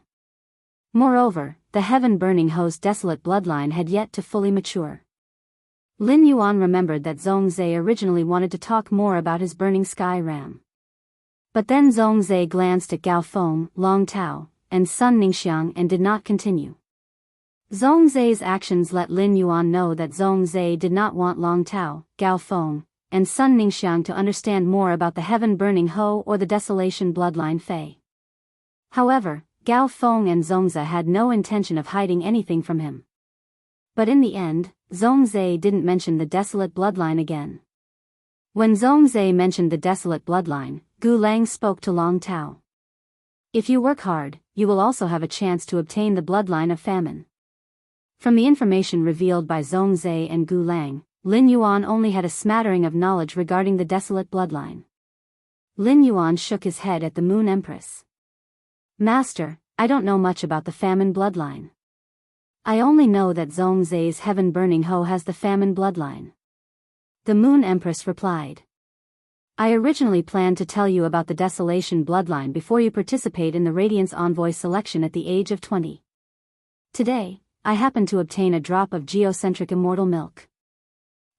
Moreover, the heaven-burning ho's desolate bloodline had yet to fully mature. Lin Yuan remembered that Zhongzai originally wanted to talk more about his burning sky ram. But then Zhongzai glanced at Gao Feng, Long Tao, and Sun Ningxiang and did not continue. Zhongzai's actions let Lin Yuan know that Zhongzai did not want Long Tao, Gao Feng, and Sun Ningxiang to understand more about the heaven-burning Ho or the desolation bloodline fae. However, Gao Feng and Zhongzai had no intention of hiding anything from him. But in the end, Zhongzai didn't mention the desolate bloodline again. When Zhongzai mentioned the desolate bloodline, Gu Lang spoke to Long Tao. If you work hard, you will also have a chance to obtain the bloodline of famine. From the information revealed by Zhongzai and Gu Lang, Lin Yuan only had a smattering of knowledge regarding the desolate bloodline. Lin Yuan shook his head at the Moon Empress. Master, I don't know much about the famine bloodline. I only know that Zhongzai's heaven-burning Ho has the famine bloodline. The Moon Empress replied. I originally planned to tell you about the desolation bloodline before you participate in the Radiance Envoy selection at the age of 20. Today, I happened to obtain a drop of geocentric immortal milk.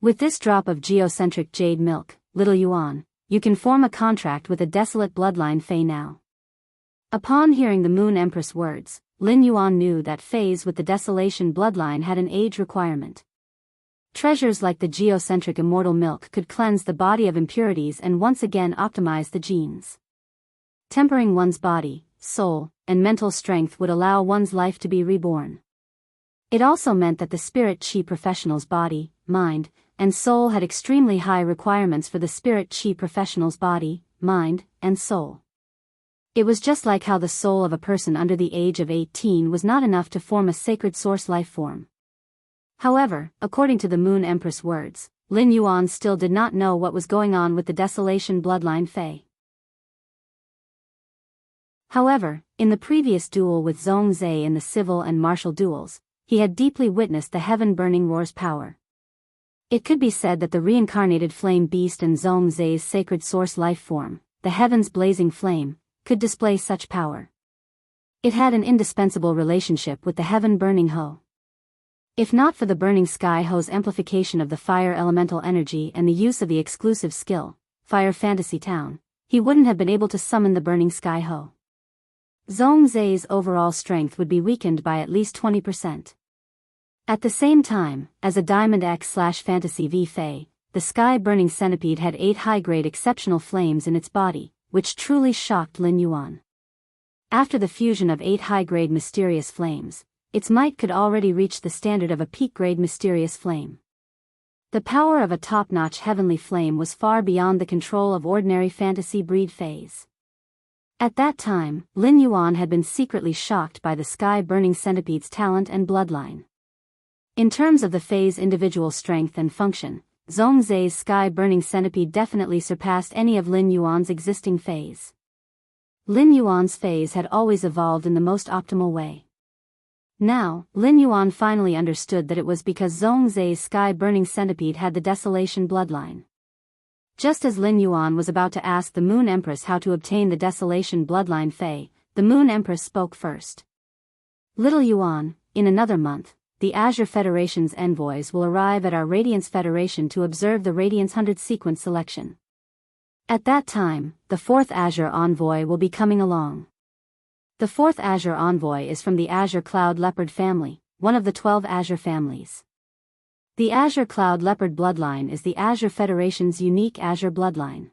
With this drop of geocentric jade milk, Little Yuan, you can form a contract with a desolate bloodline fae now. Upon hearing the Moon Empress' words, Lin Yuan knew that fays with the desolation bloodline had an age requirement. Treasures like the geocentric immortal milk could cleanse the body of impurities and once again optimize the genes. Tempering one's body, soul, and mental strength would allow one's life to be reborn. It also meant that the spirit chi professional's body, mind, and soul had extremely high requirements for the spirit chi professional's body, mind, and soul. It was just like how the soul of a person under the age of 18 was not enough to form a sacred source life form. However, according to the Moon Empress' words, Lin Yuan still did not know what was going on with the desolation bloodline fae. However, in the previous duel with Zhongzai in the civil and martial duels, he had deeply witnessed the heaven-burning roar's power. It could be said that the reincarnated flame beast and Zhongzai's sacred source life form, the heaven's blazing flame, could display such power. It had an indispensable relationship with the heaven-burning Ho. If not for the burning sky Ho's amplification of the fire elemental energy and the use of the exclusive skill, Fire Fantasy Town, he wouldn't have been able to summon the burning sky Ho. Zhongzai's overall strength would be weakened by at least 20%. At the same time, as a Diamond X/Fantasy V Fae, the sky-burning centipede had 8 high-grade exceptional flames in its body, which truly shocked Lin Yuan. After the fusion of 8 high-grade mysterious flames, its might could already reach the standard of a peak-grade mysterious flame. The power of a top-notch heavenly flame was far beyond the control of ordinary fantasy breed fays. At that time, Lin Yuan had been secretly shocked by the sky-burning centipede's talent and bloodline. In terms of the fays' individual strength and function, Zhongzai's sky-burning centipede definitely surpassed any of Lin Yuan's existing fays. Lin Yuan's fays had always evolved in the most optimal way. Now, Lin Yuan finally understood that it was because Zhongzai's sky-burning centipede had the Desolation bloodline. Just as Lin Yuan was about to ask the Moon Empress how to obtain the Desolation bloodline Fey, the Moon Empress spoke first. Little Yuan, in another month, the Azure Federation's envoys will arrive at our Radiance Federation to observe the Radiance 100 sequence selection. At that time, the fourth Azure envoy will be coming along. The fourth Azure envoy is from the Azure Cloud Leopard family, one of the 12 Azure families. The Azure Cloud Leopard bloodline is the Azure Federation's unique Azure bloodline.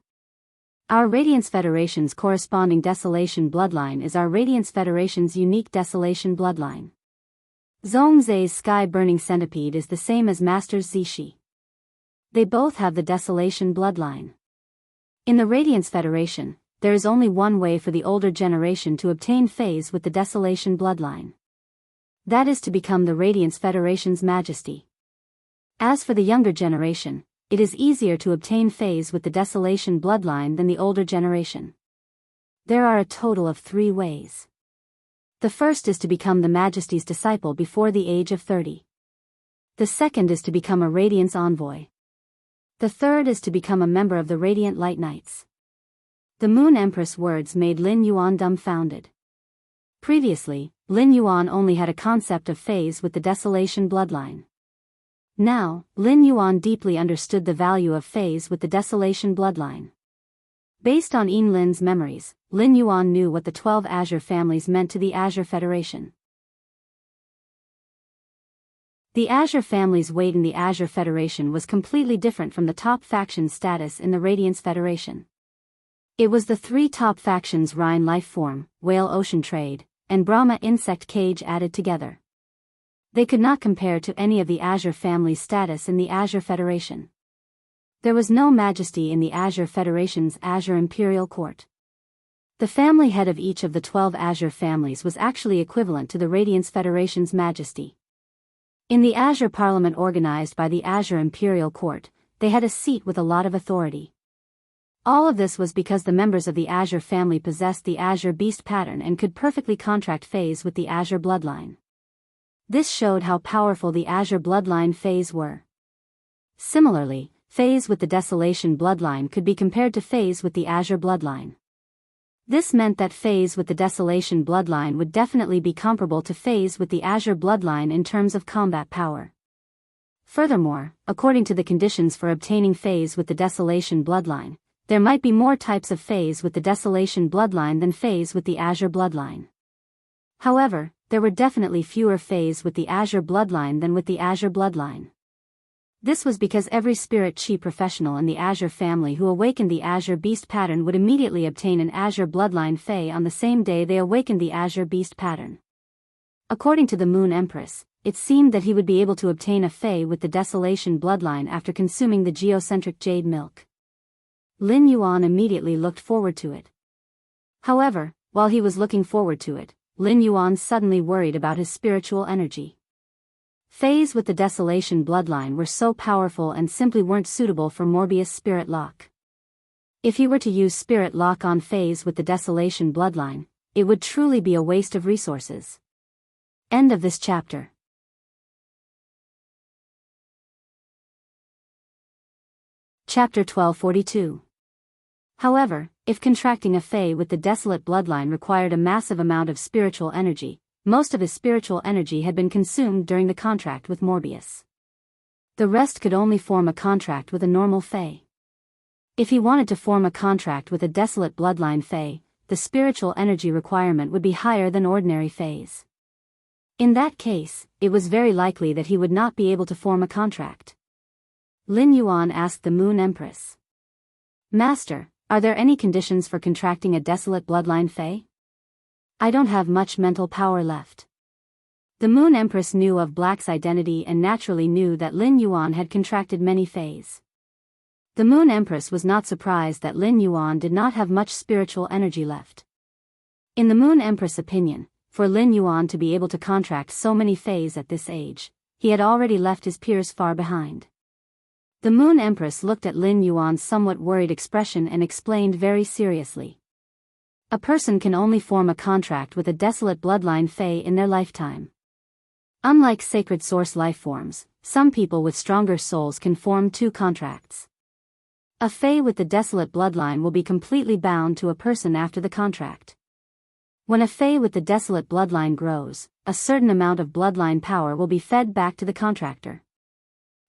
Our Radiance Federation's corresponding Desolation bloodline is our Radiance Federation's unique Desolation bloodline. Zhongzai's sky-burning centipede is the same as Master Zishi. They both have the Desolation bloodline. In the Radiance Federation, there is only one way for the older generation to obtain phase with the Desolation bloodline. That is to become the Radiance Federation's majesty. As for the younger generation, it is easier to obtain phase with the Desolation bloodline than the older generation. There are a total of 3 ways. The first is to become the majesty's disciple before the age of 30. The second is to become a Radiance envoy. The third is to become a member of the Radiant Light Knights. The Moon Empress' words made Lin Yuan dumbfounded. Previously, Lin Yuan only had a concept of phase with the Desolation bloodline. Now, Lin Yuan deeply understood the value of phase with the Desolation bloodline. Based on Yin Lin's memories, Lin Yuan knew what the 12 Azure families meant to the Azure Federation. The Azure family's weight in the Azure Federation was completely different from the top faction's status in the Radiance Federation. It was the 3 top factions Rhine Life Form, Whale Ocean Trade, and Brahma Insect Cage added together. They could not compare to any of the Azure family's status in the Azure Federation. There was no majesty in the Azure Federation's Azure Imperial Court. The family head of each of the 12 Azure families was actually equivalent to the Radiance Federation's majesty. In the Azure Parliament organized by the Azure Imperial Court, they had a seat with a lot of authority. All of this was because the members of the Azure family possessed the Azure Beast pattern and could perfectly contract phase with the Azure bloodline. This showed how powerful the Azure bloodline phase were. Similarly, phase with the Desolation bloodline could be compared to phase with the Azure bloodline. This meant that phase with the Desolation bloodline would definitely be comparable to phase with the Azure bloodline in terms of combat power. Furthermore, according to the conditions for obtaining phase with the Desolation bloodline, there might be more types of phase with the Desolation bloodline than phase with the Azure bloodline. However, there were definitely fewer phase with the Azure bloodline than with the Azure bloodline. This was because every spirit chi professional in the Azure family who awakened the Azure Beast pattern would immediately obtain an Azure bloodline Fey on the same day they awakened the Azure Beast pattern. According to the Moon Empress, it seemed that he would be able to obtain a Fey with the Desolation bloodline after consuming the geocentric jade milk. Lin Yuan immediately looked forward to it. However, while he was looking forward to it, Lin Yuan suddenly worried about his spiritual energy. Fays with the Desolation bloodline were so powerful and simply weren't suitable for Morbius Spirit Lock. If he were to use Spirit Lock on Fays with the Desolation bloodline, it would truly be a waste of resources. End of this chapter. Chapter 1242. However, if contracting a Fey with the Desolate bloodline required a massive amount of spiritual energy, most of his spiritual energy had been consumed during the contract with Morbius. The rest could only form a contract with a normal Fey. If he wanted to form a contract with a Desolate bloodline Fey, the spiritual energy requirement would be higher than ordinary Feys. In that case, it was very likely that he would not be able to form a contract. Lin Yuan asked the Moon Empress. Master, are there any conditions for contracting a Desolate bloodline Fey? I don't have much mental power left. The Moon Empress knew of Black's identity and naturally knew that Lin Yuan had contracted many fays. The Moon Empress was not surprised that Lin Yuan did not have much spiritual energy left. In the Moon Empress' opinion, for Lin Yuan to be able to contract so many fays at this age, he had already left his peers far behind. The Moon Empress looked at Lin Yuan's somewhat worried expression and explained very seriously. A person can only form a contract with a desolate bloodline fae in their lifetime. Unlike sacred source life forms, some people with stronger souls can form 2 contracts. A fae with the desolate bloodline will be completely bound to a person after the contract. When a fae with the desolate bloodline grows, a certain amount of bloodline power will be fed back to the contractor.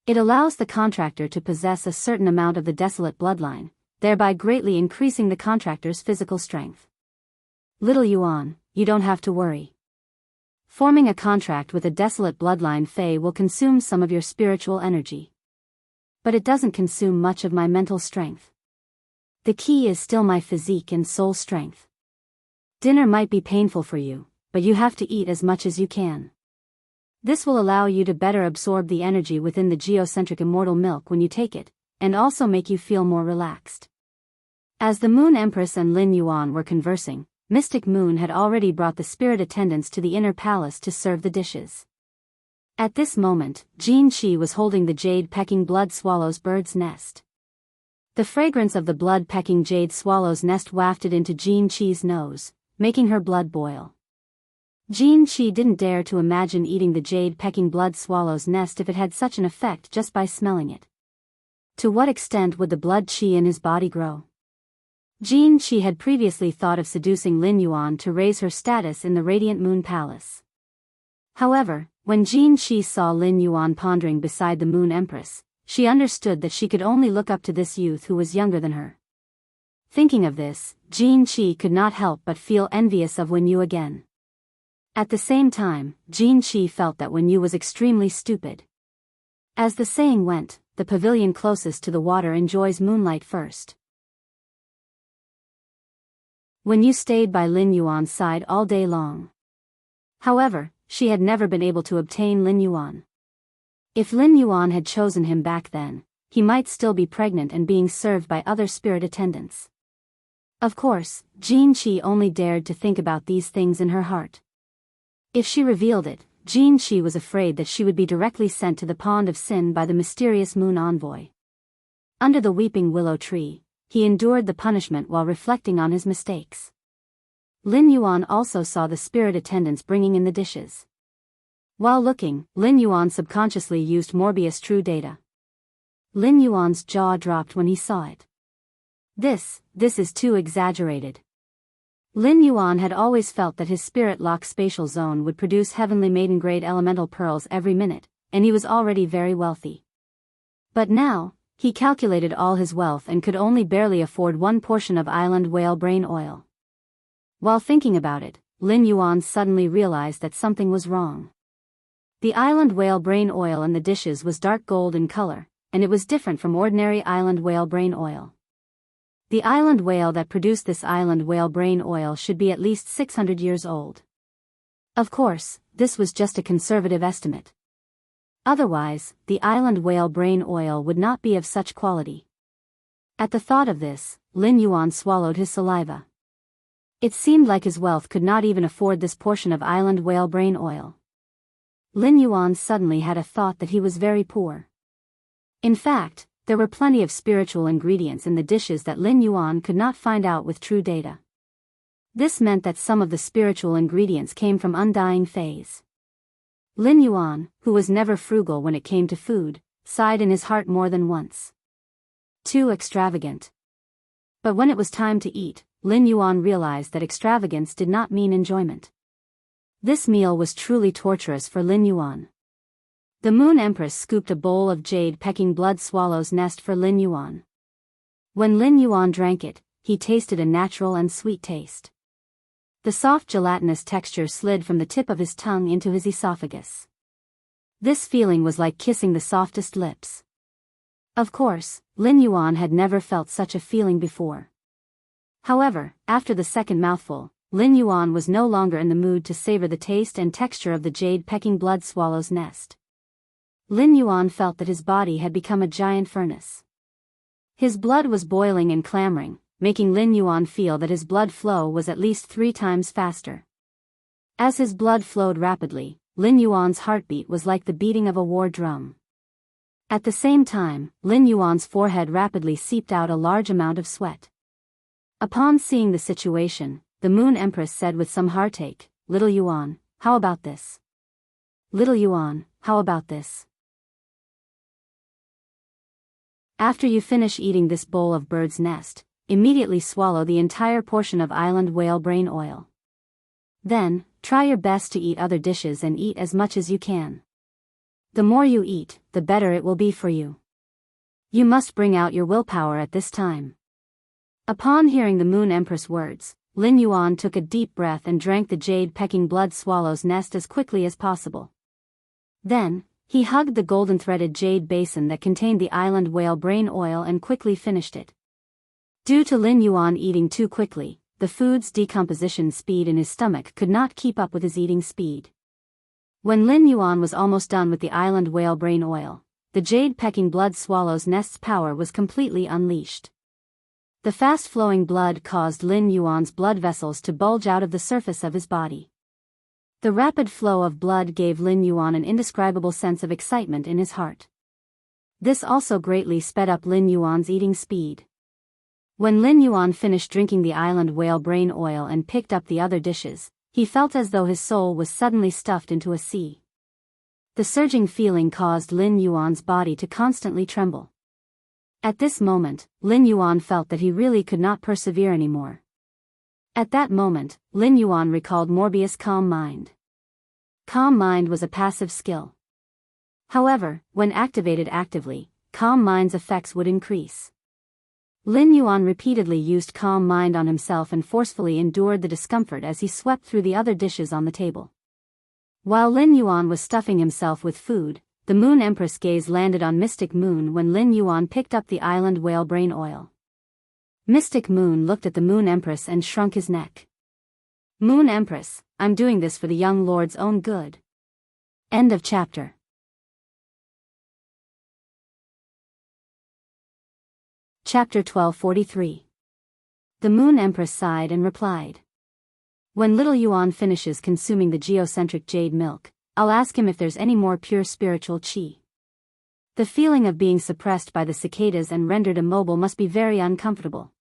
It allows the contractor to possess a certain amount of the desolate bloodline, thereby greatly increasing the contractor's physical strength. Little Yuan, you don't have to worry. Forming a contract with a desolate bloodline fae will consume some of your spiritual energy. But it doesn't consume much of my mental strength. The key is still my physique and soul strength. Dinner might be painful for you, but you have to eat as much as you can. This will allow you to better absorb the energy within the geocentric immortal milk when you take it, and also make you feel more relaxed. As the Moon Empress and Lin Yuan were conversing, Mystic Moon had already brought the spirit attendants to the inner palace to serve the dishes. At this moment, Jin Qi was holding the jade-pecking blood swallow's bird's nest. The fragrance of the blood-pecking jade swallow's nest wafted into Jin Qi's nose, making her blood boil. Jin Qi didn't dare to imagine eating the jade-pecking blood swallow's nest if it had such an effect just by smelling it. To what extent would the blood qi in his body grow? Jin Qi had previously thought of seducing Lin Yuan to raise her status in the Radiant Moon Palace. However, when Jin Qi saw Lin Yuan pondering beside the Moon Empress, she understood that she could only look up to this youth who was younger than her. Thinking of this, Jin Qi could not help but feel envious of Wen Yu again. At the same time, Jin Qi felt that Wen Yu was extremely stupid. As the saying went, the pavilion closest to the water enjoys moonlight first. Wen Yu stayed by Lin Yuan's side all day long. However, she had never been able to obtain Lin Yuan. If Lin Yuan had chosen him back then, he might still be pregnant and being served by other spirit attendants. Of course, Jin Qi only dared to think about these things in her heart. If she revealed it, Jin Qi was afraid that she would be directly sent to the Pond of Sin by the mysterious moon envoy. Under the weeping willow tree, he endured the punishment while reflecting on his mistakes. Lin Yuan also saw the spirit attendants bringing in the dishes. While looking, Lin Yuan subconsciously used Morbius True Data. Lin Yuan's jaw dropped when he saw it. This is too exaggerated. Lin Yuan had always felt that his spirit lock spatial zone would produce heavenly maiden-grade elemental pearls every minute, and he was already very wealthy. But now, he calculated all his wealth and could only barely afford one portion of island whale brain oil. While thinking about it, Lin Yuan suddenly realized that something was wrong. The island whale brain oil in the dishes was dark gold in color, and it was different from ordinary island whale brain oil. The island whale that produced this island whale brain oil should be at least 600 years old. Of course, this was just a conservative estimate. Otherwise, the island whale brain oil would not be of such quality. At the thought of this, Lin Yuan swallowed his saliva. It seemed like his wealth could not even afford this portion of island whale brain oil. Lin Yuan suddenly had a thought that he was very poor. In fact, there were plenty of spiritual ingredients in the dishes that Lin Yuan could not find out with True Data. This meant that some of the spiritual ingredients came from undying fays. Lin Yuan, who was never frugal when it came to food, sighed in his heart more than once. Too extravagant. But when it was time to eat, Lin Yuan realized that extravagance did not mean enjoyment. This meal was truly torturous for Lin Yuan. The Moon Empress scooped a bowl of jade-pecking blood swallow's nest for Lin Yuan. When Lin Yuan drank it, he tasted a natural and sweet taste. The soft gelatinous texture slid from the tip of his tongue into his esophagus. This feeling was like kissing the softest lips. Of course, Lin Yuan had never felt such a feeling before. However, after the second mouthful, Lin Yuan was no longer in the mood to savor the taste and texture of the jade-pecking blood swallow's nest. Lin Yuan felt that his body had become a giant furnace. His blood was boiling and clamoring, making Lin Yuan feel that his blood flow was at least 3 times faster. As his blood flowed rapidly, Lin Yuan's heartbeat was like the beating of a war drum. At the same time, Lin Yuan's forehead rapidly seeped out a large amount of sweat. Upon seeing the situation, the Moon Empress said with some heartache, "Little Yuan, how about this? Little Yuan, how about this? After you finish eating this bowl of bird's nest, immediately swallow the entire portion of island whale brain oil. Then, try your best to eat other dishes and eat as much as you can. The more you eat, the better it will be for you. You must bring out your willpower at this time." Upon hearing the Moon Empress' words, Lin Yuan took a deep breath and drank the jade-pecking blood swallow's nest as quickly as possible. Then, he hugged the golden-threaded jade basin that contained the island whale brain oil and quickly finished it. Due to Lin Yuan eating too quickly, the food's decomposition speed in his stomach could not keep up with his eating speed. When Lin Yuan was almost done with the island whale brain oil, the jade-pecking blood swallow's nest's power was completely unleashed. The fast-flowing blood caused Lin Yuan's blood vessels to bulge out of the surface of his body. The rapid flow of blood gave Lin Yuan an indescribable sense of excitement in his heart. This also greatly sped up Lin Yuan's eating speed. When Lin Yuan finished drinking the island whale brain oil and picked up the other dishes, he felt as though his soul was suddenly stuffed into a sea. The surging feeling caused Lin Yuan's body to constantly tremble. At this moment, Lin Yuan felt that he really could not persevere anymore. At that moment, Lin Yuan recalled Morbius' Calm Mind. Calm Mind was a passive skill. However, when activated actively, Calm Mind's effects would increase. Lin Yuan repeatedly used Calm Mind on himself and forcefully endured the discomfort as he swept through the other dishes on the table. While Lin Yuan was stuffing himself with food, the Moon Empress' gaze landed on Mystic Moon when Lin Yuan picked up the island whale brain oil. Mystic Moon looked at the Moon Empress and shrunk his neck. "Moon Empress, I'm doing this for the young lord's own good." End of chapter. Chapter 1243. The Moon Empress sighed and replied, "When little Yuan finishes consuming the geocentric jade milk, I'll ask him if there's any more pure spiritual qi." The feeling of being suppressed by the cicadas and rendered immobile must be very uncomfortable.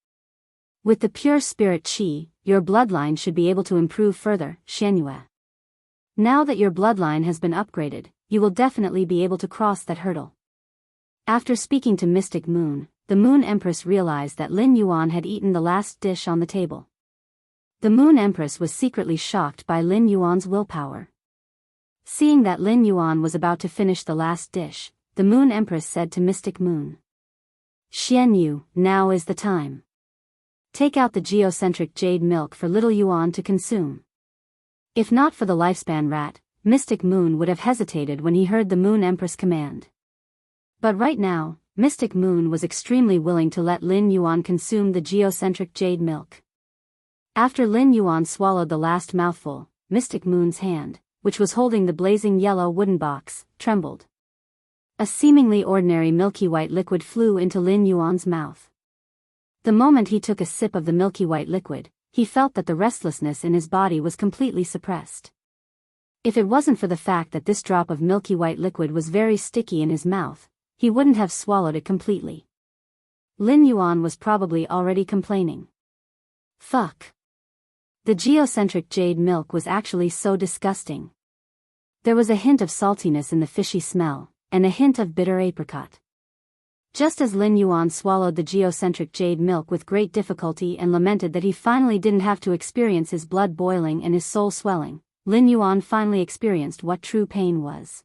With the pure spirit qi, your bloodline should be able to improve further, Xianyue. Now that your bloodline has been upgraded, you will definitely be able to cross that hurdle. After speaking to Mystic Moon, the Moon Empress realized that Lin Yuan had eaten the last dish on the table. The Moon Empress was secretly shocked by Lin Yuan's willpower. Seeing that Lin Yuan was about to finish the last dish, the Moon Empress said to Mystic Moon, "Xianyu, now is the time. Take out the geocentric jade milk for little Yuan to consume." If not for the lifespan rat, Mystic Moon would have hesitated when he heard the Moon Empress command. But right now, Mystic Moon was extremely willing to let Lin Yuan consume the geocentric jade milk. After Lin Yuan swallowed the last mouthful, Mystic Moon's hand, which was holding the blazing yellow wooden box, trembled. A seemingly ordinary milky white liquid flew into Lin Yuan's mouth. The moment he took a sip of the milky white liquid, he felt that the restlessness in his body was completely suppressed. If it wasn't for the fact that this drop of milky white liquid was very sticky in his mouth, he wouldn't have swallowed it completely. Lin Yuan was probably already complaining. Fuck. The geocentric jade milk was actually so disgusting. There was a hint of saltiness in the fishy smell, and a hint of bitter apricot. Just as Lin Yuan swallowed the geocentric jade milk with great difficulty and lamented that he finally didn't have to experience his blood boiling and his soul swelling, Lin Yuan finally experienced what true pain was.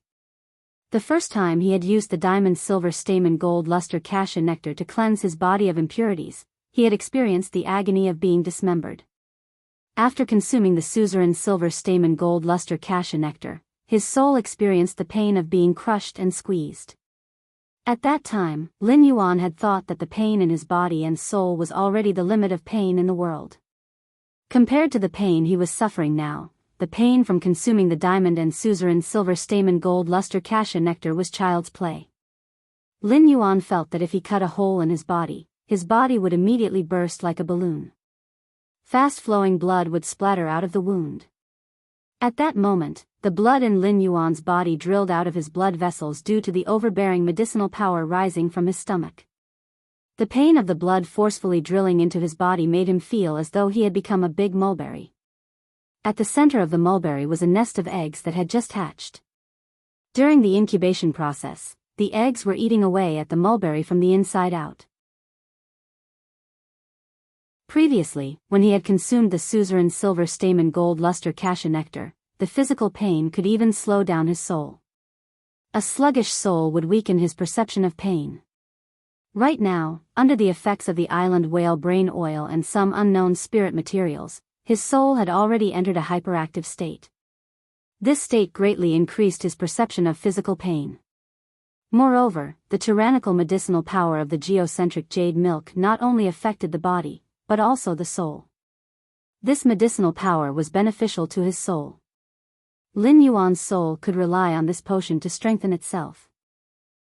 The first time he had used the diamond silver stamen gold luster cassia nectar to cleanse his body of impurities, he had experienced the agony of being dismembered. After consuming the suzerain silver stamen gold luster cassia nectar, his soul experienced the pain of being crushed and squeezed. At that time, Lin Yuan had thought that the pain in his body and soul was already the limit of pain in the world. Compared to the pain he was suffering now, the pain from consuming the diamond and suzerain silver stamen gold luster cassia nectar was child's play. Lin Yuan felt that if he cut a hole in his body would immediately burst like a balloon. Fast-flowing blood would splatter out of the wound. At that moment, the blood in Lin Yuan's body drilled out of his blood vessels due to the overbearing medicinal power rising from his stomach. The pain of the blood forcefully drilling into his body made him feel as though he had become a big mulberry. At the center of the mulberry was a nest of eggs that had just hatched. During the incubation process, the eggs were eating away at the mulberry from the inside out. Previously, when he had consumed the suzerain silver stamen gold luster cassia nectar, the physical pain could even slow down his soul. A sluggish soul would weaken his perception of pain. Right now, under the effects of the island whale brain oil and some unknown spirit materials, his soul had already entered a hyperactive state. This state greatly increased his perception of physical pain. Moreover, the tyrannical medicinal power of the geocentric jade milk not only affected the body, but also the soul. This medicinal power was beneficial to his soul. Lin Yuan's soul could rely on this potion to strengthen itself.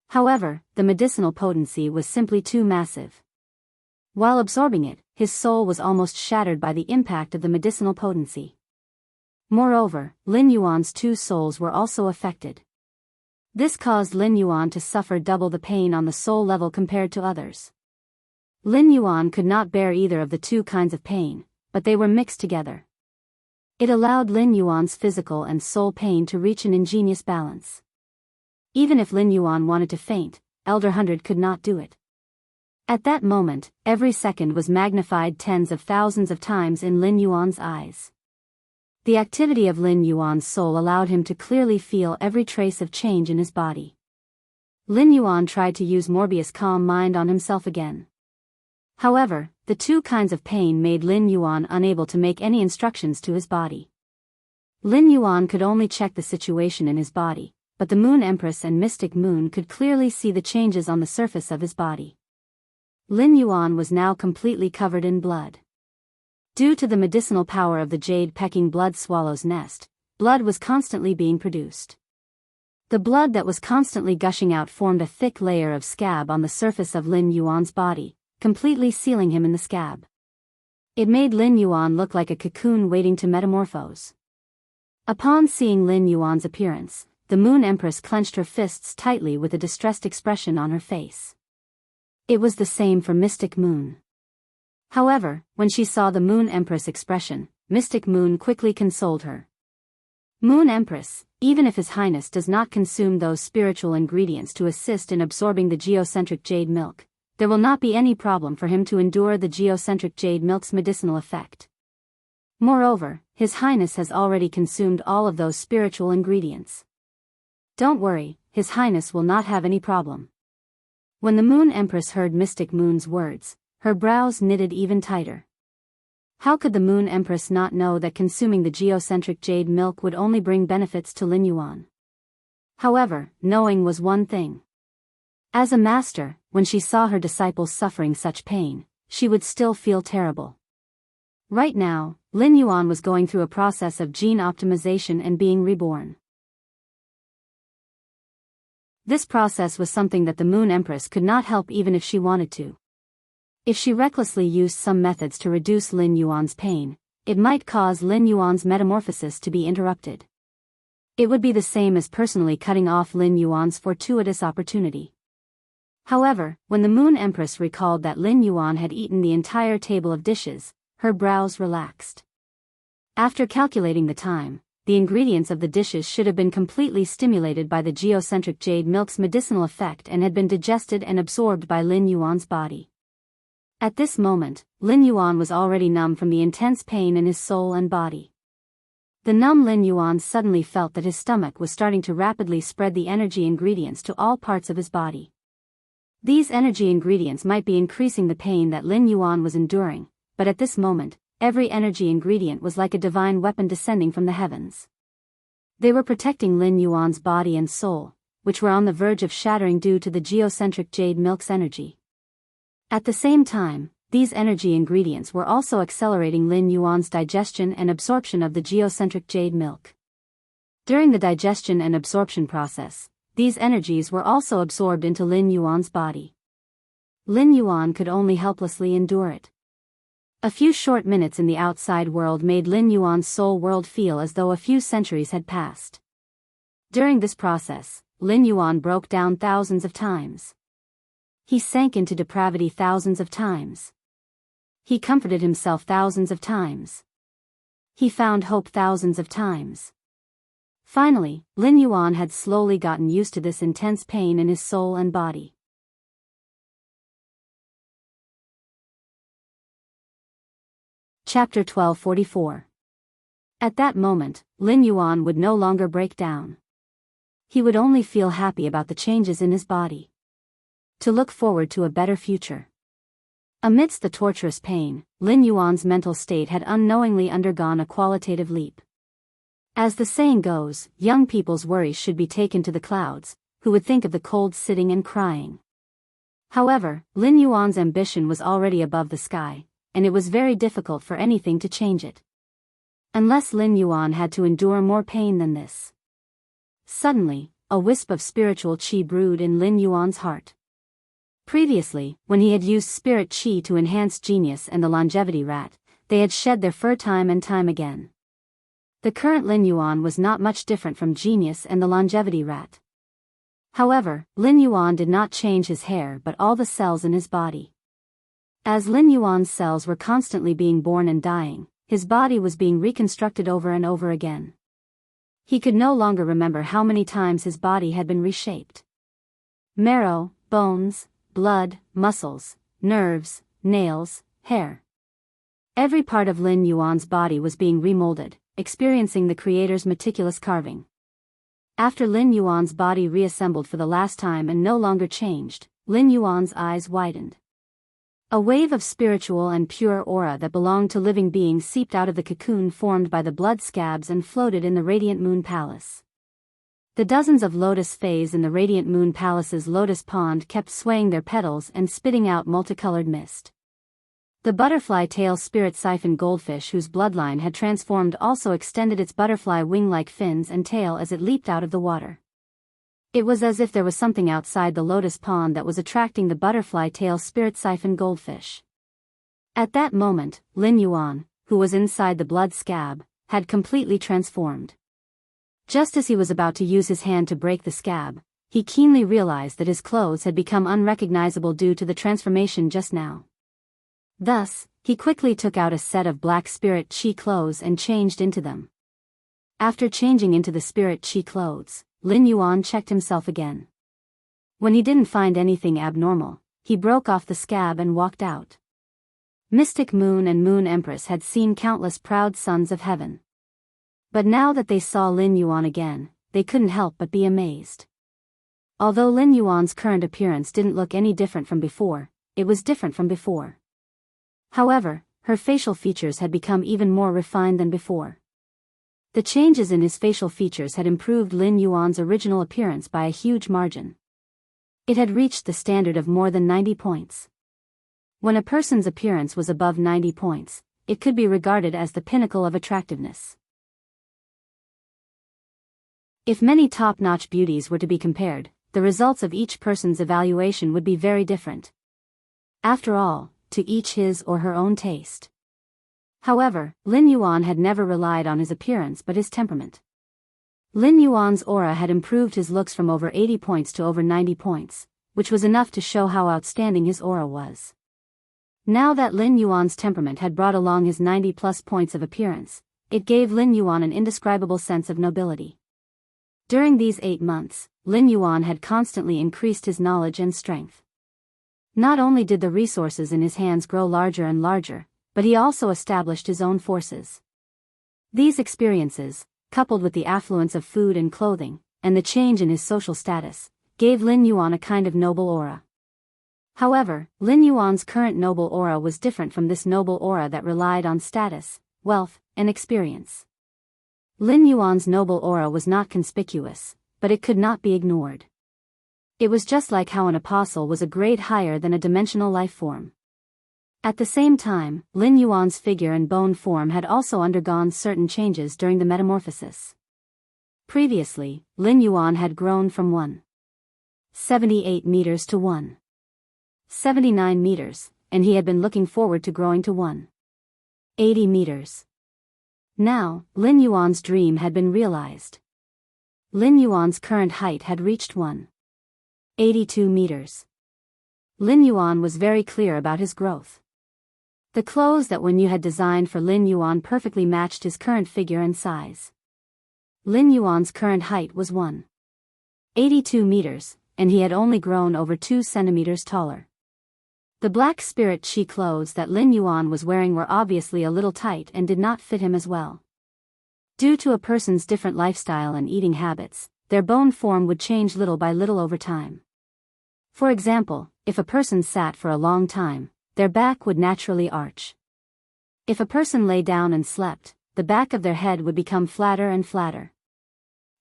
However, the medicinal potency was simply too massive. While absorbing it, his soul was almost shattered by the impact of the medicinal potency. Moreover, Lin Yuan's two souls were also affected. This caused Lin Yuan to suffer double the pain on the soul level compared to others. Lin Yuan could not bear either of the two kinds of pain, but they were mixed together. It allowed Lin Yuan's physical and soul pain to reach an ingenious balance. Even if Lin Yuan wanted to faint, Elder 100 could not do it. At that moment, every second was magnified tens of thousands of times in Lin Yuan's eyes. The activity of Lin Yuan's soul allowed him to clearly feel every trace of change in his body. Lin Yuan tried to use Morbius' calm mind on himself again. However, the two kinds of pain made Lin Yuan unable to make any instructions to his body. Lin Yuan could only check the situation in his body, but the Moon Empress and Mystic Moon could clearly see the changes on the surface of his body. Lin Yuan was now completely covered in blood. Due to the medicinal power of the jade-pecking blood swallow's nest, blood was constantly being produced. The blood that was constantly gushing out formed a thick layer of scab on the surface of Lin Yuan's body, completely sealing him in the scab. It made Lin Yuan look like a cocoon waiting to metamorphose. Upon seeing Lin Yuan's appearance, the Moon Empress clenched her fists tightly with a distressed expression on her face. It was the same for Mystic Moon. However, when she saw the Moon Empress expression, Mystic Moon quickly consoled her. Moon Empress, even if His Highness does not consume those spiritual ingredients to assist in absorbing the geocentric jade milk, there will not be any problem for him to endure the geocentric jade milk's medicinal effect. Moreover, His Highness has already consumed all of those spiritual ingredients. Don't worry, His Highness will not have any problem. When the Moon Empress heard Mystic Moon's words, her brows knitted even tighter. How could the Moon Empress not know that consuming the geocentric jade milk would only bring benefits to Lin Yuan? However, knowing was one thing. As a master, when she saw her disciples suffering such pain, she would still feel terrible. Right now, Lin Yuan was going through a process of gene optimization and being reborn. This process was something that the Moon Empress could not help even if she wanted to. If she recklessly used some methods to reduce Lin Yuan's pain, it might cause Lin Yuan's metamorphosis to be interrupted. It would be the same as personally cutting off Lin Yuan's fortuitous opportunity. However, when the Moon Empress recalled that Lin Yuan had eaten the entire table of dishes, her brows relaxed. After calculating the time, the ingredients of the dishes should have been completely stimulated by the geocentric jade milk's medicinal effect and had been digested and absorbed by Lin Yuan's body. At this moment, Lin Yuan was already numb from the intense pain in his soul and body. The numb Lin Yuan suddenly felt that his stomach was starting to rapidly spread the energy ingredients to all parts of his body. These energy ingredients might be increasing the pain that Lin Yuan was enduring, but at this moment, every energy ingredient was like a divine weapon descending from the heavens. They were protecting Lin Yuan's body and soul, which were on the verge of shattering due to the geocentric jade milk's energy. At the same time, these energy ingredients were also accelerating Lin Yuan's digestion and absorption of the geocentric jade milk. During the digestion and absorption process, these energies were also absorbed into Lin Yuan's body. Lin Yuan could only helplessly endure it. A few short minutes in the outside world made Lin Yuan's soul world feel as though a few centuries had passed. During this process, Lin Yuan broke down thousands of times. He sank into depravity thousands of times. He comforted himself thousands of times. He found hope thousands of times. Finally, Lin Yuan had slowly gotten used to this intense pain in his soul and body. Chapter 1244. At that moment, Lin Yuan would no longer break down. He would only feel happy about the changes in his body. To look forward to a better future. Amidst the torturous pain, Lin Yuan's mental state had unknowingly undergone a qualitative leap. As the saying goes, young people's worries should be taken to the clouds, who would think of the cold sitting and crying. However, Lin Yuan's ambition was already above the sky, and it was very difficult for anything to change it. Unless Lin Yuan had to endure more pain than this. Suddenly, a wisp of spiritual qi brewed in Lin Yuan's heart. Previously, when he had used spirit qi to enhance genius and the longevity rat, they had shed their fur time and time again. The current Lin Yuan was not much different from genius and the longevity rat. However, Lin Yuan did not change his hair but all the cells in his body. As Lin Yuan's cells were constantly being born and dying, his body was being reconstructed over and over again. He could no longer remember how many times his body had been reshaped. Marrow, bones, blood, muscles, nerves, nails, hair. Every part of Lin Yuan's body was being remolded, experiencing the creator's meticulous carving. After Lin Yuan's body reassembled for the last time and no longer changed, Lin Yuan's eyes widened. A wave of spiritual and pure aura that belonged to living beings seeped out of the cocoon formed by the blood scabs and floated in the radiant moon palace. The dozens of lotus fays in the radiant moon palace's lotus pond kept swaying their petals and spitting out multicolored mist. The butterfly tail spirit siphon goldfish whose bloodline had transformed also extended its butterfly wing-like fins and tail as it leaped out of the water. It was as if there was something outside the lotus pond that was attracting the butterfly tail spirit siphon goldfish. At that moment, Lin Yuan, who was inside the blood scab, had completely transformed. Just as he was about to use his hand to break the scab, he keenly realized that his clothes had become unrecognizable due to the transformation just now. Thus, he quickly took out a set of black spirit qi clothes and changed into them. After changing into the spirit qi clothes, Lin Yuan checked himself again. When he didn't find anything abnormal, he broke off the scab and walked out. Mystic Moon and Moon Empress had seen countless proud sons of heaven. But now that they saw Lin Yuan again, they couldn't help but be amazed. Although Lin Yuan's current appearance didn't look any different from before, it was different from before. However, her facial features had become even more refined than before. The changes in his facial features had improved Lin Yuan's original appearance by a huge margin. It had reached the standard of more than 90 points. When a person's appearance was above 90 points, it could be regarded as the pinnacle of attractiveness. If many top-notch beauties were to be compared, the results of each person's evaluation would be very different. After all, to each his or her own taste. However, Lin Yuan had never relied on his appearance but his temperament. Lin Yuan's aura had improved his looks from over 80 points to over 90 points, which was enough to show how outstanding his aura was. Now that Lin Yuan's temperament had brought along his 90-plus points of appearance, it gave Lin Yuan an indescribable sense of nobility. During these 8 months, Lin Yuan had constantly increased his knowledge and strength. Not only did the resources in his hands grow larger and larger, but he also established his own forces. These experiences, coupled with the affluence of food and clothing, and the change in his social status, gave Lin Yuan a kind of noble aura. However, Lin Yuan's current noble aura was different from this noble aura that relied on status, wealth, and experience. Lin Yuan's noble aura was not conspicuous, but it could not be ignored. It was just like how an apostle was a grade higher than a dimensional life form. At the same time, Lin Yuan's figure and bone form had also undergone certain changes during the metamorphosis. Previously, Lin Yuan had grown from 178 meters to 179 meters, and he had been looking forward to growing to 180 meters. Now, Lin Yuan's dream had been realized. Lin Yuan's current height had reached 182 meters. Lin Yuan was very clear about his growth. The clothes that Wen Yu had designed for Lin Yuan perfectly matched his current figure and size. Lin Yuan's current height was 182 meters, and he had only grown over 2 centimeters taller. The black spirit chi clothes that Lin Yuan was wearing were obviously a little tight and did not fit him as well. Due to a person's different lifestyle and eating habits, their bone form would change little by little over time. For example, if a person sat for a long time, their back would naturally arch. If a person lay down and slept, the back of their head would become flatter and flatter.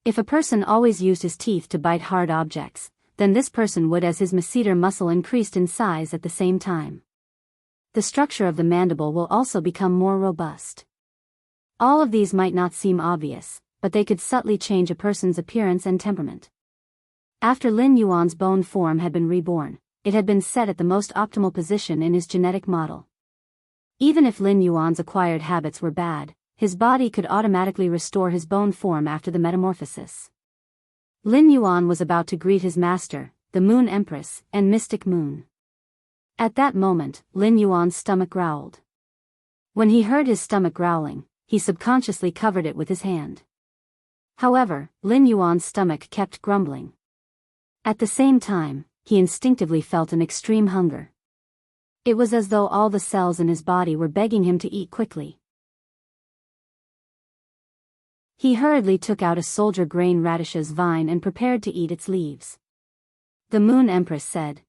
If a person always used his teeth to bite hard objects, then this person would as his masseter muscle increased in size at the same time. The structure of the mandible will also become more robust. All of these might not seem obvious, but they could subtly change a person's appearance and temperament. After Lin Yuan's bone form had been reborn, it had been set at the most optimal position in his genetic model. Even if Lin Yuan's acquired habits were bad, his body could automatically restore his bone form after the metamorphosis. Lin Yuan was about to greet his master, the Moon Empress, and Mystic Moon. At that moment, Lin Yuan's stomach growled. When he heard his stomach growling, he subconsciously covered it with his hand. However, Lin Yuan's stomach kept grumbling. At the same time, he instinctively felt an extreme hunger. It was as though all the cells in his body were begging him to eat quickly. He hurriedly took out a soldier grain radish's vine and prepared to eat its leaves. The Moon Empress said,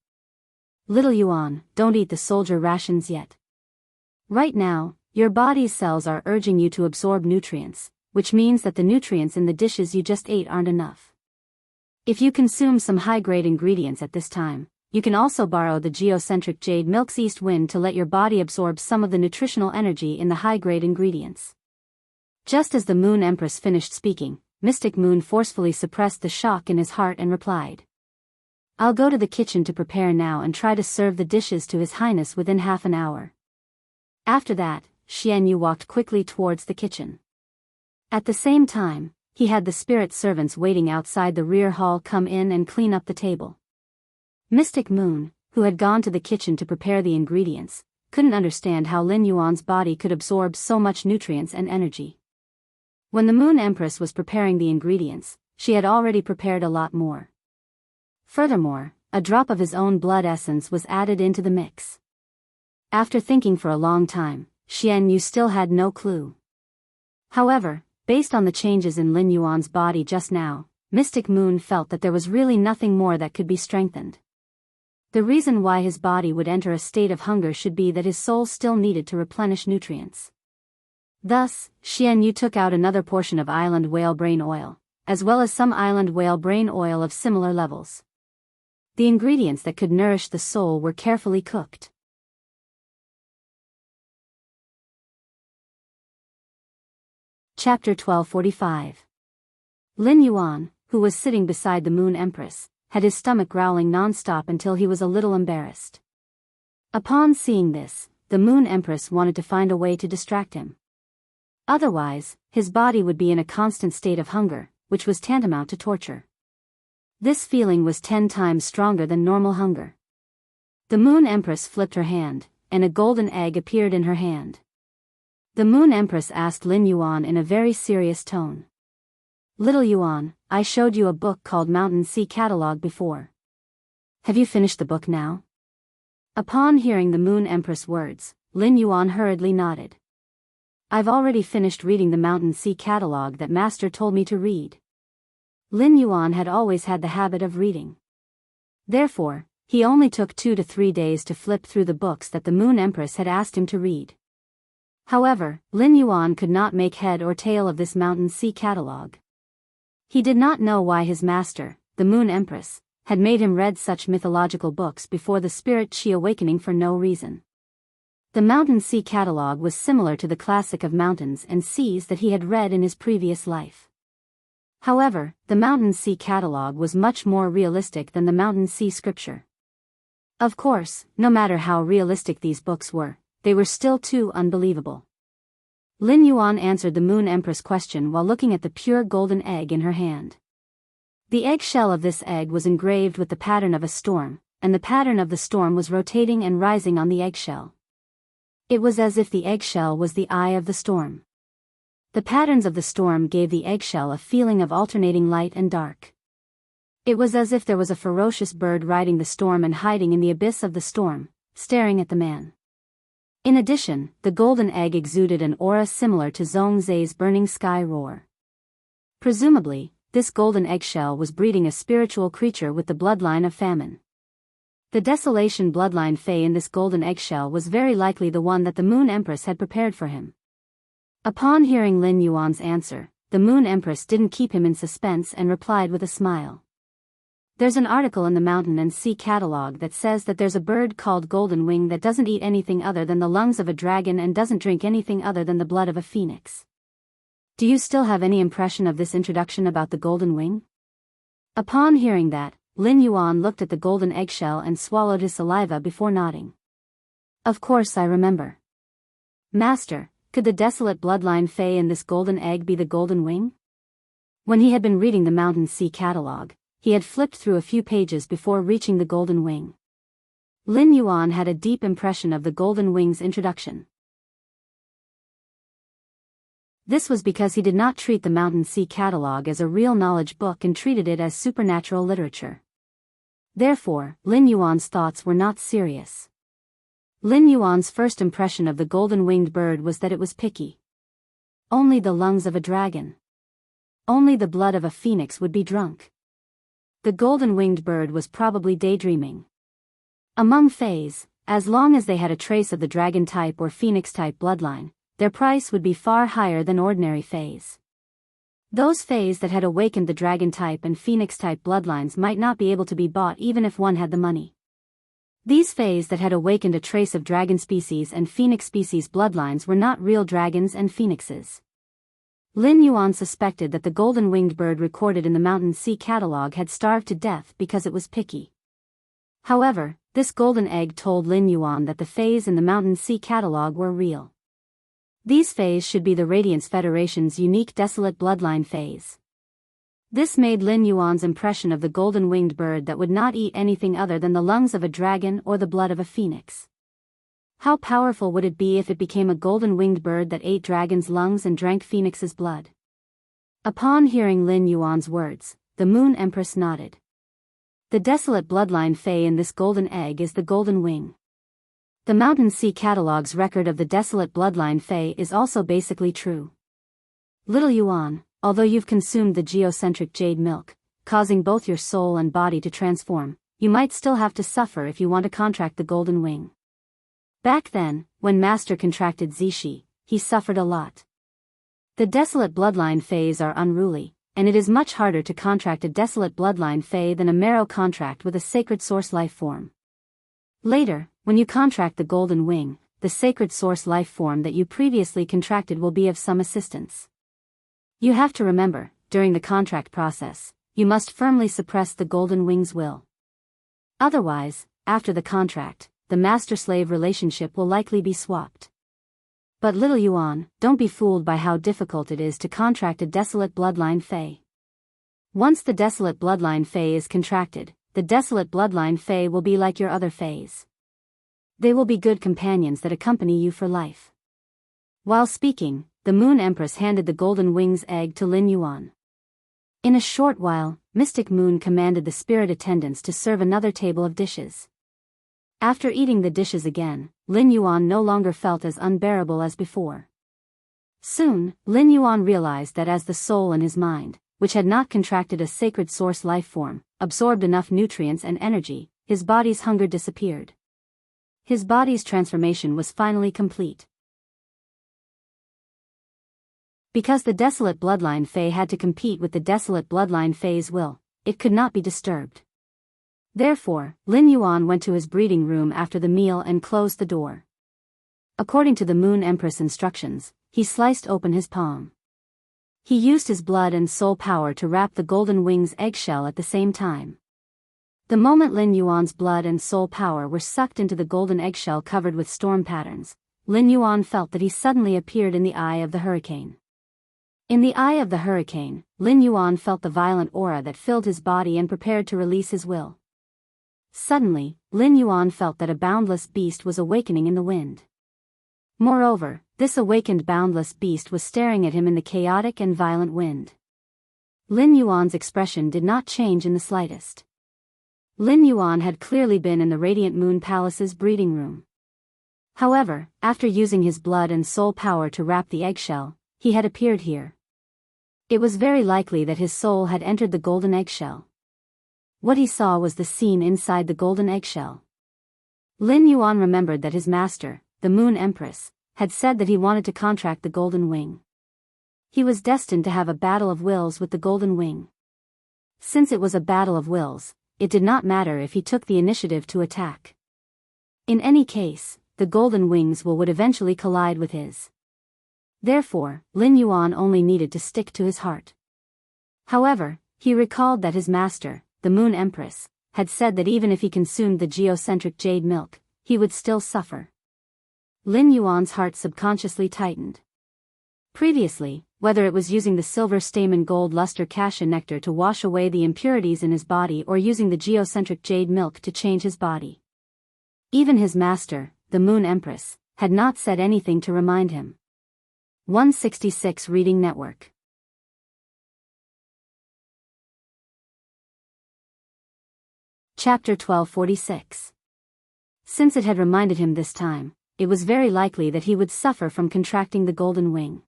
"Little Yuan, don't eat the soldier rations yet. Right now, your body's cells are urging you to absorb nutrients, which means that the nutrients in the dishes you just ate aren't enough. If you consume some high-grade ingredients at this time, you can also borrow the geocentric jade milk's east wind to let your body absorb some of the nutritional energy in the high-grade ingredients." Just as the Moon Empress finished speaking, Mystic Moon forcefully suppressed the shock in his heart and replied, "I'll go to the kitchen to prepare now and try to serve the dishes to His Highness within half an hour." After that, Xian Yu walked quickly towards the kitchen. At the same time, he had the spirit servants waiting outside the rear hall come in and clean up the table. Mystic Moon, who had gone to the kitchen to prepare the ingredients, couldn't understand how Lin Yuan's body could absorb so much nutrients and energy. When the Moon Empress was preparing the ingredients, she had already prepared a lot more. Furthermore, a drop of his own blood essence was added into the mix. After thinking for a long time, Xian Yu still had no clue. However, based on the changes in Lin Yuan's body just now, Mystic Moon felt that there was really nothing more that could be strengthened. The reason why his body would enter a state of hunger should be that his soul still needed to replenish nutrients. Thus, Xian Yu took out another portion of island whale brain oil, as well as some island whale brain oil of similar levels. The ingredients that could nourish the soul were carefully cooked. Chapter 1245. Lin Yuan, who was sitting beside the Moon Empress, had his stomach growling non-stop until he was a little embarrassed. Upon seeing this, the Moon Empress wanted to find a way to distract him. Otherwise, his body would be in a constant state of hunger, which was tantamount to torture. This feeling was 10 times stronger than normal hunger. The Moon Empress flipped her hand, and a golden egg appeared in her hand. The Moon Empress asked Lin Yuan in a very serious tone, "Little Yuan, I showed you a book called Mountain Sea Catalog before. Have you finished the book now?" Upon hearing the Moon Empress' words, Lin Yuan hurriedly nodded. "I've already finished reading the Mountain Sea Catalog that Master told me to read." Lin Yuan had always had the habit of reading. Therefore, he only took 2 to 3 days to flip through the books that the Moon Empress had asked him to read. However, Lin Yuan could not make head or tail of this Mountain Sea Catalog. He did not know why his master, the Moon Empress, had made him read such mythological books before the spirit chi awakening for no reason. The Mountain Sea catalog was similar to the classic of mountains and seas that he had read in his previous life. However, the Mountain Sea catalog was much more realistic than the Mountain Sea scripture. Of course, no matter how realistic these books were, they were still too unbelievable. Lin Yuan answered the Moon Empress' question while looking at the pure golden egg in her hand. The eggshell of this egg was engraved with the pattern of a storm, and the pattern of the storm was rotating and rising on the eggshell. It was as if the eggshell was the eye of the storm. The patterns of the storm gave the eggshell a feeling of alternating light and dark. It was as if there was a ferocious bird riding the storm and hiding in the abyss of the storm, staring at the man. In addition, the golden egg exuded an aura similar to Zhongzai's burning sky roar. Presumably, this golden eggshell was breeding a spiritual creature with the bloodline of famine. The desolation bloodline fey in this golden eggshell was very likely the one that the Moon Empress had prepared for him. Upon hearing Lin Yuan's answer, the Moon Empress didn't keep him in suspense and replied with a smile. There's an article in the Mountain and Sea catalog that says that there's a bird called Golden Wing that doesn't eat anything other than the lungs of a dragon and doesn't drink anything other than the blood of a phoenix. Do you still have any impression of this introduction about the Golden Wing? Upon hearing that, Lin Yuan looked at the golden eggshell and swallowed his saliva before nodding. Of course I remember. Master, could the desolate bloodline fey in this golden egg be the Golden Wing? When he had been reading the Mountain Sea catalog, he had flipped through a few pages before reaching the Golden Wing. Lin Yuan had a deep impression of the Golden Wing's introduction. This was because he did not treat the Mountain Sea catalog as a real knowledge book and treated it as supernatural literature. Therefore, Lin Yuan's thoughts were not serious. Lin Yuan's first impression of the golden-winged bird was that it was picky. Only the lungs of a dragon. Only the blood of a phoenix would be drunk. The golden-winged bird was probably daydreaming. Among fays, as long as they had a trace of the dragon-type or phoenix-type bloodline, their price would be far higher than ordinary fays. Those fays that had awakened the dragon-type and phoenix-type bloodlines might not be able to be bought even if one had the money. These fays that had awakened a trace of dragon species and phoenix species bloodlines were not real dragons and phoenixes. Lin Yuan suspected that the golden-winged bird recorded in the Mountain Sea catalog had starved to death because it was picky. However, this golden egg told Lin Yuan that the fays in the Mountain Sea catalog were real. These fays should be the Radiance Federation's unique desolate bloodline fays. This made Lin Yuan's impression of the golden-winged bird that would not eat anything other than the lungs of a dragon or the blood of a phoenix. How powerful would it be if it became a golden-winged bird that ate dragon's lungs and drank phoenix's blood? Upon hearing Lin Yuan's words, the Moon Empress nodded. The desolate bloodline fey in this golden egg is the Golden Wing. The Mountain Sea catalog's record of the desolate bloodline fey is also basically true. Little Yuan, although you've consumed the geocentric jade milk, causing both your soul and body to transform, you might still have to suffer if you want to contract the Golden Wing. Back then, when Master contracted Zishi, he suffered a lot. The desolate bloodline fays are unruly, and it is much harder to contract a desolate bloodline fey than a marrow contract with a sacred source life form. Later, when you contract the Golden Wing, the sacred source life form that you previously contracted will be of some assistance. You have to remember, during the contract process, you must firmly suppress the Golden Wing's will. Otherwise, after the contract, the master-slave relationship will likely be swapped. But little Yuan, don't be fooled by how difficult it is to contract a desolate bloodline fey. Once the desolate bloodline fey is contracted, the desolate bloodline fey will be like your other fays. They will be good companions that accompany you for life. While speaking, the Moon Empress handed the Golden Wing's egg to Lin Yuan. In a short while, Mystic Moon commanded the spirit attendants to serve another table of dishes. After eating the dishes again, Lin Yuan no longer felt as unbearable as before. Soon, Lin Yuan realized that as the soul in his mind, which had not contracted a sacred source life form, absorbed enough nutrients and energy, his body's hunger disappeared. His body's transformation was finally complete. Because the desolate bloodline fey had to compete with the desolate bloodline fey's will, it could not be disturbed. Therefore, Lin Yuan went to his breeding room after the meal and closed the door. According to the Moon Empress instructions, he sliced open his palm. He used his blood and soul power to wrap the golden wing's eggshell at the same time. The moment Lin Yuan's blood and soul power were sucked into the golden eggshell covered with storm patterns, Lin Yuan felt that he suddenly appeared in the eye of the hurricane. In the eye of the hurricane, Lin Yuan felt the violent aura that filled his body and prepared to release his will. Suddenly, Lin Yuan felt that a boundless beast was awakening in the wind. Moreover, this awakened boundless beast was staring at him in the chaotic and violent wind. Lin Yuan's expression did not change in the slightest. Lin Yuan had clearly been in the Radiant Moon Palace's breeding room. However, after using his blood and soul power to wrap the eggshell, he had appeared here. It was very likely that his soul had entered the golden eggshell. What he saw was the scene inside the golden eggshell. Lin Yuan remembered that his master, the Moon Empress, had said that he wanted to contract the golden wing. He was destined to have a battle of wills with the golden wing. Since it was a battle of wills, it did not matter if he took the initiative to attack. In any case, the golden wing's will would eventually collide with his. Therefore, Lin Yuan only needed to stick to his heart. However, he recalled that his master, the Moon Empress, had said that even if he consumed the geocentric jade milk, he would still suffer. Lin Yuan's heart subconsciously tightened. Previously, whether it was using the silver stamen gold luster cassia nectar to wash away the impurities in his body or using the geocentric jade milk to change his body, even his master, the Moon Empress, had not said anything to remind him. 166 Reading Network. Chapter 1246. Since it had reminded him this time, it was very likely that he would suffer from contracting the golden wing.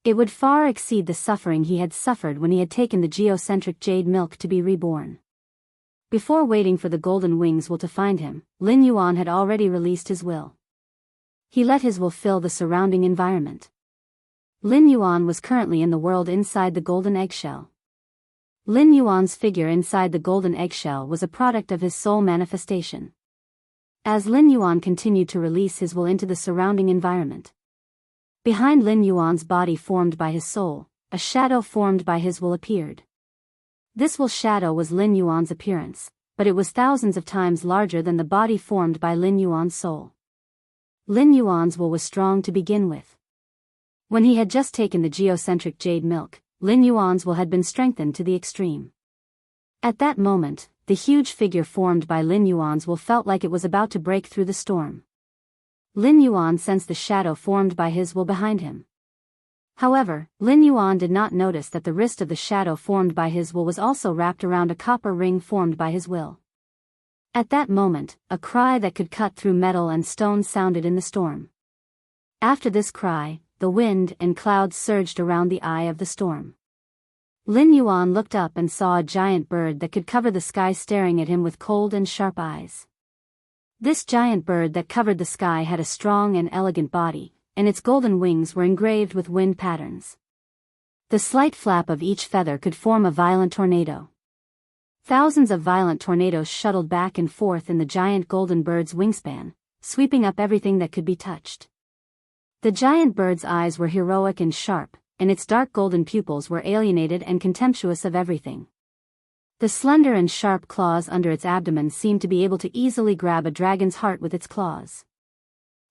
It would far exceed the suffering he had suffered when he had taken the geocentric jade milk to be reborn. Before waiting for the golden wing's will to find him, Lin Yuan had already released his will. He let his will fill the surrounding environment. Lin Yuan was currently in the world inside the golden eggshell. Lin Yuan's figure inside the golden eggshell was a product of his soul manifestation. As Lin Yuan continued to release his will into the surrounding environment, behind Lin Yuan's body formed by his soul, a shadow formed by his will appeared. This will shadow was Lin Yuan's appearance, but it was thousands of times larger than the body formed by Lin Yuan's soul. Lin Yuan's will was strong to begin with. When he had just taken the geocentric jade milk, Lin Yuan's will had been strengthened to the extreme. At that moment, the huge figure formed by Lin Yuan's will felt like it was about to break through the storm. Lin Yuan sensed the shadow formed by his will behind him. However, Lin Yuan did not notice that the wrist of the shadow formed by his will was also wrapped around a copper ring formed by his will. At that moment, a cry that could cut through metal and stone sounded in the storm. After this cry, the wind and clouds surged around the eye of the storm. Lin Yuan looked up and saw a giant bird that could cover the sky staring at him with cold and sharp eyes. This giant bird that covered the sky had a strong and elegant body, and its golden wings were engraved with wind patterns. The slight flap of each feather could form a violent tornado. Thousands of violent tornadoes shuttled back and forth in the giant golden bird's wingspan, sweeping up everything that could be touched. The giant bird's eyes were heroic and sharp, and its dark golden pupils were alienated and contemptuous of everything. The slender and sharp claws under its abdomen seemed to be able to easily grab a dragon's heart with its claws.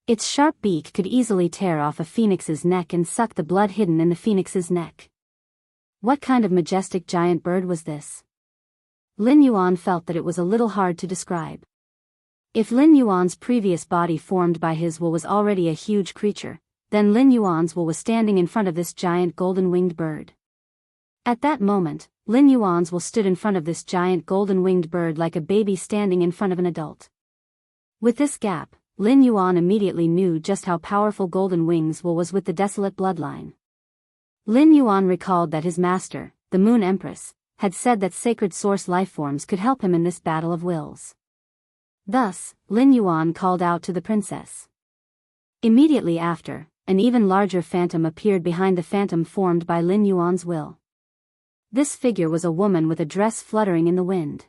Its sharp beak could easily tear off a phoenix's neck and suck the blood hidden in the phoenix's neck. What kind of majestic giant bird was this? Lin Yuan felt that it was a little hard to describe. If Lin Yuan's previous body formed by his will was already a huge creature, then Lin Yuan's will was standing in front of this giant golden-winged bird. At that moment, Lin Yuan's will stood in front of this giant golden-winged bird like a baby standing in front of an adult. With this gap, Lin Yuan immediately knew just how powerful Golden Wings will was with the desolate bloodline. Lin Yuan recalled that his master, the Moon Empress, had said that sacred source lifeforms could help him in this battle of wills. Thus, Lin Yuan called out to the princess. Immediately after, an even larger phantom appeared behind the phantom formed by Lin Yuan's will. This figure was a woman with a dress fluttering in the wind.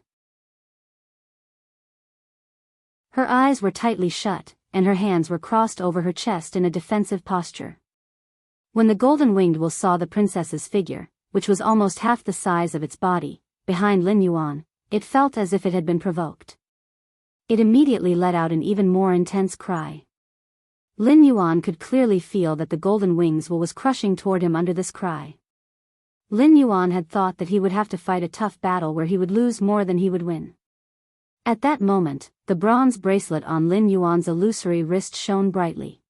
Her eyes were tightly shut, and her hands were crossed over her chest in a defensive posture. When the golden-winged will saw the princess's figure, which was almost half the size of its body, behind Lin Yuan, it felt as if it had been provoked. It immediately let out an even more intense cry. Lin Yuan could clearly feel that the golden wings will was crushing toward him under this cry. Lin Yuan had thought that he would have to fight a tough battle where he would lose more than he would win. At that moment, the bronze bracelet on Lin Yuan's illusory wrist shone brightly.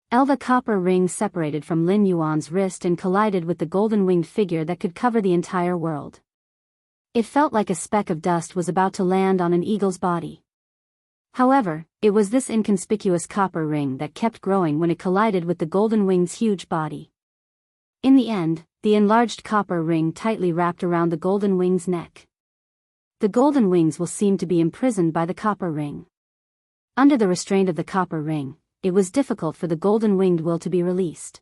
The copper ring separated from Lin Yuan's wrist and collided with the golden-winged figure that could cover the entire world. It felt like a speck of dust was about to land on an eagle's body. However, it was this inconspicuous copper ring that kept growing when it collided with the golden wing's huge body. In the end, the enlarged copper ring tightly wrapped around the golden wing's neck. The golden wings will seem to be imprisoned by the copper ring. Under the restraint of the copper ring, it was difficult for the golden-winged will to be released.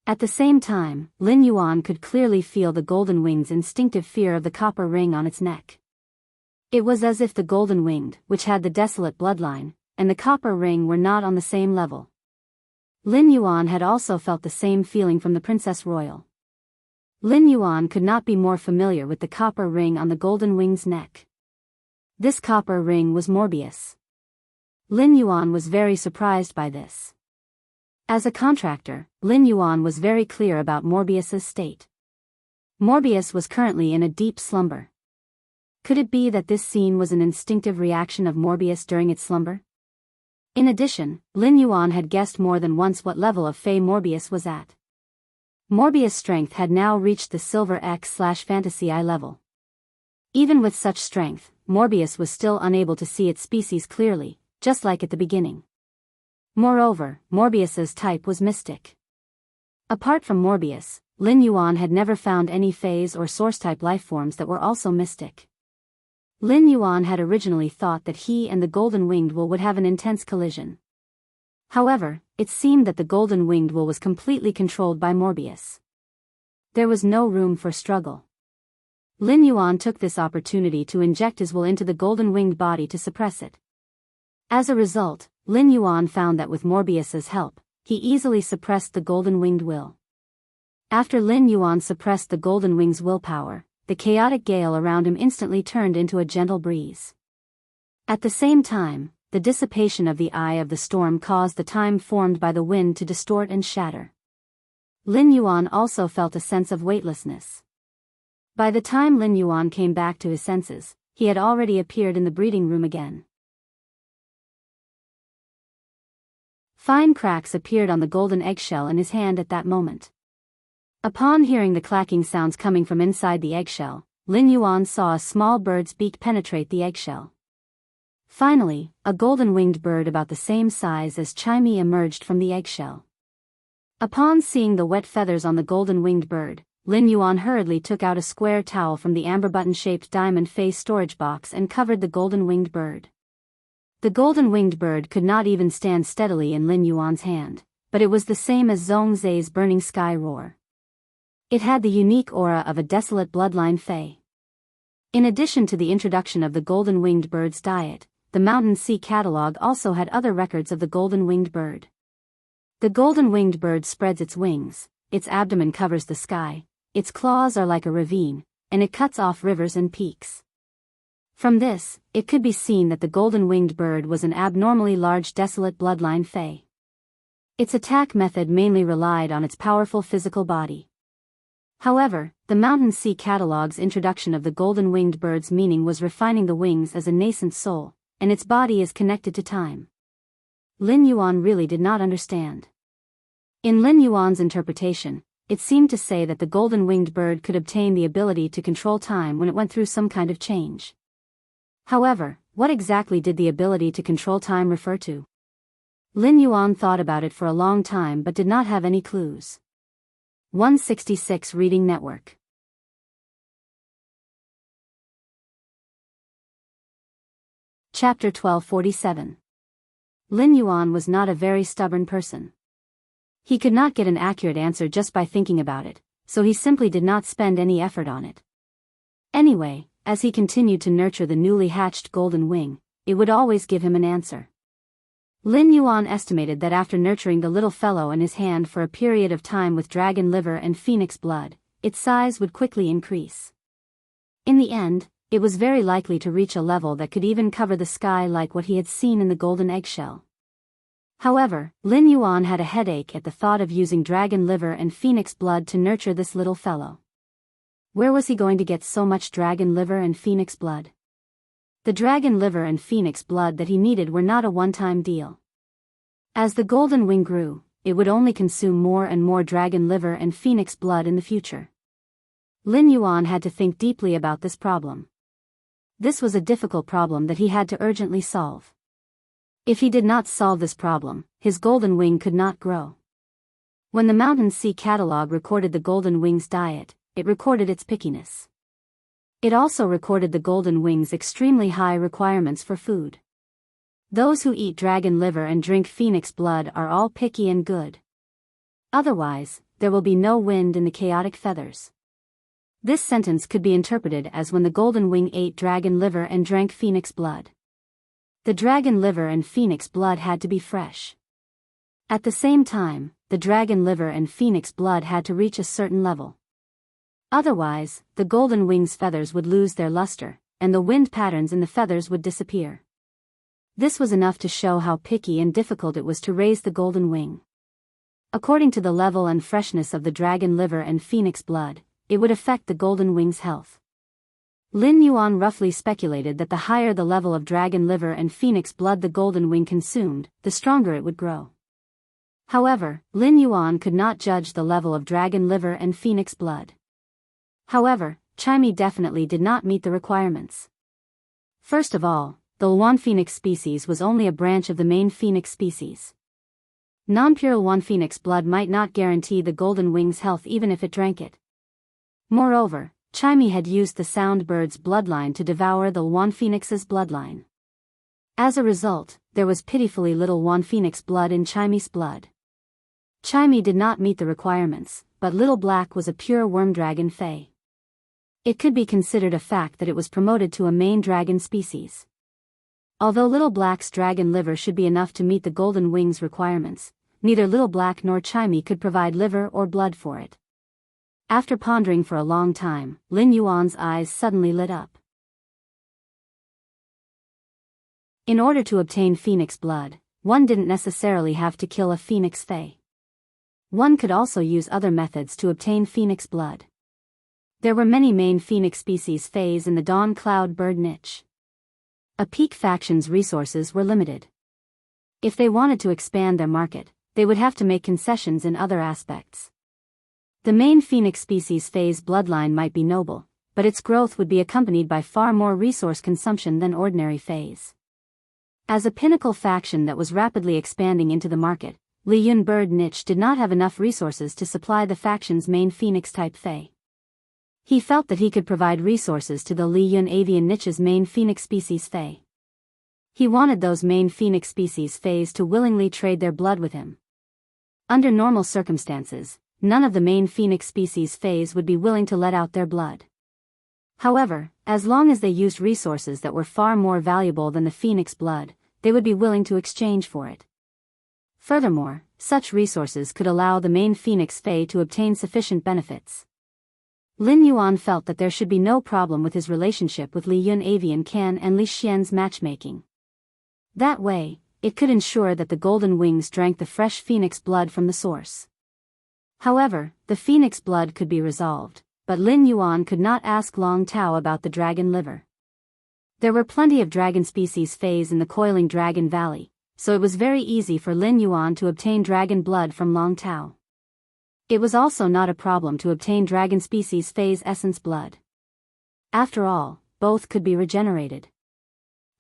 At the same time, Lin Yuan could clearly feel the golden wing's instinctive fear of the copper ring on its neck. It was as if the golden winged, which had the desolate bloodline, and the copper ring were not on the same level. Lin Yuan had also felt the same feeling from the Princess Royal. Lin Yuan could not be more familiar with the copper ring on the golden wing's neck. This copper ring was Morbius. Lin Yuan was very surprised by this. As a contractor, Lin Yuan was very clear about Morbius's state. Morbius was currently in a deep slumber. Could it be that this scene was an instinctive reaction of Morbius during its slumber? In addition, Lin Yuan had guessed more than once what level of Fey Morbius was at. Morbius' strength had now reached the Silver X/Fantasy I level. Even with such strength, Morbius was still unable to see its species clearly, just like at the beginning. Moreover, Morbius's type was mystic. Apart from Morbius, Lin Yuan had never found any phase or source-type lifeforms that were also mystic. Lin Yuan had originally thought that he and the golden-winged will would have an intense collision. However, it seemed that the golden-winged will was completely controlled by Morbius. There was no room for struggle. Lin Yuan took this opportunity to inject his will into the golden-winged body to suppress it. As a result, Lin Yuan found that with Morbius's help, he easily suppressed the golden-winged will. After Lin Yuan suppressed the golden wing's willpower, the chaotic gale around him instantly turned into a gentle breeze. At the same time, the dissipation of the eye of the storm caused the time formed by the wind to distort and shatter. Lin Yuan also felt a sense of weightlessness. By the time Lin Yuan came back to his senses, he had already appeared in the breeding room again. Fine cracks appeared on the golden eggshell in his hand at that moment. Upon hearing the clacking sounds coming from inside the eggshell, Lin Yuan saw a small bird's beak penetrate the eggshell. Finally, a golden-winged bird about the same size as Chimey emerged from the eggshell. Upon seeing the wet feathers on the golden-winged bird, Lin Yuan hurriedly took out a square towel from the amber button-shaped diamond face storage box and covered the golden-winged bird. The golden-winged bird could not even stand steadily in Lin Yuan's hand, but it was the same as Zhongzai's burning sky roar. It had the unique aura of a desolate bloodline Fey. In addition to the introduction of the golden-winged bird's diet, the Mountain Sea catalog also had other records of the golden-winged bird. The golden-winged bird spreads its wings, its abdomen covers the sky, its claws are like a ravine, and it cuts off rivers and peaks. From this, it could be seen that the golden-winged bird was an abnormally large desolate bloodline Fey. Its attack method mainly relied on its powerful physical body. However, the Mountain Sea catalog's introduction of the golden-winged bird's meaning was refining the wings as a nascent soul, and its body is connected to time. Lin Yuan really did not understand. In Lin Yuan's interpretation, it seemed to say that the golden-winged bird could obtain the ability to control time when it went through some kind of change. However, what exactly did the ability to control time refer to? Lin Yuan thought about it for a long time but did not have any clues. 166 Reading Network. Chapter 1247. Lin Yuan was not a very stubborn person. He could not get an accurate answer just by thinking about it, so he simply did not spend any effort on it. Anyway, as he continued to nurture the newly hatched golden wing, it would always give him an answer. Lin Yuan estimated that after nurturing the little fellow in his hand for a period of time with dragon liver and phoenix blood, its size would quickly increase. In the end, it was very likely to reach a level that could even cover the sky like what he had seen in the golden eggshell. However, Lin Yuan had a headache at the thought of using dragon liver and phoenix blood to nurture this little fellow. Where was he going to get so much dragon liver and phoenix blood? The dragon liver and phoenix blood that he needed were not a one-time deal. As the golden wing grew, it would only consume more and more dragon liver and phoenix blood in the future. Lin Yuan had to think deeply about this problem. This was a difficult problem that he had to urgently solve. If he did not solve this problem, his golden wing could not grow. When the Mountain Sea Catalog recorded the golden wing's diet, it recorded its pickiness. It also recorded the golden wing's extremely high requirements for food. Those who eat dragon liver and drink phoenix blood are all picky and good. Otherwise, there will be no wind in the chaotic feathers. This sentence could be interpreted as when the golden wing ate dragon liver and drank phoenix blood. The dragon liver and phoenix blood had to be fresh. At the same time, the dragon liver and phoenix blood had to reach a certain level. Otherwise, the golden wing's feathers would lose their luster, and the wind patterns in the feathers would disappear. This was enough to show how picky and difficult it was to raise the golden wing. According to the level and freshness of the dragon liver and phoenix blood, it would affect the golden wing's health. Lin Yuan roughly speculated that the higher the level of dragon liver and phoenix blood the golden wing consumed, the stronger it would grow. However, Lin Yuan could not judge the level of dragon liver and phoenix blood. However, Chimey definitely did not meet the requirements. First of all, the Luan phoenix species was only a branch of the main phoenix species. Non-pure Luan phoenix blood might not guarantee the golden wing's health even if it drank it. Moreover, Chimey had used the sound bird's bloodline to devour the Luan phoenix's bloodline. As a result, there was pitifully little Luan phoenix blood in Chimey's blood. Chimey did not meet the requirements, but Little Black was a pure worm dragon fae. It could be considered a fact that it was promoted to a main dragon species. Although Little Black's dragon liver should be enough to meet the golden wing's requirements, neither Little Black nor Chimey could provide liver or blood for it. After pondering for a long time, Lin Yuan's eyes suddenly lit up. In order to obtain phoenix blood, one didn't necessarily have to kill a phoenix fae. One could also use other methods to obtain phoenix blood. There were many main phoenix species faes in the Dawn Cloud bird niche. A peak faction's resources were limited. If they wanted to expand their market, they would have to make concessions in other aspects. The main phoenix species fae's bloodline might be noble, but its growth would be accompanied by far more resource consumption than ordinary faes. As a pinnacle faction that was rapidly expanding into the market, Li Yun bird niche did not have enough resources to supply the faction's main phoenix-type fae. He felt that he could provide resources to the Li Yun avian niche's main phoenix species fae. He wanted those main phoenix species faes to willingly trade their blood with him. Under normal circumstances, none of the main phoenix species faes would be willing to let out their blood. However, as long as they used resources that were far more valuable than the phoenix blood, they would be willing to exchange for it. Furthermore, such resources could allow the main phoenix fae to obtain sufficient benefits. Lin Yuan felt that there should be no problem with his relationship with Li Yun Avian Can and Li Xian's matchmaking. That way, it could ensure that the golden wings drank the fresh phoenix blood from the source. However, the phoenix blood could be resolved, but Lin Yuan could not ask Long Tao about the dragon liver. There were plenty of dragon species faes in the Coiling Dragon Valley, so it was very easy for Lin Yuan to obtain dragon blood from Long Tao. It was also not a problem to obtain dragon species fae's essence blood. After all, both could be regenerated.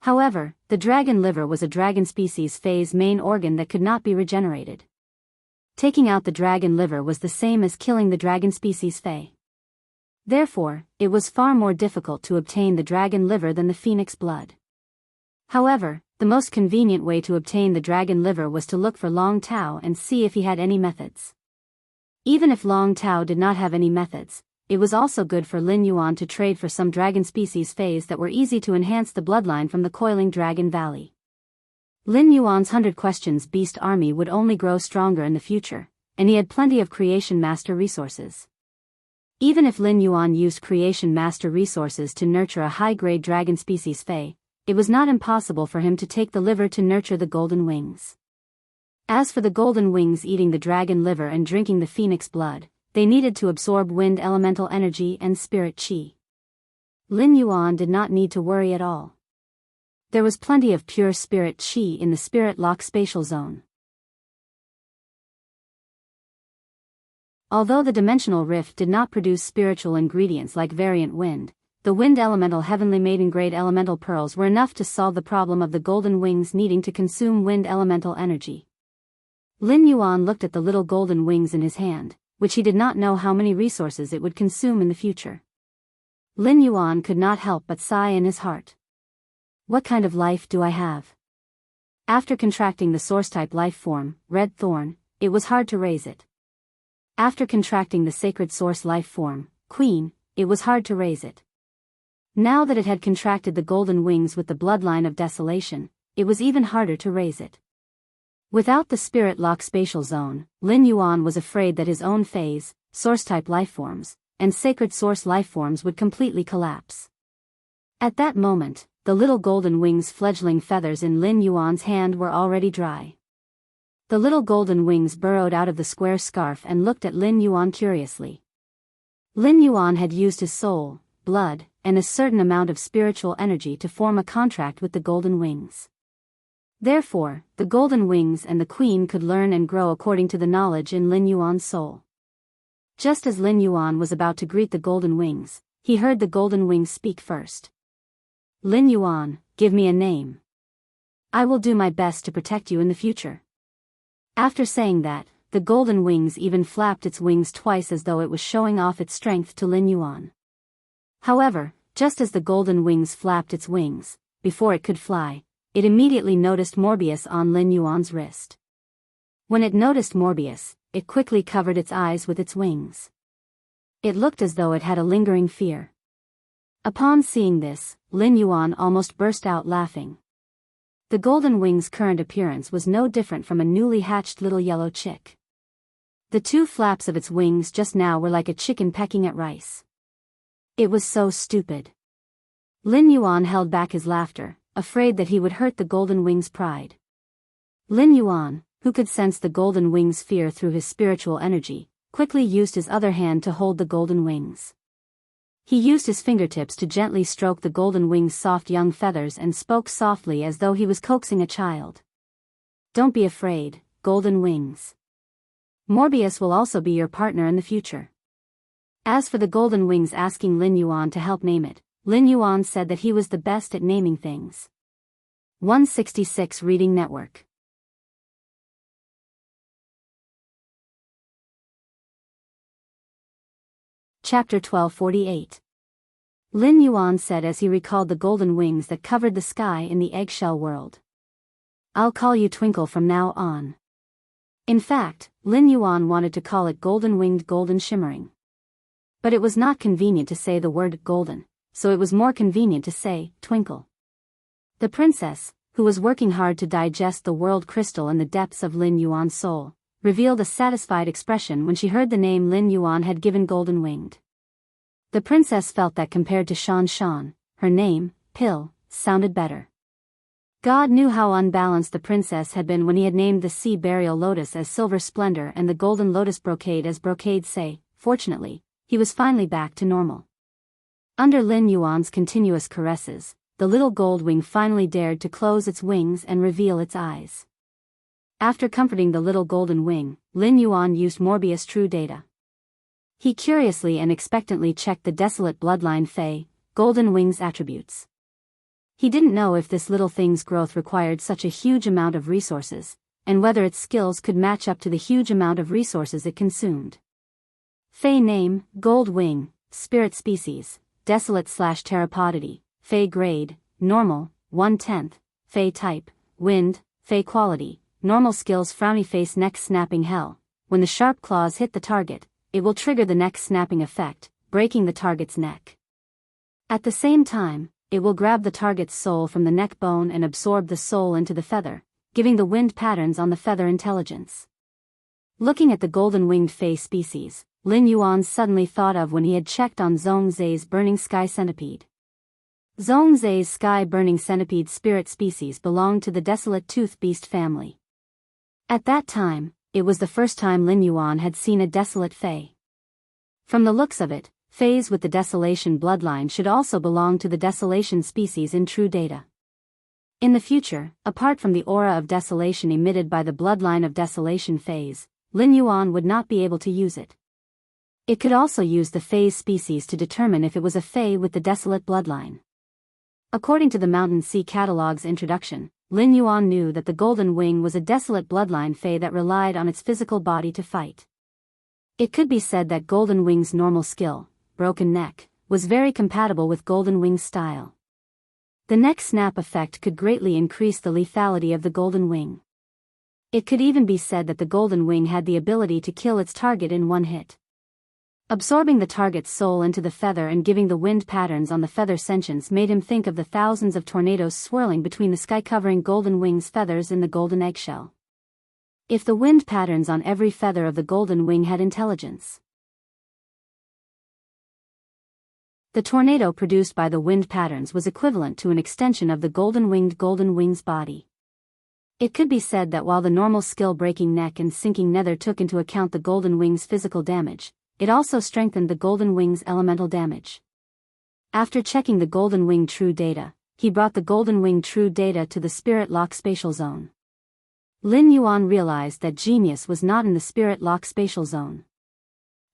However, the dragon liver was a dragon species fae's main organ that could not be regenerated. Taking out the dragon liver was the same as killing the dragon species fae. Therefore, it was far more difficult to obtain the dragon liver than the phoenix blood. However, the most convenient way to obtain the dragon liver was to look for Long Tao and see if he had any methods. Even if Long Tao did not have any methods, it was also good for Lin Yuan to trade for some dragon species faes that were easy to enhance the bloodline from the Coiling Dragon Valley. Lin Yuan's 100 Questions Beast army would only grow stronger in the future, and he had plenty of Creation Master resources. Even if Lin Yuan used Creation Master resources to nurture a high-grade dragon species Fei, it was not impossible for him to take the liver to nurture the golden wings. As for the golden wings eating the dragon liver and drinking the phoenix blood, they needed to absorb wind elemental energy and spirit qi. Lin Yuan did not need to worry at all. There was plenty of pure spirit qi in the spirit lock spatial zone. Although the dimensional rift did not produce spiritual ingredients like variant wind, the wind elemental heavenly maiden grade elemental pearls were enough to solve the problem of the golden wings needing to consume wind elemental energy. Lin Yuan looked at the little golden wings in his hand, which he did not know how many resources it would consume in the future. Lin Yuan could not help but sigh in his heart. What kind of life do I have? After contracting the source-type life form, Red Thorn, it was hard to raise it. After contracting the sacred source life form, Queen, it was hard to raise it. Now that it had contracted the golden wings with the bloodline of desolation, it was even harder to raise it. Without the spirit lock spatial zone, Lin Yuan was afraid that his own phase, source-type life forms, and sacred source life forms would completely collapse. At that moment, the little golden wings' fledgling feathers in Lin Yuan's hand were already dry. The little golden wings burrowed out of the square scarf and looked at Lin Yuan curiously. Lin Yuan had used his soul, blood, and a certain amount of spiritual energy to form a contract with the golden wings. Therefore, the golden wings and the queen could learn and grow according to the knowledge in Lin Yuan's soul. Just as Lin Yuan was about to greet the golden wings, he heard the golden wings speak first. Lin Yuan, give me a name. I will do my best to protect you in the future. After saying that, the golden wings even flapped its wings twice as though it was showing off its strength to Lin Yuan. However, just as the golden wings flapped its wings, before it could fly, it immediately noticed Morbius on Lin Yuan's wrist. When it noticed Morbius, it quickly covered its eyes with its wings. It looked as though it had a lingering fear. Upon seeing this, Lin Yuan almost burst out laughing. The golden wing's current appearance was no different from a newly hatched little yellow chick. The two flaps of its wings just now were like a chicken pecking at rice. It was so stupid. Lin Yuan held back his laughter, afraid that he would hurt the golden wing's pride. Lin Yuan, who could sense the golden wing's fear through his spiritual energy, quickly used his other hand to hold the golden wings. He used his fingertips to gently stroke the golden wing's soft young feathers and spoke softly as though he was coaxing a child. Don't be afraid, golden wings. Morbius will also be your partner in the future. As for the golden wings asking Lin Yuan to help name it, Lin Yuan said that he was the best at naming things. 166 Reading Network. Chapter 1248. Lin Yuan said as he recalled the golden wings that covered the sky in the eggshell world. I'll call you Twinkle from now on. In fact, Lin Yuan wanted to call it golden-winged golden shimmering. But it was not convenient to say the word golden, so it was more convenient to say Twinkle. The princess, who was working hard to digest the world crystal in the depths of Lin Yuan's soul, revealed a satisfied expression when she heard the name Lin Yuan had given golden-winged. The princess felt that compared to Shan Shan, her name, Pill, sounded better. God knew how unbalanced the princess had been when he had named the sea burial lotus as Silver Splendor and the golden lotus brocade as Brocade Say. Fortunately, he was finally back to normal. Under Lin Yuan's continuous caresses, the little gold wing finally dared to close its wings and reveal its eyes. After comforting the little golden wing, Lin Yuan used Morbius True Data. He curiously and expectantly checked the desolate bloodline Fei, golden wing's attributes. He didn't know if this little thing's growth required such a huge amount of resources, and whether its skills could match up to the huge amount of resources it consumed. Fei name, Gold Wing, Spirit Species, Desolate/Terrapodity, Fei Grade, Normal, 1/10, Fei Type, Wind, Fei Quality, Normal Skills Frowny Face Neck Snapping Hell. When the sharp claws hit the target, it will trigger the neck snapping effect, breaking the target's neck. At the same time, it will grab the target's soul from the neck bone and absorb the soul into the feather, giving the wind patterns on the feather intelligence. Looking at the golden-winged fei species, Lin Yuan suddenly thought of when he had checked on Zhongzai's burning sky centipede. Zhongzai's sky-burning centipede spirit species belonged to the desolate tooth beast family. At that time, it was the first time Lin Yuan had seen a desolate fei. From the looks of it, feis with the desolation bloodline should also belong to the desolation species in true data. In the future, apart from the aura of desolation emitted by the bloodline of desolation feis, Lin Yuan would not be able to use it. It could also use the fei species to determine if it was a fei with the desolate bloodline. According to the Mountain Sea Catalog's introduction, Lin Yuan knew that the Golden Wing was a desolate bloodline fei that relied on its physical body to fight. It could be said that Golden Wing's normal skill, broken neck, was very compatible with Golden Wing's style. The neck snap effect could greatly increase the lethality of the Golden Wing. It could even be said that the Golden Wing had the ability to kill its target in one hit. Absorbing the target's soul into the feather and giving the wind patterns on the feather sentience made him think of the thousands of tornadoes swirling between the sky-covering Golden Wing's feathers in the golden eggshell. If the wind patterns on every feather of the Golden Wing had intelligence, the tornado produced by the wind patterns was equivalent to an extension of the golden-winged Golden Wing's body. It could be said that while the normal skill-breaking neck and sinking nether took into account the Golden Wing's physical damage, it also strengthened the Golden Wing's elemental damage. After checking the Golden Wing True data, he brought the Golden Wing True data to the Spirit Lock Spatial Zone. Lin Yuan realized that genius was not in the Spirit Lock Spatial Zone.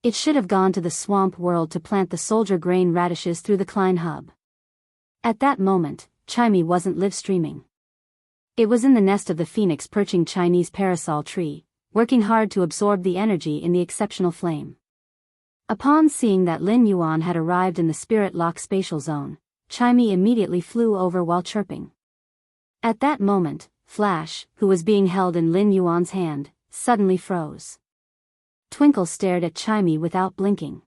It should have gone to the Swamp World to plant the soldier grain radishes through the Klein Hub. At that moment, Chimey wasn't live streaming. It was in the nest of the phoenix perching Chinese parasol tree, working hard to absorb the energy in the exceptional flame. Upon seeing that Lin Yuan had arrived in the Spirit Lock Spatial Zone, Chimey immediately flew over while chirping. At that moment, Flash, who was being held in Lin Yuan's hand, suddenly froze. Twinkle stared at Chimey without blinking.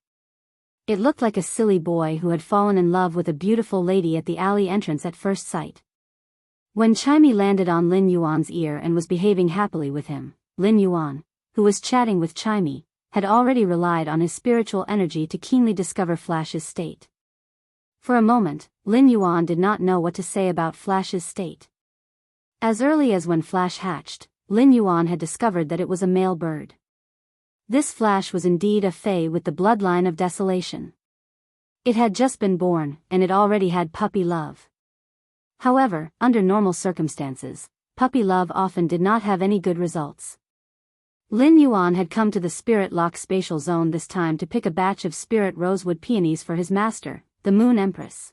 It looked like a silly boy who had fallen in love with a beautiful lady at the alley entrance at first sight. When Chimey landed on Lin Yuan's ear and was behaving happily with him, Lin Yuan, who was chatting with Chimey, had already relied on his spiritual energy to keenly discover Flash's state. For a moment, Lin Yuan did not know what to say about Flash's state. As early as when Flash hatched, Lin Yuan had discovered that it was a male bird. This Flash was indeed a fei with the bloodline of desolation. It had just been born, and it already had puppy love. However, under normal circumstances, puppy love often did not have any good results. Lin Yuan had come to the Spirit Lock Spatial Zone this time to pick a batch of spirit rosewood peonies for his master, the Moon Empress.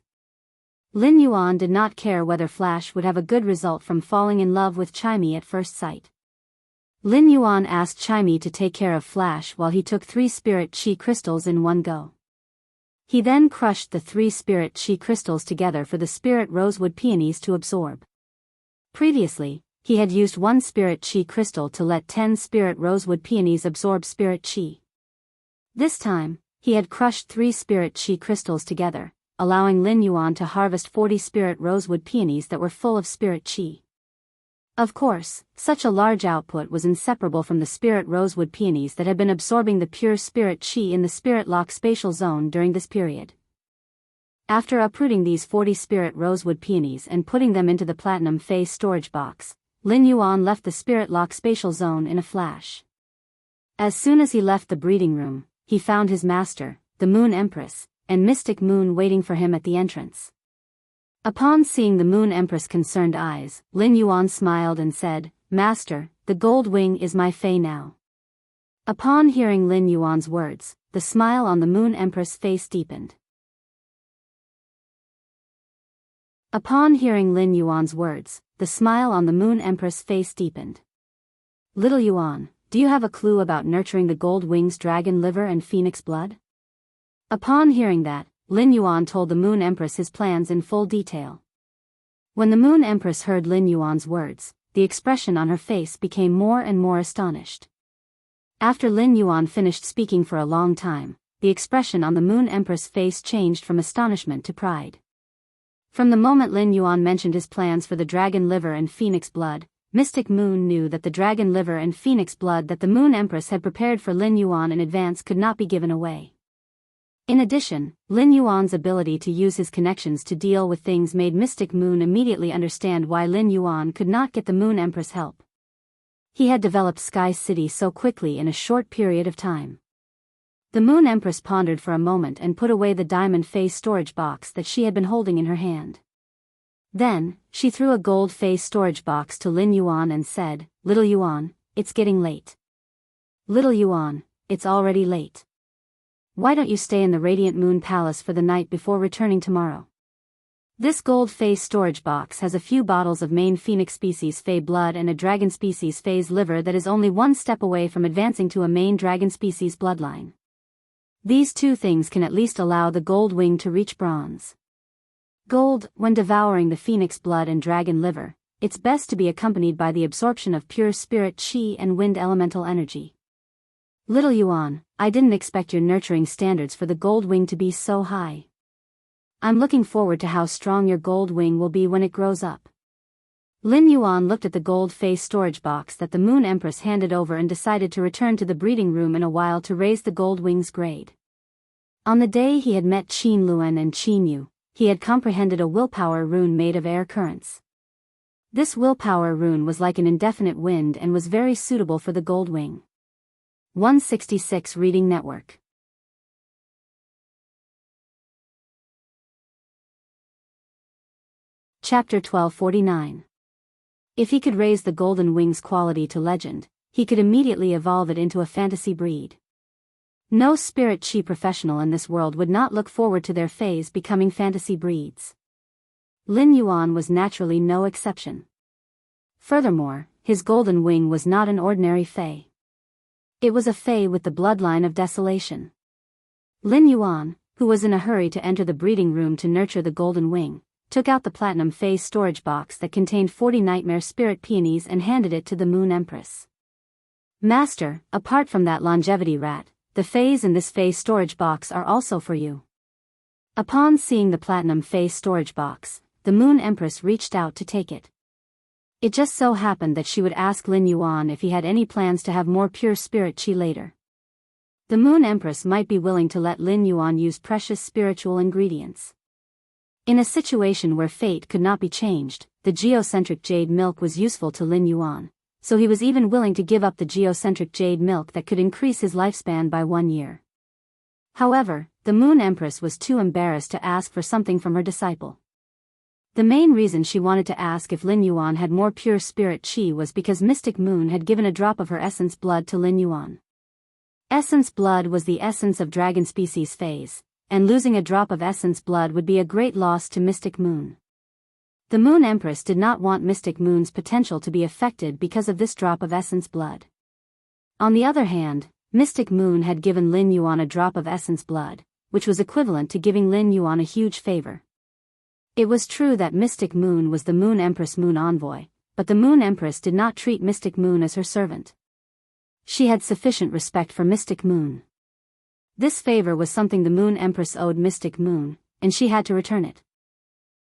Lin Yuan did not care whether Flash would have a good result from falling in love with Chimey at first sight. Lin Yuan asked Chimey to take care of Flash while he took 3 spirit chi crystals in one go. He then crushed the 3 spirit chi crystals together for the spirit rosewood peonies to absorb. Previously, he had used 1 spirit chi crystal to let 10 spirit rosewood peonies absorb spirit chi. This time, he had crushed 3 spirit chi crystals together, allowing Lin Yuan to harvest 40 spirit rosewood peonies that were full of spirit chi. Of course, such a large output was inseparable from the spirit rosewood peonies that had been absorbing the pure spirit chi in the Spirit Lock Spatial Zone during this period. After uprooting these 40 spirit rosewood peonies and putting them into the platinum fei storage box, Lin Yuan left the Spirit Lock Spatial Zone in a flash. As soon as he left the breeding room, he found his master, the Moon Empress, and Mystic Moon waiting for him at the entrance. Upon seeing the Moon Empress' concerned eyes, Lin Yuan smiled and said, "Master, the gold wing is my fei now." Upon hearing Lin Yuan's words, the smile on the Moon Empress' face deepened. Upon hearing Lin Yuan's words, the smile on the Moon Empress' face deepened. "Little Yuan, do you have a clue about nurturing the gold wing's dragon liver and phoenix blood?" Upon hearing that, Lin Yuan told the Moon Empress his plans in full detail. When the Moon Empress heard Lin Yuan's words, the expression on her face became more and more astonished. After Lin Yuan finished speaking for a long time, the expression on the Moon Empress' face changed from astonishment to pride. From the moment Lin Yuan mentioned his plans for the dragon liver and phoenix blood, Mystic Moon knew that the dragon liver and phoenix blood that the Moon Empress had prepared for Lin Yuan in advance could not be given away. In addition, Lin Yuan's ability to use his connections to deal with things made Mystic Moon immediately understand why Lin Yuan could not get the Moon Empress help. He had developed Sky City so quickly in a short period of time. The Moon Empress pondered for a moment and put away the diamond face storage box that she had been holding in her hand. Then, she threw a gold face storage box to Lin Yuan and said, "Little Yuan, it's getting late. Little Yuan, it's already late. Why don't you stay in the Radiant Moon Palace for the night before returning tomorrow? This gold face storage box has a few bottles of main phoenix species Fey blood and a dragon species Fey's liver that is only one step away from advancing to a main dragon species bloodline. These two things can at least allow the gold wing to reach bronze. Gold, when devouring the phoenix blood and dragon liver, it's best to be accompanied by the absorption of pure spirit chi and wind elemental energy. Little Yuan, I didn't expect your nurturing standards for the gold wing to be so high. I'm looking forward to how strong your gold wing will be when it grows up." Lin Yuan looked at the gold face storage box that the Moon Empress handed over and decided to return to the breeding room in a while to raise the gold wing's grade. On the day he had met Qin Luan and Qin Yu, he had comprehended a willpower rune made of air currents. This willpower rune was like an indefinite wind and was very suitable for the gold wing. 166 Reading Network. Chapter 1249. If he could raise the golden wing's quality to legend, he could immediately evolve it into a fantasy breed. No spirit chi professional in this world would not look forward to their fays becoming fantasy breeds. Lin Yuan was naturally no exception. Furthermore, his golden wing was not an ordinary fey. It was a fey with the bloodline of desolation. Lin Yuan, who was in a hurry to enter the breeding room to nurture the golden wing, took out the platinum fey storage box that contained 40 nightmare spirit peonies and handed it to the Moon Empress. "Master, apart from that longevity rat, the fays in this fey storage box are also for you." Upon seeing the platinum fey storage box, the Moon Empress reached out to take it. It just so happened that she would ask Lin Yuan if he had any plans to have more pure spirit chi later. The Moon Empress might be willing to let Lin Yuan use precious spiritual ingredients. In a situation where fate could not be changed, the geocentric jade milk was useful to Lin Yuan, so he was even willing to give up the geocentric jade milk that could increase his lifespan by 1 year. However, the Moon Empress was too embarrassed to ask for something from her disciple. The main reason she wanted to ask if Lin Yuan had more pure spirit chi was because Mystic Moon had given a drop of her essence blood to Lin Yuan. Essence blood was the essence of dragon species phase, and losing a drop of essence blood would be a great loss to Mystic Moon. The Moon Empress did not want Mystic Moon's potential to be affected because of this drop of essence blood. On the other hand, Mystic Moon had given Lin Yuan a drop of essence blood, which was equivalent to giving Lin Yuan a huge favor. It was true that Mystic Moon was the Moon Empress Moon Envoy, but the Moon Empress did not treat Mystic Moon as her servant. She had sufficient respect for Mystic Moon. This favor was something the Moon Empress owed Mystic Moon, and she had to return it.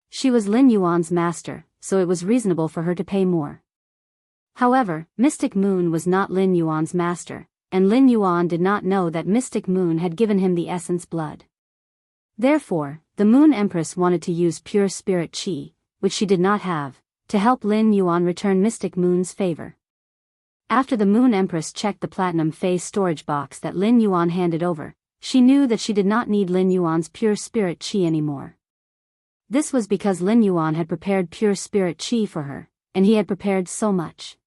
She was Lin Yuan's master, so it was reasonable for her to pay more. However, Mystic Moon was not Lin Yuan's master, and Lin Yuan did not know that Mystic Moon had given him the essence blood. Therefore, the Moon Empress wanted to use pure spirit chi, which she did not have, to help Lin Yuan return Mystic Moon's favor. After the Moon Empress checked the platinum phase storage box that Lin Yuan handed over, she knew that she did not need Lin Yuan's pure spirit chi anymore. This was because Lin Yuan had prepared pure spirit chi for her, and he had prepared so much.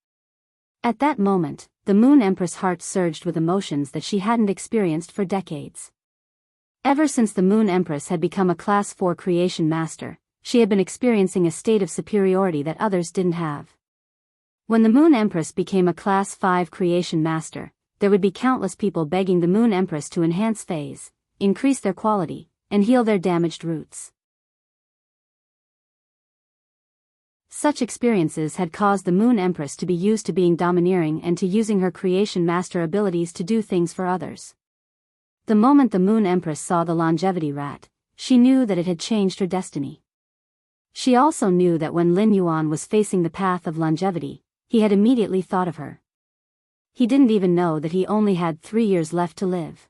At that moment, the Moon Empress' heart surged with emotions that she hadn't experienced for decades. Ever since the Moon Empress had become a Class 4 creation master, she had been experiencing a state of superiority that others didn't have. When the Moon Empress became a Class 5 creation master, there would be countless people begging the Moon Empress to enhance phase, increase their quality, and heal their damaged roots. Such experiences had caused the Moon Empress to be used to being domineering and to using her creation master abilities to do things for others. The moment the Moon Empress saw the longevity rat, she knew that it had changed her destiny. She also knew that when Lin Yuan was facing the path of longevity, he had immediately thought of her. He didn't even know that he only had 3 years left to live.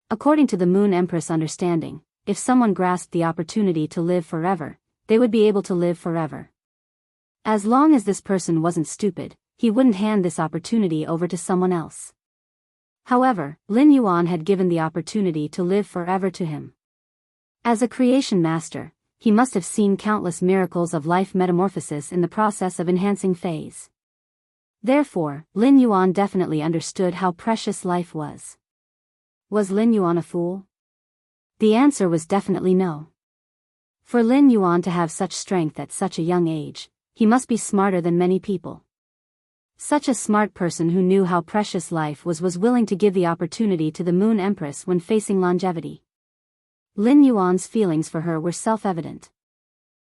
According to the Moon Empress understanding, if someone grasped the opportunity to live forever, they would be able to live forever. As long as this person wasn't stupid, he wouldn't hand this opportunity over to someone else. However, Lin Yuan had given the opportunity to live forever to him. As a creation master, he must have seen countless miracles of life metamorphosis in the process of enhancing phase. Therefore, Lin Yuan definitely understood how precious life was. Was Lin Yuan a fool? The answer was definitely no. For Lin Yuan to have such strength at such a young age, he must be smarter than many people. Such a smart person who knew how precious life was willing to give the opportunity to the Moon Empress when facing longevity. Lin Yuan's feelings for her were self-evident.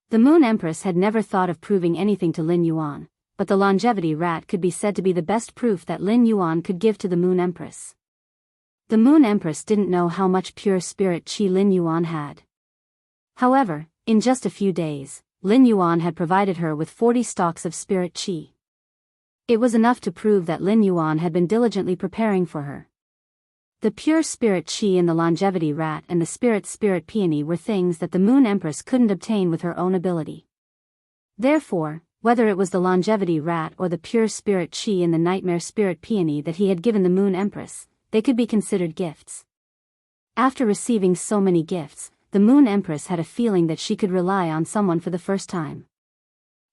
The Moon Empress had never thought of proving anything to Lin Yuan, but the longevity rat could be said to be the best proof that Lin Yuan could give to the Moon Empress. The Moon Empress didn't know how much pure spirit qi Lin Yuan had. However, in just a few days, Lin Yuan had provided her with 40 stalks of spirit qi. It was enough to prove that Lin Yuan had been diligently preparing for her. The pure spirit qi in the longevity rat and the spirit peony were things that the Moon Empress couldn't obtain with her own ability. Therefore, whether it was the longevity rat or the pure spirit qi in the nightmare spirit peony that he had given the Moon Empress, they could be considered gifts. After receiving so many gifts, the Moon Empress had a feeling that she could rely on someone for the first time.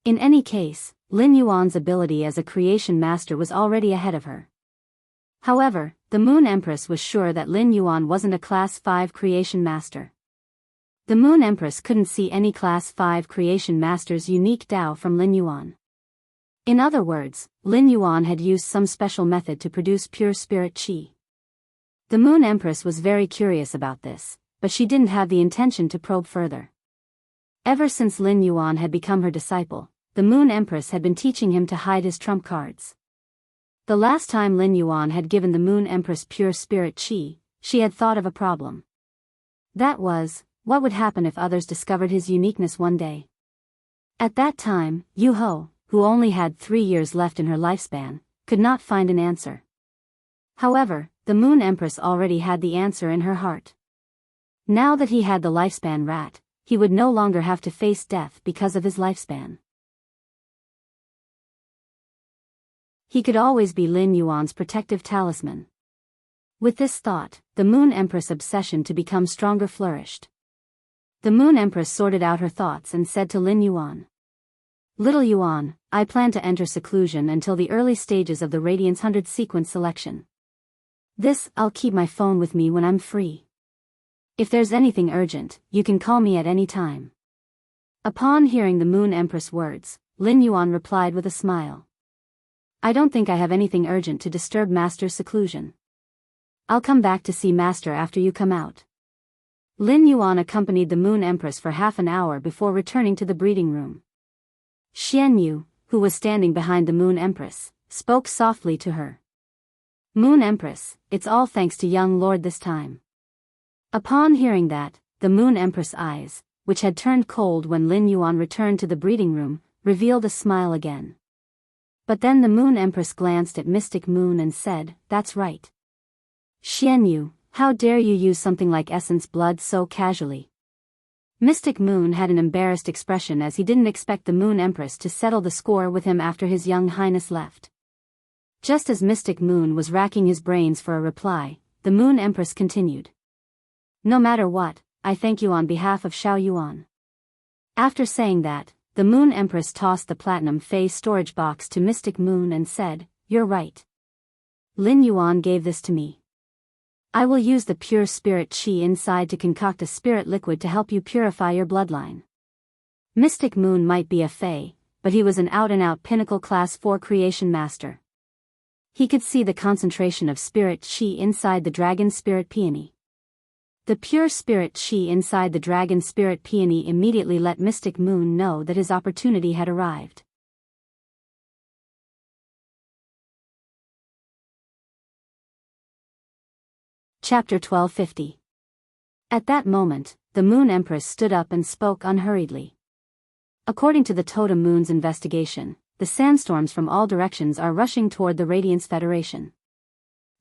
In any case, Lin Yuan's ability as a creation master was already ahead of her. However, the Moon Empress was sure that Lin Yuan wasn't a Class 5 creation master. The Moon Empress couldn't see any Class 5 creation master's unique Dao from Lin Yuan. In other words, Lin Yuan had used some special method to produce pure spirit qi. The Moon Empress was very curious about this, but she didn't have the intention to probe further. Ever since Lin Yuan had become her disciple, the Moon Empress had been teaching him to hide his trump cards. The last time Lin Yuan had given the Moon Empress pure spirit qi, she had thought of a problem. That was, what would happen if others discovered his uniqueness one day? At that time, Yu Ho, who only had 3 years left in her lifespan, could not find an answer. However, the Moon Empress already had the answer in her heart. Now that he had the lifespan rat, he would no longer have to face death because of his lifespan. He could always be Lin Yuan's protective talisman. With this thought, the Moon Empress' obsession to become stronger flourished. The Moon Empress sorted out her thoughts and said to Lin Yuan, "Little Yuan, I plan to enter seclusion until the early stages of the Radiance 100 sequence selection. I'll keep my phone with me when I'm free. If there's anything urgent, you can call me at any time." Upon hearing the Moon Empress' words, Lin Yuan replied with a smile. "I don't think I have anything urgent to disturb Master's seclusion. I'll come back to see Master after you come out." Lin Yuan accompanied the Moon Empress for half an hour before returning to the breeding room. Xian Yu, who was standing behind the Moon Empress, spoke softly to her. "Moon Empress, it's all thanks to young Lord this time." Upon hearing that, the Moon Empress' eyes, which had turned cold when Lin Yuan returned to the breeding room, revealed a smile again. But then the Moon Empress glanced at Mystic Moon and said, "That's right. Xian Yu, how dare you use something like essence blood so casually?" Mystic Moon had an embarrassed expression as he didn't expect the Moon Empress to settle the score with him after His Young Highness left. Just as Mystic Moon was racking his brains for a reply, the Moon Empress continued. "No matter what, I thank you on behalf of Xiao Yuan." After saying that, the Moon Empress tossed the platinum phase storage box to Mystic Moon and said, "You're right. Lin Yuan gave this to me. I will use the pure spirit qi inside to concoct a spirit liquid to help you purify your bloodline." Mystic Moon might be a fae, but he was an out-and-out pinnacle class 4 creation master. He could see the concentration of spirit qi inside the dragon spirit peony. The pure spirit qi inside the dragon spirit peony immediately let Mystic Moon know that his opportunity had arrived. Chapter 1250. At that moment, the Moon Empress stood up and spoke unhurriedly. According to the Totem Moon's investigation, the sandstorms from all directions are rushing toward the Radiance Federation.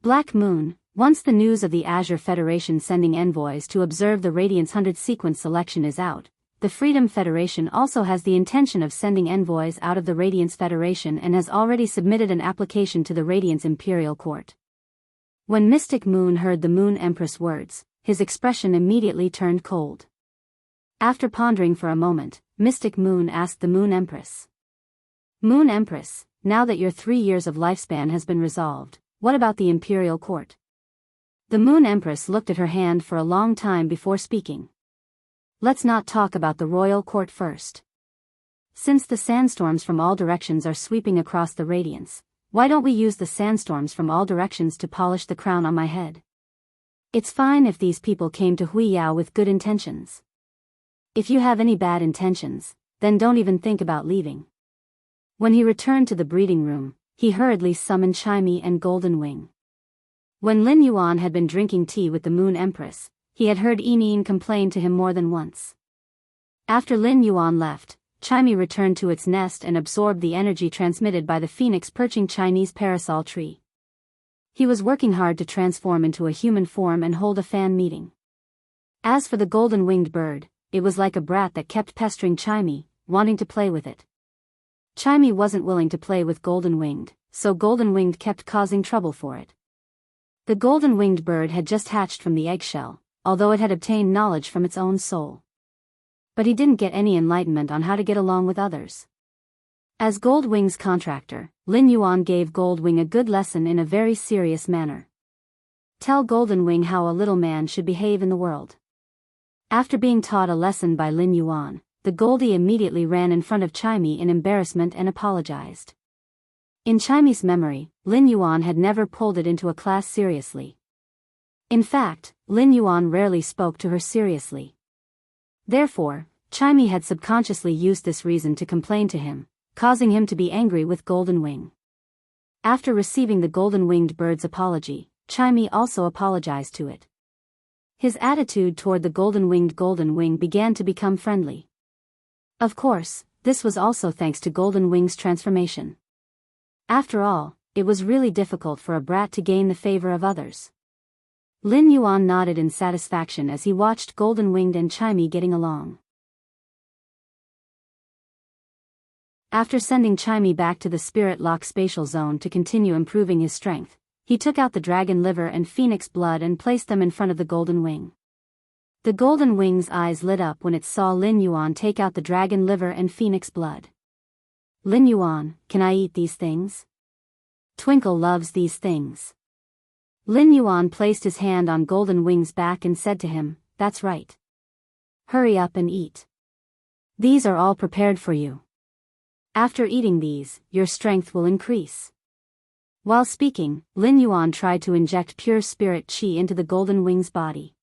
Black Moon, once the news of the Azure Federation sending envoys to observe the Radiance 100 sequence selection is out, the Freedom Federation also has the intention of sending envoys out of the Radiance Federation and has already submitted an application to the Radiance Imperial Court. When Mystic Moon heard the Moon Empress words, his expression immediately turned cold. After pondering for a moment, Mystic Moon asked the Moon Empress. Moon Empress, now that your 3 years of lifespan has been resolved, what about the Imperial Court? The Moon Empress looked at her hand for a long time before speaking. Let's not talk about the Royal Court first. Since the sandstorms from all directions are sweeping across the Radiance, why don't we use the sandstorms from all directions to polish the crown on my head? It's fine if these people came to Biyao with good intentions. If you have any bad intentions, then don't even think about leaving. When he returned to the breeding room, he hurriedly summoned Chimey and Golden Wing. When Lin Yuan had been drinking tea with the Moon Empress, he had heard Yinyin complain to him more than once. After Lin Yuan left, Chimey returned to its nest and absorbed the energy transmitted by the phoenix perching Chinese parasol tree. He was working hard to transform into a human form and hold a fan meeting. As for the golden-winged bird, it was like a brat that kept pestering Chimey, wanting to play with it. Chimey wasn't willing to play with golden-winged, so golden-winged kept causing trouble for it. The golden-winged bird had just hatched from the eggshell, although it had obtained knowledge from its own soul. But he didn't get any enlightenment on how to get along with others. As Goldwing's contractor, Lin Yuan gave Goldwing a good lesson in a very serious manner. Tell Goldenwing how a little man should behave in the world. After being taught a lesson by Lin Yuan, the Goldie immediately ran in front of Chimey in embarrassment and apologized. In Chimey's memory, Lin Yuan had never pulled it into a class seriously. In fact, Lin Yuan rarely spoke to her seriously. Therefore, Chimey had subconsciously used this reason to complain to him, causing him to be angry with Goldenwing. After receiving the golden-winged bird's apology, Chimey also apologized to it. His attitude toward the golden-winged Goldenwing began to become friendly. Of course, this was also thanks to Goldenwing's transformation. After all, it was really difficult for a brat to gain the favor of others. Lin Yuan nodded in satisfaction as he watched Golden-winged and Chimey getting along. After sending Chimey back to the Spirit Lock spatial zone to continue improving his strength, he took out the dragon liver and phoenix blood and placed them in front of the Golden Wing. The Golden Wing's eyes lit up when it saw Lin Yuan take out the dragon liver and phoenix blood. Lin Yuan, can I eat these things? Twinkle loves these things. Lin Yuan placed his hand on Golden Wing's back and said to him, that's right. Hurry up and eat. These are all prepared for you. After eating these, your strength will increase. While speaking, Lin Yuan tried to inject pure spirit qi into the Golden Wing's body.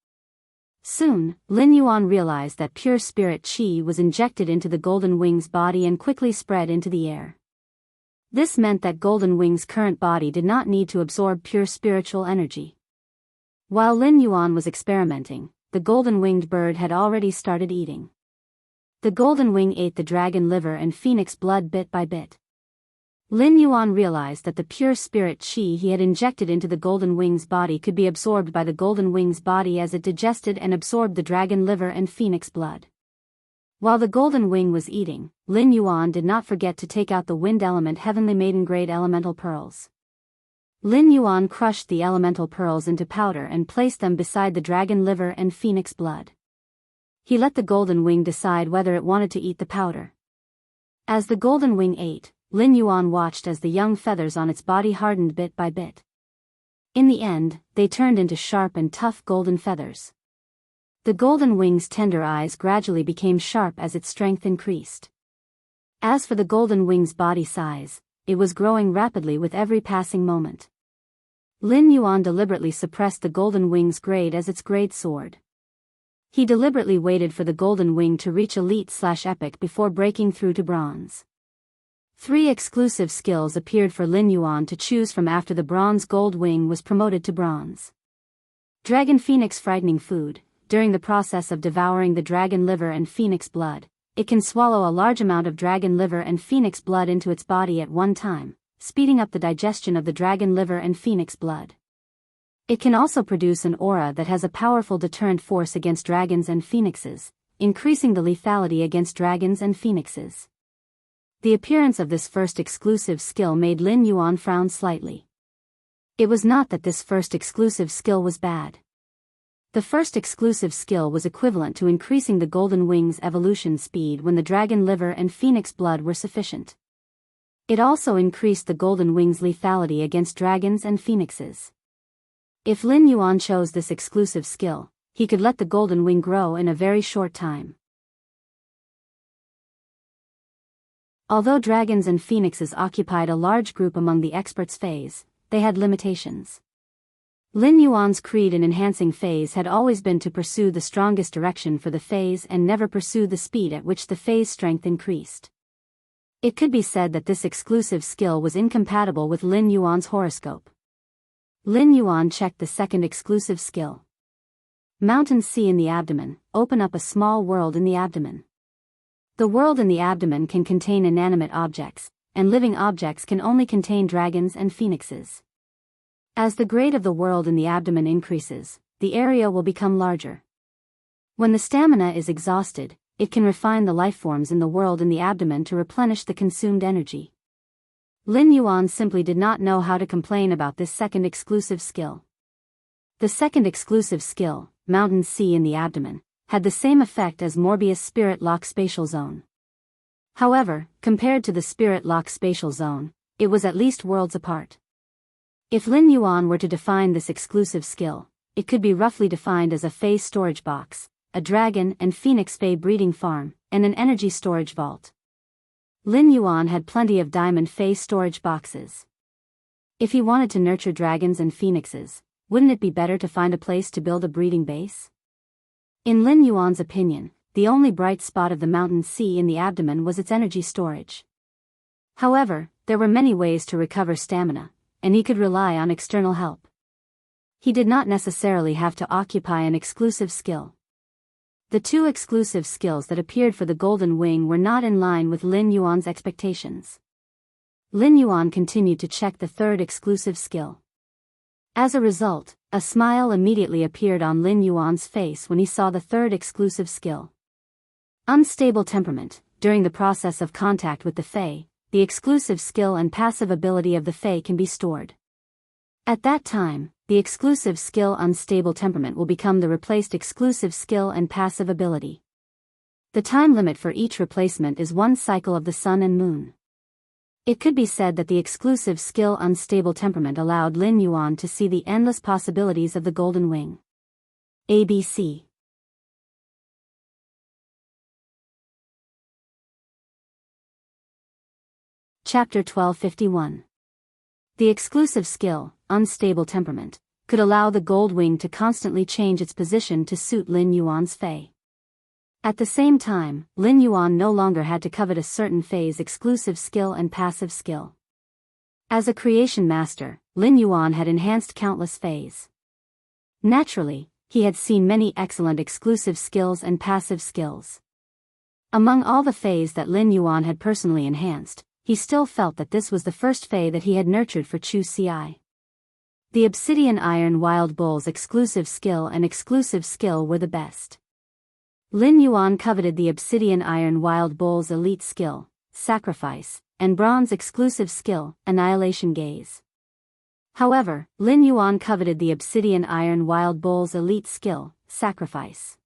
Soon, Lin Yuan realized that pure spirit qi was injected into the Golden Wing's body and quickly spread into the air. This meant that Golden Wing's current body did not need to absorb pure spiritual energy. While Lin Yuan was experimenting, the golden-winged bird had already started eating. The Golden Wing ate the dragon liver and phoenix blood bit by bit. Lin Yuan realized that the pure spirit qi he had injected into the Golden Wing's body could be absorbed by the Golden Wing's body as it digested and absorbed the dragon liver and phoenix blood. While the Golden Wing was eating, Lin Yuan did not forget to take out the wind element heavenly maiden grade elemental pearls. Lin Yuan crushed the elemental pearls into powder and placed them beside the dragon liver and phoenix blood. He let the Golden Wing decide whether it wanted to eat the powder. As the Golden Wing ate, Lin Yuan watched as the young feathers on its body hardened bit by bit. In the end, they turned into sharp and tough golden feathers. The Golden Wing's tender eyes gradually became sharp as its strength increased. As for the Golden Wing's body size, it was growing rapidly with every passing moment. Lin Yuan deliberately suppressed the Golden Wing's grade as its grade soared. He deliberately waited for the Golden Wing to reach Elite/Epic before breaking through to Bronze. 3 exclusive skills appeared for Lin Yuan to choose from after the Bronze Gold Wing was promoted to Bronze. Dragon Phoenix Frightening Food. During the process of devouring the dragon liver and phoenix blood, it can swallow a large amount of dragon liver and phoenix blood into its body at one time, speeding up the digestion of the dragon liver and phoenix blood. It can also produce an aura that has a powerful deterrent force against dragons and phoenixes, increasing the lethality against dragons and phoenixes. The appearance of this first exclusive skill made Lin Yuan frown slightly. It was not that this first exclusive skill was bad. The first exclusive skill was equivalent to increasing the Golden Wing's evolution speed when the dragon liver and phoenix blood were sufficient. It also increased the Golden Wing's lethality against dragons and phoenixes. If Lin Yuan chose this exclusive skill, he could let the Golden Wing grow in a very short time. Although dragons and phoenixes occupied a large group among the experts' phase, they had limitations. Lin Yuan's creed in enhancing phase had always been to pursue the strongest direction for the phase and never pursue the speed at which the phase strength increased. It could be said that this exclusive skill was incompatible with Lin Yuan's horoscope. Lin Yuan checked the second exclusive skill. Mountain Sea in the abdomen, open up a small world in the abdomen. The world in the abdomen can contain inanimate objects, and living objects can only contain dragons and phoenixes. As the grade of the world in the abdomen increases, the area will become larger. When the stamina is exhausted, it can refine the life forms in the world in the abdomen to replenish the consumed energy. Lin Yuan simply did not know how to complain about this second exclusive skill. The second exclusive skill, Mountain Sea in the abdomen, had the same effect as Morbius Spirit Lock Spatial Zone. However, compared to the Spirit Lock Spatial Zone, it was at least worlds apart. If Lin Yuan were to define this exclusive skill, it could be roughly defined as a phase storage box, a dragon and phoenix phase breeding farm, and an energy storage vault. Lin Yuan had plenty of diamond phase storage boxes. If he wanted to nurture dragons and phoenixes, wouldn't it be better to find a place to build a breeding base? In Lin Yuan's opinion, the only bright spot of the Mountain Sea in the abdomen was its energy storage. However, there were many ways to recover stamina, and he could rely on external help. He did not necessarily have to occupy an exclusive skill. The two exclusive skills that appeared for the Golden Wing were not in line with Lin Yuan's expectations. Lin Yuan continued to check the third exclusive skill. As a result, a smile immediately appeared on Lin Yuan's face when he saw the third exclusive skill. Unstable temperament. During the process of contact with the Fae, the exclusive skill and passive ability of the Fae can be stored. At that time, the exclusive skill Unstable Temperament will become the replaced exclusive skill and passive ability. The time limit for each replacement is 1 cycle of the sun and moon. It could be said that the exclusive skill Unstable Temperament allowed Lin Yuan to see the endless possibilities of the Golden Wing. ABC. Chapter 1251. The exclusive skill, Unstable Temperament, could allow the Gold Wing to constantly change its position to suit Lin Yuan's Fae. At the same time, Lin Yuan no longer had to covet a certain Fae's exclusive skill and passive skill. As a creation master, Lin Yuan had enhanced countless Faes. Naturally, he had seen many excellent exclusive skills and passive skills. Among all the Faes that Lin Yuan had personally enhanced, he still felt that this was the first Fae that he had nurtured for Chu Ci. The Obsidian Iron Wild Bull's exclusive skill and exclusive skill were the best. Lin Yuan coveted the Obsidian Iron Wild Bull's elite skill, Sacrifice, and Bronze exclusive skill, Annihilation Gaze. However, Lin Yuan coveted the Obsidian Iron Wild Bull's elite skill, Sacrifice.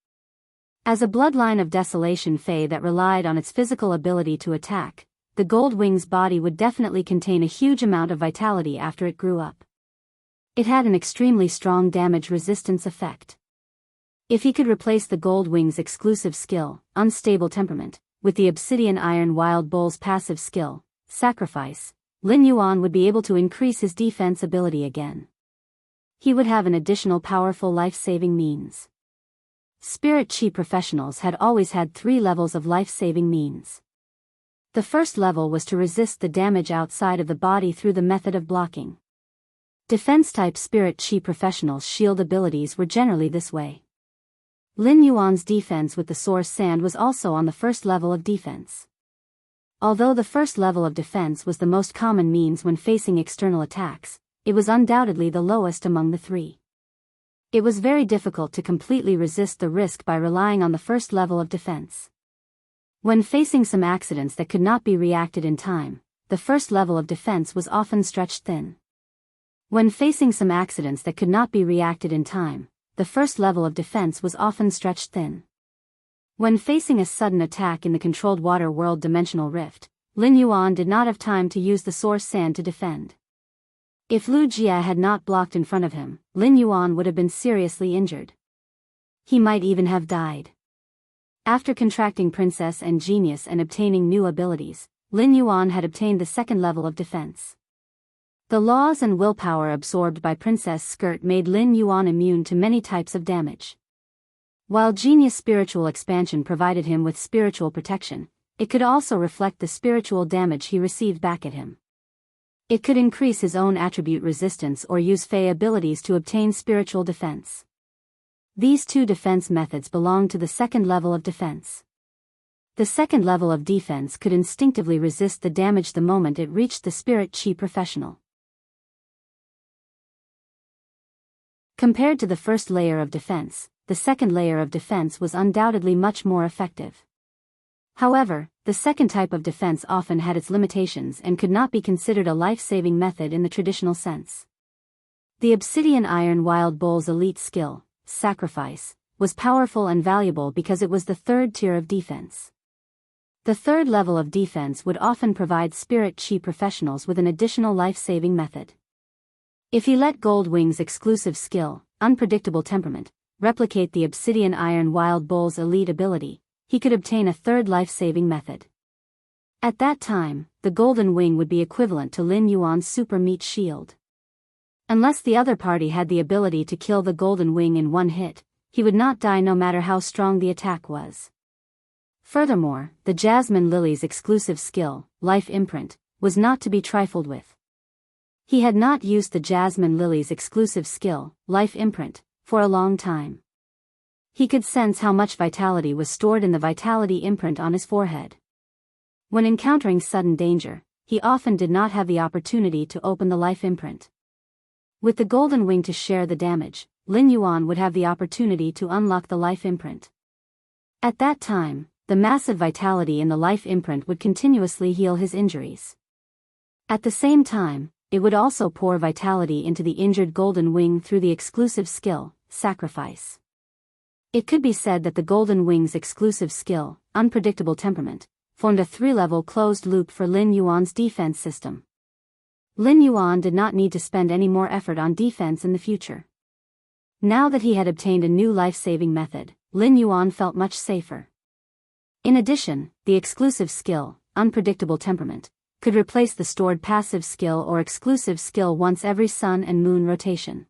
As a bloodline of Desolation Fae that relied on its physical ability to attack, the Gold Wing's body would definitely contain a huge amount of vitality after it grew up. It had an extremely strong damage resistance effect. If he could replace the Gold Wing's exclusive skill, Unstable Temperament, with the Obsidian Iron Wild Bull's passive skill, Sacrifice, Lin Yuan would be able to increase his defense ability again. He would have an additional powerful life-saving means. Spirit Chi professionals had always had 3 levels of life-saving means. The first level was to resist the damage outside of the body through the method of blocking. Defense-type Spirit Chi professionals' shield abilities were generally this way. Lin Yuan's defense with the source sand was also on the first level of defense. Although the first level of defense was the most common means when facing external attacks, it was undoubtedly the lowest among the three. It was very difficult to completely resist the risk by relying on the first level of defense. When facing some accidents that could not be reacted in time, the first level of defense was often stretched thin. When facing some accidents that could not be reacted in time, the first level of defense was often stretched thin. When facing a sudden attack in the controlled water world dimensional rift, Lin Yuan did not have time to use the source sand to defend. If Lu Jia had not blocked in front of him, Lin Yuan would have been seriously injured. He might even have died. After contracting Princess and Genius and obtaining new abilities, Lin Yuan had obtained the second level of defense. The laws and willpower absorbed by Princess Skirt made Lin Yuan immune to many types of damage. While Genius spiritual expansion provided him with spiritual protection, it could also reflect the spiritual damage he received back at him. It could increase his own attribute resistance or use Fey abilities to obtain spiritual defense. These two defense methods belong to the second level of defense. The second level of defense could instinctively resist the damage the moment it reached the spirit chi professional. Compared to the first layer of defense, the second layer of defense was undoubtedly much more effective. However, the second type of defense often had its limitations and could not be considered a life-saving method in the traditional sense. The Obsidian Iron Wild Bull's elite skill, Sacrifice, was powerful and valuable because it was the third tier of defense. The third level of defense would often provide spirit chi professionals with an additional life-saving method. If he let Gold Wing's exclusive skill, Unpredictable Temperament, replicate the Obsidian Iron Wild Bull's elite ability, he could obtain a third life-saving method. At that time, the Golden Wing would be equivalent to Lin Yuan's Super Meat Shield. Unless the other party had the ability to kill the Golden Wing in one hit, he would not die no matter how strong the attack was. Furthermore, the Jasmine Lily's exclusive skill, Life Imprint, was not to be trifled with. He had not used the Jasmine Lily's exclusive skill, Life Imprint, for a long time. He could sense how much vitality was stored in the vitality imprint on his forehead. When encountering sudden danger, he often did not have the opportunity to open the life imprint. With the Golden Wing to share the damage, Lin Yuan would have the opportunity to unlock the life imprint. At that time, the massive vitality in the life imprint would continuously heal his injuries. At the same time, it would also pour vitality into the injured Golden Wing through the exclusive skill, Sacrifice. It could be said that the Golden Wing's exclusive skill, Unpredictable Temperament, formed a three-level closed loop for Lin Yuan's defense system. Lin Yuan did not need to spend any more effort on defense in the future. Now that he had obtained a new life-saving method, Lin Yuan felt much safer. In addition, the exclusive skill, Unpredictable Temperament, could replace the stored passive skill or exclusive skill once every sun and moon rotation.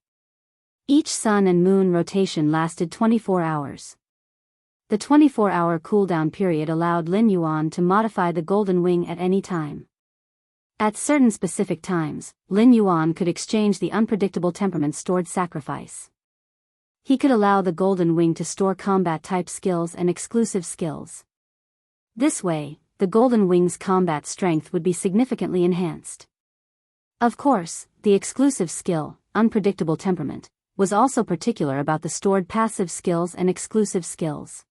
Each sun and moon rotation lasted 24 hours. The 24-hour cooldown period allowed Lin Yuan to modify the Golden Wing at any time. At certain specific times, Lin Yuan could exchange the Unpredictable Temperament stored Sacrifice. He could allow the Golden Wing to store combat-type skills and exclusive skills. This way, the Golden Wing's combat strength would be significantly enhanced. Of course, the exclusive skill, Unpredictable Temperament, was also particular about the stored passive skills and exclusive skills.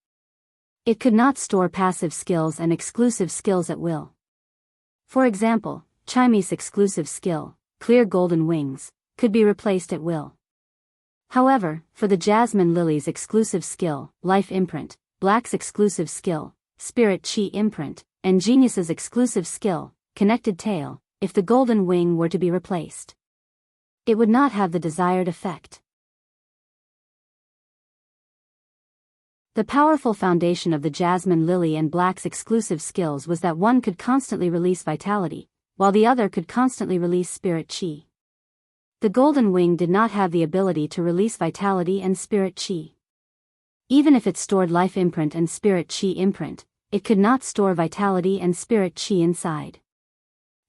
It could not store passive skills and exclusive skills at will. For example, Chime's exclusive skill, Clear Golden Wings, could be replaced at will. However, for the Jasmine Lily's exclusive skill, Life Imprint, Black's exclusive skill, Spirit Chi Imprint, and Genius's exclusive skill, Connected Tail, if the Golden Wing were to be replaced, it would not have the desired effect. The powerful foundation of the Jasmine Lily and Black's exclusive skills was that one could constantly release vitality, while the other could constantly release Spirit Chi. The Golden Wing did not have the ability to release vitality and Spirit Chi. Even if it stored Life Imprint and Spirit Chi Imprint, it could not store vitality and Spirit Chi inside.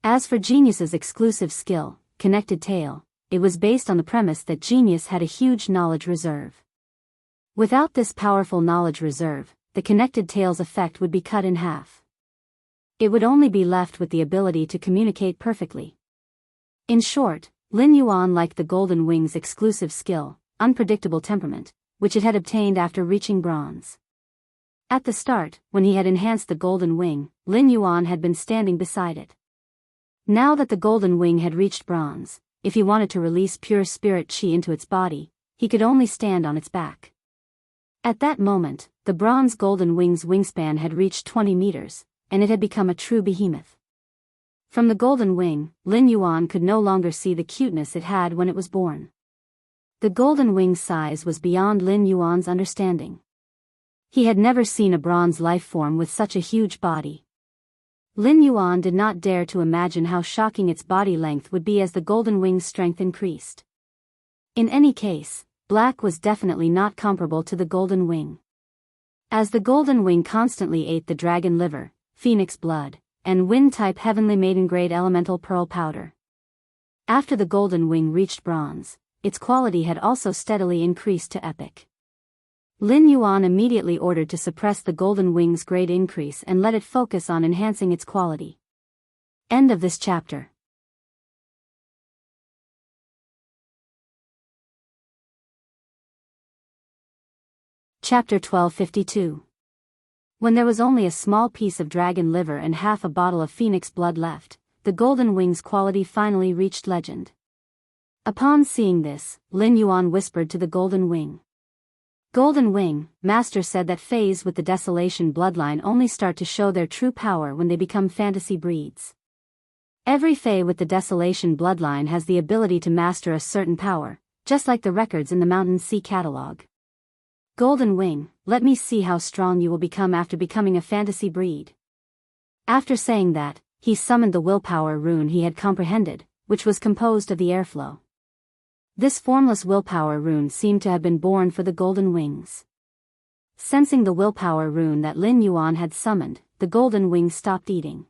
As for Genius's exclusive skill, Connected Tail, it was based on the premise that Genius had a huge knowledge reserve. Without this powerful knowledge reserve, the connected tails effect would be cut in half. It would only be left with the ability to communicate perfectly. In short, Lin Yuan liked the Golden Wing's exclusive skill, unpredictable temperament, which it had obtained after reaching bronze. At the start, when he had enhanced the Golden Wing, Lin Yuan had been standing beside it. Now that the Golden Wing had reached bronze, if he wanted to release pure spirit chi into its body, he could only stand on its back. At that moment, the bronze Golden Wing's wingspan had reached 20 meters, and it had become a true behemoth. From the Golden Wing, Lin Yuan could no longer see the cuteness it had when it was born. The Golden Wing's size was beyond Lin Yuan's understanding. He had never seen a bronze life form with such a huge body. Lin Yuan did not dare to imagine how shocking its body length would be as the Golden Wing's strength increased. In any case, black was definitely not comparable to the Golden Wing. As the Golden Wing constantly ate the dragon liver, phoenix blood, and wind-type heavenly maiden-grade elemental pearl powder. After the Golden Wing reached bronze, its quality had also steadily increased to epic. Lin Yuan immediately ordered to suppress the Golden Wing's grade increase and let it focus on enhancing its quality. End of this chapter. Chapter 1252. When there was only a small piece of dragon liver and half a bottle of phoenix blood left, the Golden Wing's quality finally reached legend. Upon seeing this, Lin Yuan whispered to the Golden Wing. Golden Wing, Master said that Fays with the Desolation bloodline only start to show their true power when they become fantasy breeds. Every Fey with the Desolation bloodline has the ability to master a certain power, just like the records in the Mountain Sea catalog. Golden Wing, let me see how strong you will become after becoming a fantasy breed. After saying that, he summoned the willpower rune he had comprehended, which was composed of the airflow. This formless willpower rune seemed to have been born for the Golden Wings. Sensing the willpower rune that Lin Yuan had summoned, the Golden Wing stopped eating.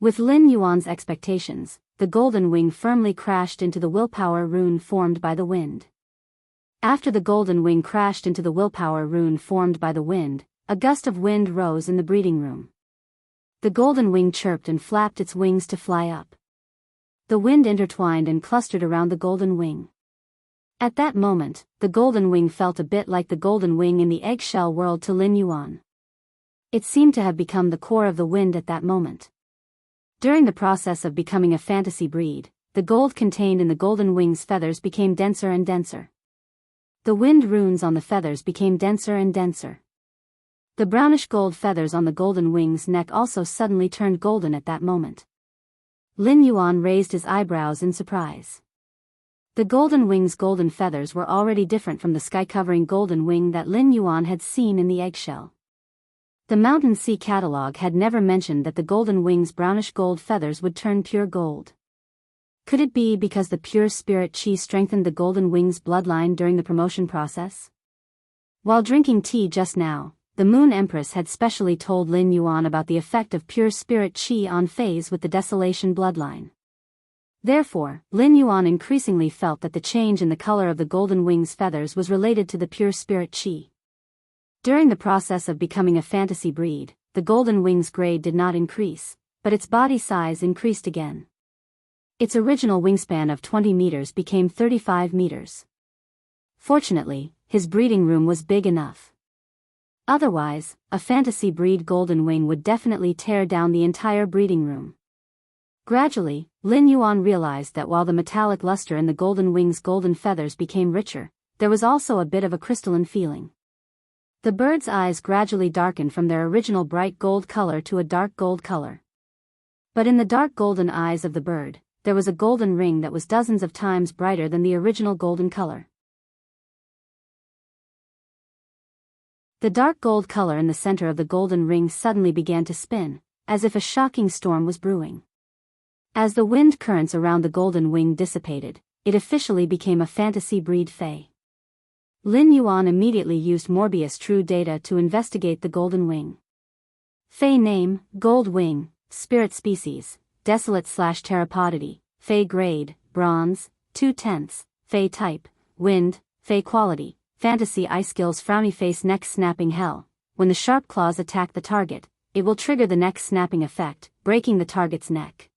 With Lin Yuan's expectations, the Golden Wing firmly crashed into the willpower rune formed by the wind. After the Golden Wing crashed into the willpower rune formed by the wind, a gust of wind rose in the breeding room. The Golden Wing chirped and flapped its wings to fly up. The wind intertwined and clustered around the Golden Wing. At that moment, the Golden Wing felt a bit like the Golden Wing in the eggshell world to Lin Yuan. It seemed to have become the core of the wind at that moment. During the process of becoming a fantasy breed, the gold contained in the Golden Wing's feathers became denser and denser. The wind runes on the feathers became denser and denser. The brownish gold feathers on the Golden Wing's neck also suddenly turned golden at that moment. Lin Yuan raised his eyebrows in surprise. The Golden Wing's golden feathers were already different from the sky-covering Golden Wing that Lin Yuan had seen in the eggshell. The Mountain Sea catalog had never mentioned that the Golden Wing's brownish gold feathers would turn pure gold. Could it be because the pure spirit chi strengthened the Golden Wing's bloodline during the promotion process? While drinking tea just now, the Moon Empress had specially told Lin Yuan about the effect of pure spirit chi on Fays with the Desolation bloodline. Therefore, Lin Yuan increasingly felt that the change in the color of the Golden Wing's feathers was related to the pure spirit chi. During the process of becoming a fantasy breed, the Golden Wing's grade did not increase, but its body size increased again. Its original wingspan of 20 meters became 35 meters. Fortunately, his breeding room was big enough. Otherwise, a fantasy breed Golden Wing would definitely tear down the entire breeding room. Gradually, Lin Yuan realized that while the metallic luster in the Golden Wing's golden feathers became richer, there was also a bit of a crystalline feeling. The bird's eyes gradually darkened from their original bright gold color to a dark gold color. But in the dark golden eyes of the bird, there was a golden ring that was dozens of times brighter than the original golden color. The dark gold color in the center of the golden ring suddenly began to spin, as if a shocking storm was brewing. As the wind currents around the Golden Wing dissipated, it officially became a fantasy breed Fey. Lin Yuan immediately used Morbius True Data to investigate the Golden Wing. Fey name, Gold Wing, Spirit Species, Desolate/Terrapodity, Fey Grade, Bronze, 2/10, Fey Type, Wind, Fey Quality, Fantasy I skills frowny face neck snapping hell. When the sharp claws attack the target, it will trigger the neck snapping effect, breaking the target's neck.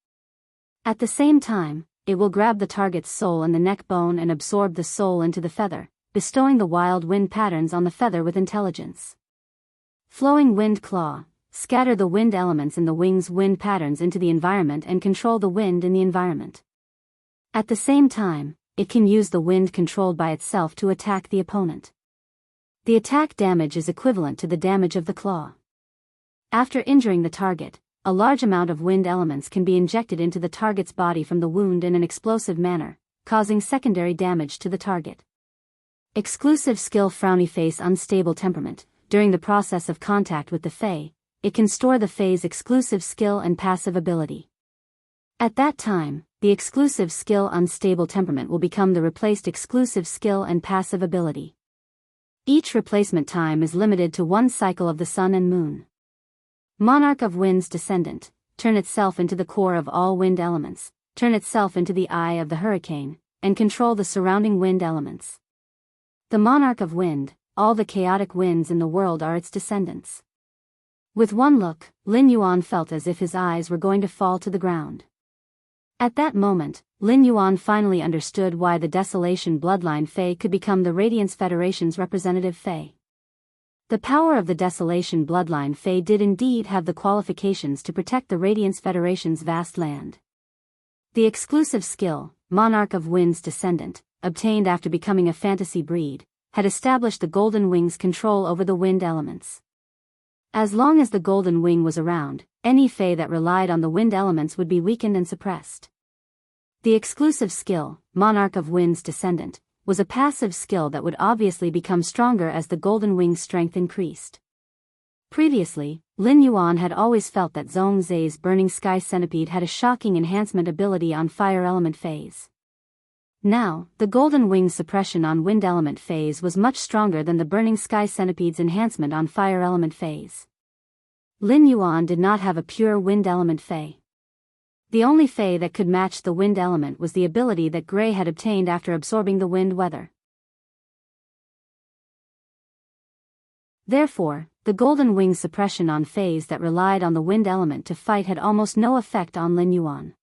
At the same time, it will grab the target's soul and the neck bone and absorb the soul into the feather, bestowing the wild wind patterns on the feather with intelligence. Flowing wind claw. Scatter the wind elements in the wing's wind patterns into the environment and control the wind in the environment. At the same time, it can use the wind controlled by itself to attack the opponent. The attack damage is equivalent to the damage of the claw. After injuring the target, a large amount of wind elements can be injected into the target's body from the wound in an explosive manner, causing secondary damage to the target. Exclusive skill frowny face unstable temperament. During the process of contact with the Fae, it can store the Fae's exclusive skill and passive ability. At that time, the exclusive skill unstable temperament will become the replaced exclusive skill and passive ability. Each replacement time is limited to one cycle of the sun and moon. Monarch of Wind's descendant, turn itself into the core of all wind elements, turn itself into the eye of the hurricane, and control the surrounding wind elements. The Monarch of Wind, all the chaotic winds in the world are its descendants. With one look, Lin Yuan felt as if his eyes were going to fall to the ground. At that moment, Lin Yuan finally understood why the Desolation Bloodline Fae could become the Radiance Federation's representative Fae. The power of the Desolation Bloodline Fae did indeed have the qualifications to protect the Radiance Federation's vast land. The exclusive skill, Monarch of Wind's descendant, obtained after becoming a fantasy breed, had established the Golden Wing's control over the wind elements. As long as the Golden Wing was around, any Fae that relied on the wind elements would be weakened and suppressed. The exclusive skill, Monarch of Wind's descendant, was a passive skill that would obviously become stronger as the Golden Wing's strength increased. Previously, Lin Yuan had always felt that Zhong Zai's Burning Sky Centipede had a shocking enhancement ability on fire element phase. Now, the Golden Wing's suppression on wind element phase was much stronger than the Burning Sky Centipede's enhancement on fire element phase. Lin Yuan did not have a pure wind element Fae. The only Fae that could match the wind element was the ability that Gray had obtained after absorbing the wind weather. Therefore, the Golden Wing's suppression on Faes that relied on the wind element to fight had almost no effect on Lin Yuan.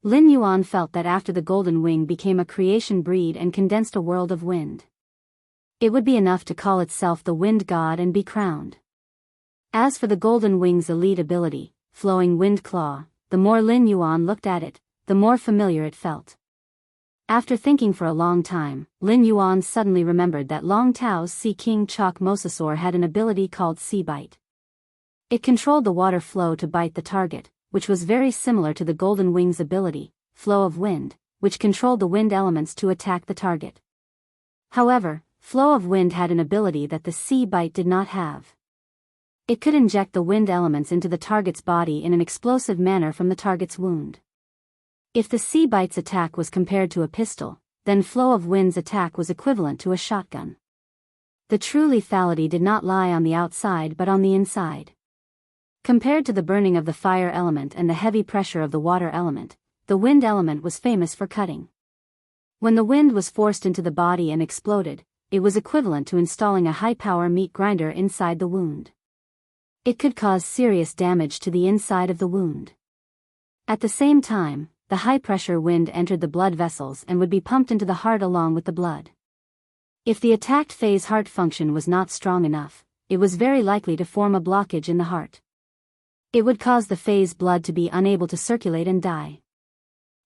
Lin Yuan felt that after the Golden Wing became a creation breed and condensed a world of wind, it would be enough to call itself the Wind God and be crowned. As for the Golden Wing's elite ability, Flowing Wind Claw, the more Lin Yuan looked at it, the more familiar it felt. After thinking for a long time, Lin Yuan suddenly remembered that Long Tao's Sea King Chalk Mosasaur had an ability called Sea Bite. It controlled the water flow to bite the target, which was very similar to the Golden Wing's ability, Flow of Wind, which controlled the wind elements to attack the target. However, Flow of Wind had an ability that the Sea Bite did not have. It could inject the wind elements into the target's body in an explosive manner from the target's wound. If the Sea Bite's attack was compared to a pistol, then Flow of Wind's attack was equivalent to a shotgun. The true lethality did not lie on the outside but on the inside. Compared to the burning of the fire element and the heavy pressure of the water element, the wind element was famous for cutting. When the wind was forced into the body and exploded, it was equivalent to installing a high-power meat grinder inside the wound. It could cause serious damage to the inside of the wound. At the same time, the high-pressure wind entered the blood vessels and would be pumped into the heart along with the blood. If the attacked Fae's heart function was not strong enough, it was very likely to form a blockage in the heart. It would cause the Fae's blood to be unable to circulate and die.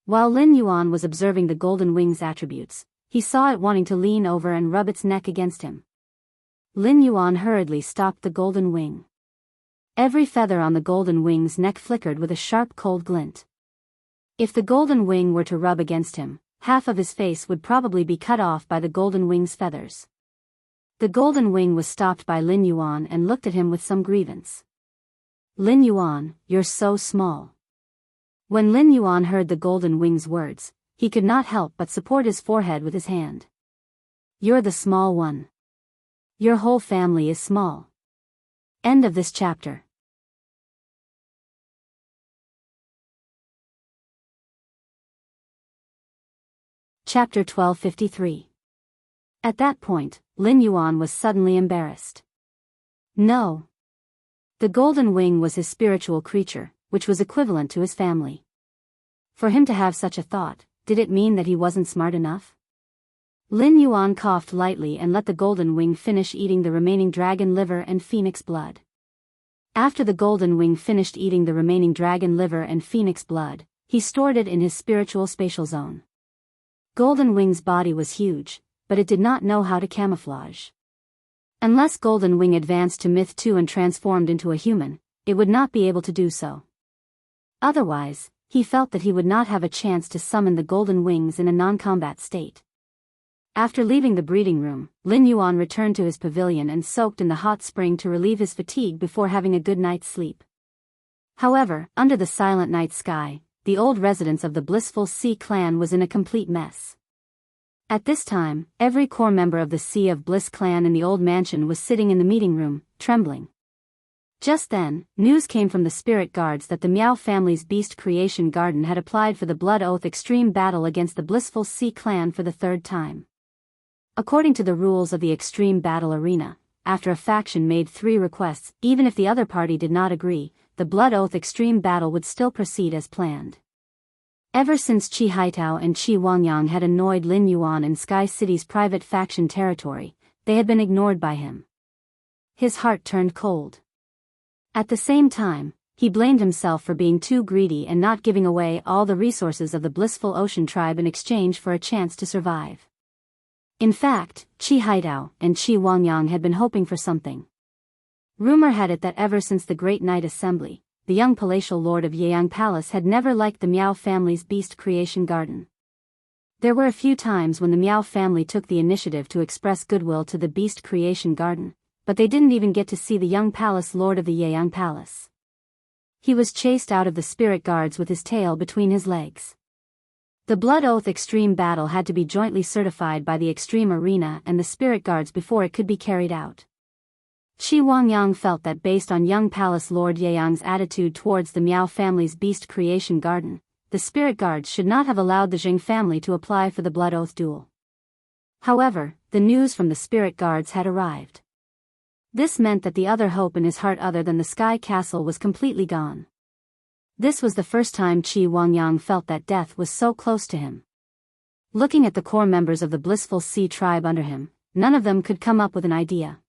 While Lin Yuan was observing the Golden Wing's attributes, he saw it wanting to lean over and rub its neck against him. Lin Yuan hurriedly stopped the Golden Wing. Every feather on the Golden Wing's neck flickered with a sharp cold glint. If the Golden Wing were to rub against him, half of his face would probably be cut off by the Golden Wing's feathers. The Golden Wing was stopped by Lin Yuan and looked at him with some grievance. Lin Yuan, you're so small. When Lin Yuan heard the Golden Wing's words, he could not help but support his forehead with his hand. You're the small one. Your whole family is small. End of this chapter. Chapter 1253. At that point, Lin Yuan was suddenly embarrassed. No. The golden wing was his spiritual creature, which was equivalent to his family. For him to have such a thought, did it mean that he wasn't smart enough? Lin Yuan coughed lightly and let the golden wing finish eating the remaining dragon liver and phoenix blood. After the golden wing finished eating the remaining dragon liver and phoenix blood, he stored it in his spiritual spatial zone. Golden Wing's body was huge, but it did not know how to camouflage. Unless Golden Wing advanced to Myth 2 and transformed into a human, it would not be able to do so. Otherwise, he felt that he would not have a chance to summon the Golden Wings in a non-combat state. After leaving the breeding room, Lin Yuan returned to his pavilion and soaked in the hot spring to relieve his fatigue before having a good night's sleep. However, under the silent night sky, the old residence of the Blissful Sea clan was in a complete mess. At this time, every core member of the Sea of Bliss clan in the old mansion was sitting in the meeting room, trembling. Just then, news came from the spirit guards that the Miao family's beast creation garden had applied for the Blood Oath Extreme Battle against the Blissful Sea clan for the third time. According to the rules of the Extreme Battle Arena, after a faction made 3 requests, even if the other party did not agree, the Blood Oath Extreme Battle would still proceed as planned. Ever since Qi Haitao and Qi Wangyang had annoyed Lin Yuan in Sky City's private faction territory, they had been ignored by him. His heart turned cold. At the same time, he blamed himself for being too greedy and not giving away all the resources of the Blissful Ocean tribe in exchange for a chance to survive. In fact, Qi Haitao and Qi Wangyang had been hoping for something. Rumor had it that ever since the Great Night Assembly, the young palatial lord of Yeyang Palace had never liked the Miao family's beast creation garden. There were a few times when the Miao family took the initiative to express goodwill to the beast creation garden, but they didn't even get to see the young palace lord of the Yeyang Palace. He was chased out of the spirit guards with his tail between his legs. The Blood Oath Extreme Battle had to be jointly certified by the Extreme Arena and the spirit guards before it could be carried out. Qi Wangyang felt that based on young Palace Lord Yeyang's attitude towards the Miao family's beast creation garden, the spirit guards should not have allowed the Jing family to apply for the Blood Oath duel. However, the news from the spirit guards had arrived. This meant that the other hope in his heart other than the Sky Castle was completely gone. This was the first time Qi Wangyang felt that death was so close to him. Looking at the core members of the Blissful Sea tribe under him, none of them could come up with an idea.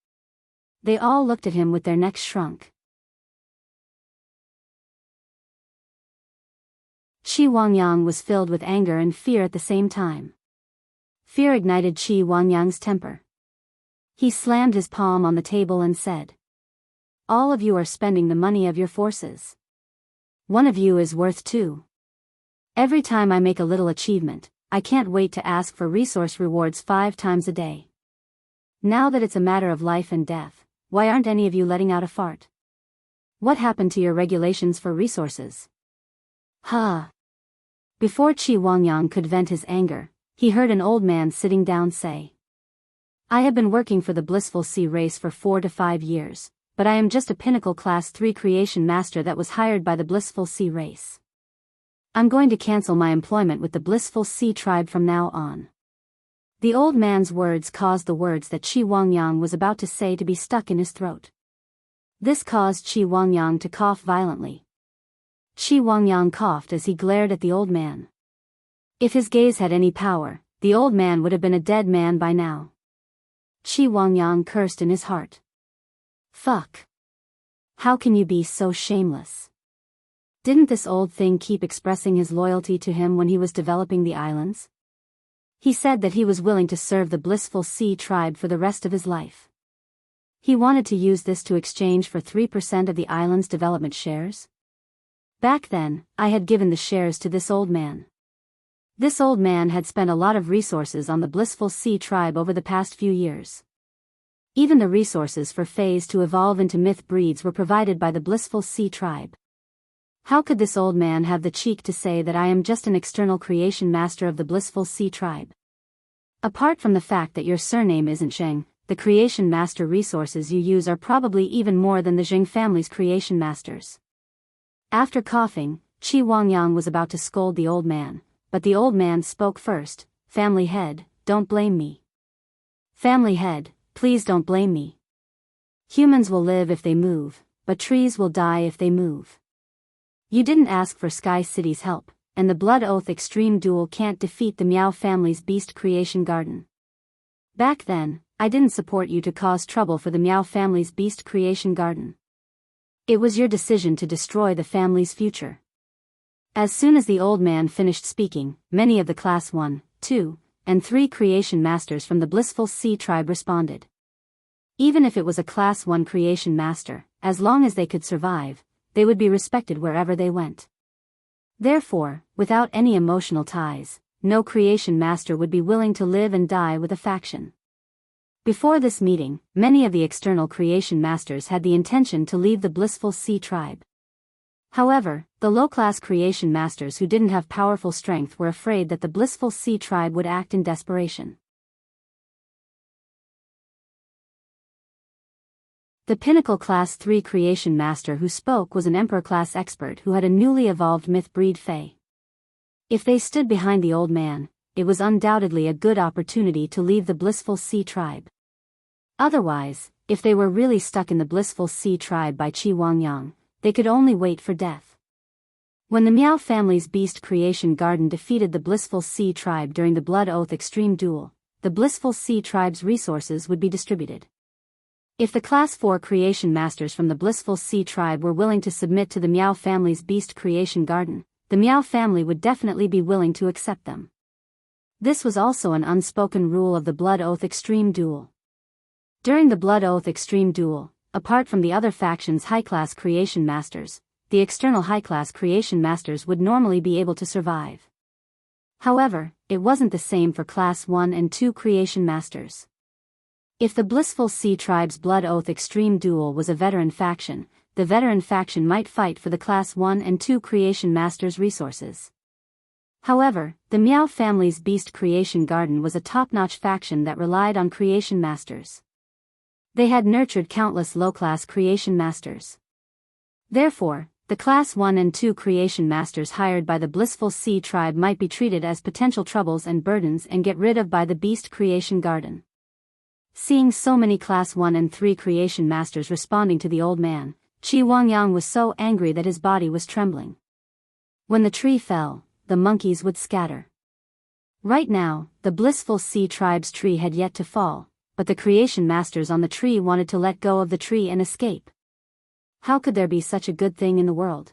They all looked at him with their necks shrunk. Qi Wangyang was filled with anger and fear at the same time. Fear ignited Qi Wangyang's temper. He slammed his palm on the table and said, "All of you are spending the money of your forces. One of you is worth 2. Every time I make a little achievement, I can't wait to ask for resource rewards 5 times a day. Now that it's a matter of life and death, why aren't any of you letting out a fart? What happened to your regulations for resources?" Huh. Before Qi Wangyang could vent his anger, he heard an old man sitting down say, "I have been working for the Blissful Sea race for 4 to 5 years, but I am just a pinnacle class 3 creation master that was hired by the Blissful Sea race. I'm going to cancel my employment with the Blissful Sea tribe from now on." The old man's words caused the words that Qi Wangyang was about to say to be stuck in his throat. This caused Qi Wangyang to cough violently. Qi Wangyang coughed as he glared at the old man. If his gaze had any power, the old man would have been a dead man by now. Qi Wangyang cursed in his heart. Fuck. How can you be so shameless? Didn't this old thing keep expressing his loyalty to him when he was developing the islands? He said that he was willing to serve the Blissful Sea tribe for the rest of his life. He wanted to use this to exchange for 3% of the island's development shares. Back then, I had given the shares to this old man. This old man had spent a lot of resources on the Blissful Sea tribe over the past few years. Even the resources for Phase to evolve into myth breeds were provided by the Blissful Sea tribe. How could this old man have the cheek to say that I am just an external creation master of the Blissful Sea tribe? Apart from the fact that your surname isn't Zheng, the creation master resources you use are probably even more than the Zheng family's creation masters. After coughing, Qi Wangyang was about to scold the old man, but the old man spoke first. "Family head, don't blame me. Family head, please don't blame me. Humans will live if they move, but trees will die if they move. You didn't ask for Sky City's help, and the Blood Oath Extreme Duel can't defeat the Meow family's Beast Creation Garden. Back then, I didn't support you to cause trouble for the Meow family's Beast Creation Garden. It was your decision to destroy the family's future. As soon as the old man finished speaking, many of the Class 1, 2, and 3 Creation Masters from the Blissful Sea Tribe responded. Even if it was a Class 1 Creation Master, as long as they could survive, they would be respected wherever they went. Therefore, without any emotional ties, no Creation Master would be willing to live and die with a faction. Before this meeting, many of the external Creation Masters had the intention to leave the Blissful Sea Tribe. However, the low-class Creation Masters who didn't have powerful strength were afraid that the Blissful Sea Tribe would act in desperation. The Pinnacle Class 3 Creation Master who spoke was an Emperor-class expert who had a newly evolved myth breed Fae. If they stood behind the old man, it was undoubtedly a good opportunity to leave the Blissful Sea Tribe. Otherwise, if they were really stuck in the Blissful Sea Tribe by Qi Wangyang, they could only wait for death. When the Meow family's Beast Creation Garden defeated the Blissful Sea Tribe during the Blood Oath Extreme Duel, the Blissful Sea Tribe's resources would be distributed. If the Class 4 Creation Masters from the Blissful Sea Tribe were willing to submit to the Meow family's Beast Creation Garden, the Meow family would definitely be willing to accept them. This was also an unspoken rule of the Blood Oath Extreme Duel. During the Blood Oath Extreme Duel, apart from the other faction's high-class Creation Masters, the external high-class Creation Masters would normally be able to survive. However, it wasn't the same for Class 1 and 2 Creation Masters. If the Blissful Sea Tribe's Blood Oath Extreme Duel was a veteran faction, the veteran faction might fight for the Class 1 and 2 Creation Masters' resources. However, the Meow family's Beast Creation Garden was a top-notch faction that relied on Creation Masters. They had nurtured countless low-class Creation Masters. Therefore, the Class 1 and 2 Creation Masters hired by the Blissful Sea Tribe might be treated as potential troubles and burdens and get rid of by the Beast Creation Garden. Seeing so many Class 1 and 3 Creation Masters responding to the old man, Qi Wangyang was so angry that his body was trembling. When the tree fell, the monkeys would scatter. Right now, the Blissful Sea Tribe's tree had yet to fall, but the Creation Masters on the tree wanted to let go of the tree and escape. How could there be such a good thing in the world?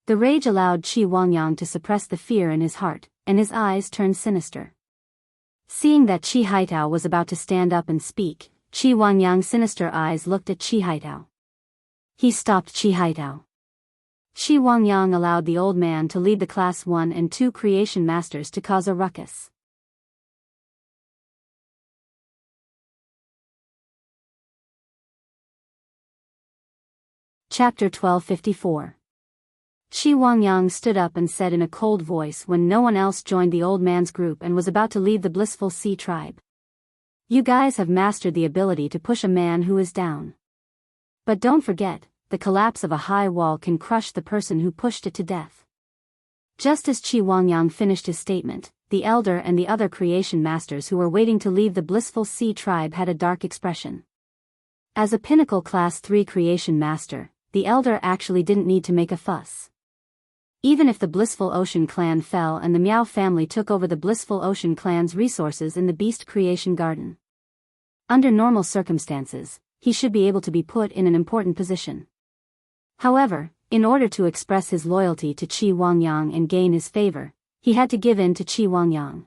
The rage allowed Qi Wangyang to suppress the fear in his heart, and his eyes turned sinister. Seeing that Qi Haitao was about to stand up and speak, Qi Wangyang's sinister eyes looked at Qi Haitao. He stopped Qi Haitao. Qi Wangyang allowed the old man to lead the Class 1 and 2 Creation Masters to cause a ruckus. Chapter 1254. Qi Wangyang stood up and said in a cold voice when no one else joined the old man's group and was about to leave the Blissful Sea Tribe. You guys have mastered the ability to push a man who is down. But don't forget, the collapse of a high wall can crush the person who pushed it to death. Just as Qi Wangyang finished his statement, the Elder and the other Creation Masters who were waiting to leave the Blissful Sea Tribe had a dark expression. As a Pinnacle Class 3 Creation Master, the Elder actually didn't need to make a fuss. Even if the Blissful Ocean Clan fell and the Meow family took over the Blissful Ocean Clan's resources in the Beast Creation Garden. Under normal circumstances, he should be able to be put in an important position. However, in order to express his loyalty to Qi Wangyang and gain his favor, he had to give in to Qi Wangyang.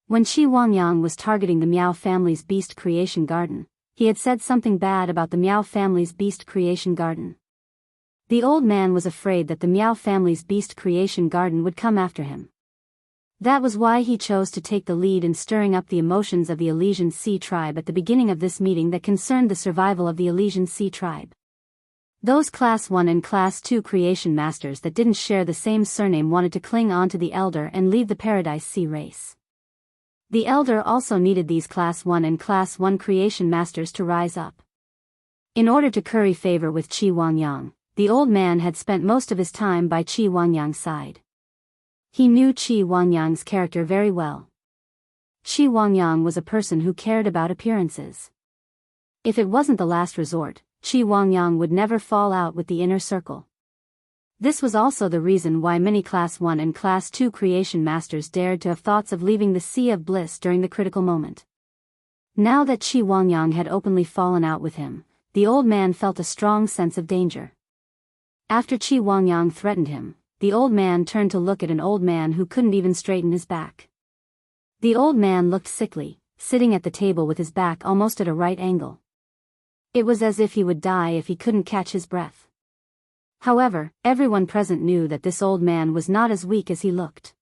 When Qi Wangyang was targeting the Meow family's Beast Creation Garden, he had said something bad about the Meow family's Beast Creation Garden. The old man was afraid that the Meow family's Beast Creation Garden would come after him. That was why he chose to take the lead in stirring up the emotions of the Elysian Sea Tribe at the beginning of this meeting that concerned the survival of the Elysian Sea Tribe. Those Class 1 and Class 2 Creation Masters that didn't share the same surname wanted to cling on to the Elder and leave the Paradise Sea race. The Elder also needed these Class 1 and Class 1 Creation Masters to rise up. In order to curry favor with Qi Wangyang, the old man had spent most of his time by Qi Wangyang's side. He knew Qi Wangyang's character very well. Qi Wangyang was a person who cared about appearances. If it wasn't the last resort, Qi Wangyang would never fall out with the inner circle. This was also the reason why many Class 1 and Class 2 creation masters dared to have thoughts of leaving the Sea of Bliss during the critical moment. Now that Qi Wangyang had openly fallen out with him, the old man felt a strong sense of danger. After Qi Wangyang threatened him, the old man turned to look at an old man who couldn't even straighten his back. The old man looked sickly, sitting at the table with his back almost at a right angle. It was as if he would die if he couldn't catch his breath. However, everyone present knew that this old man was not as weak as he looked.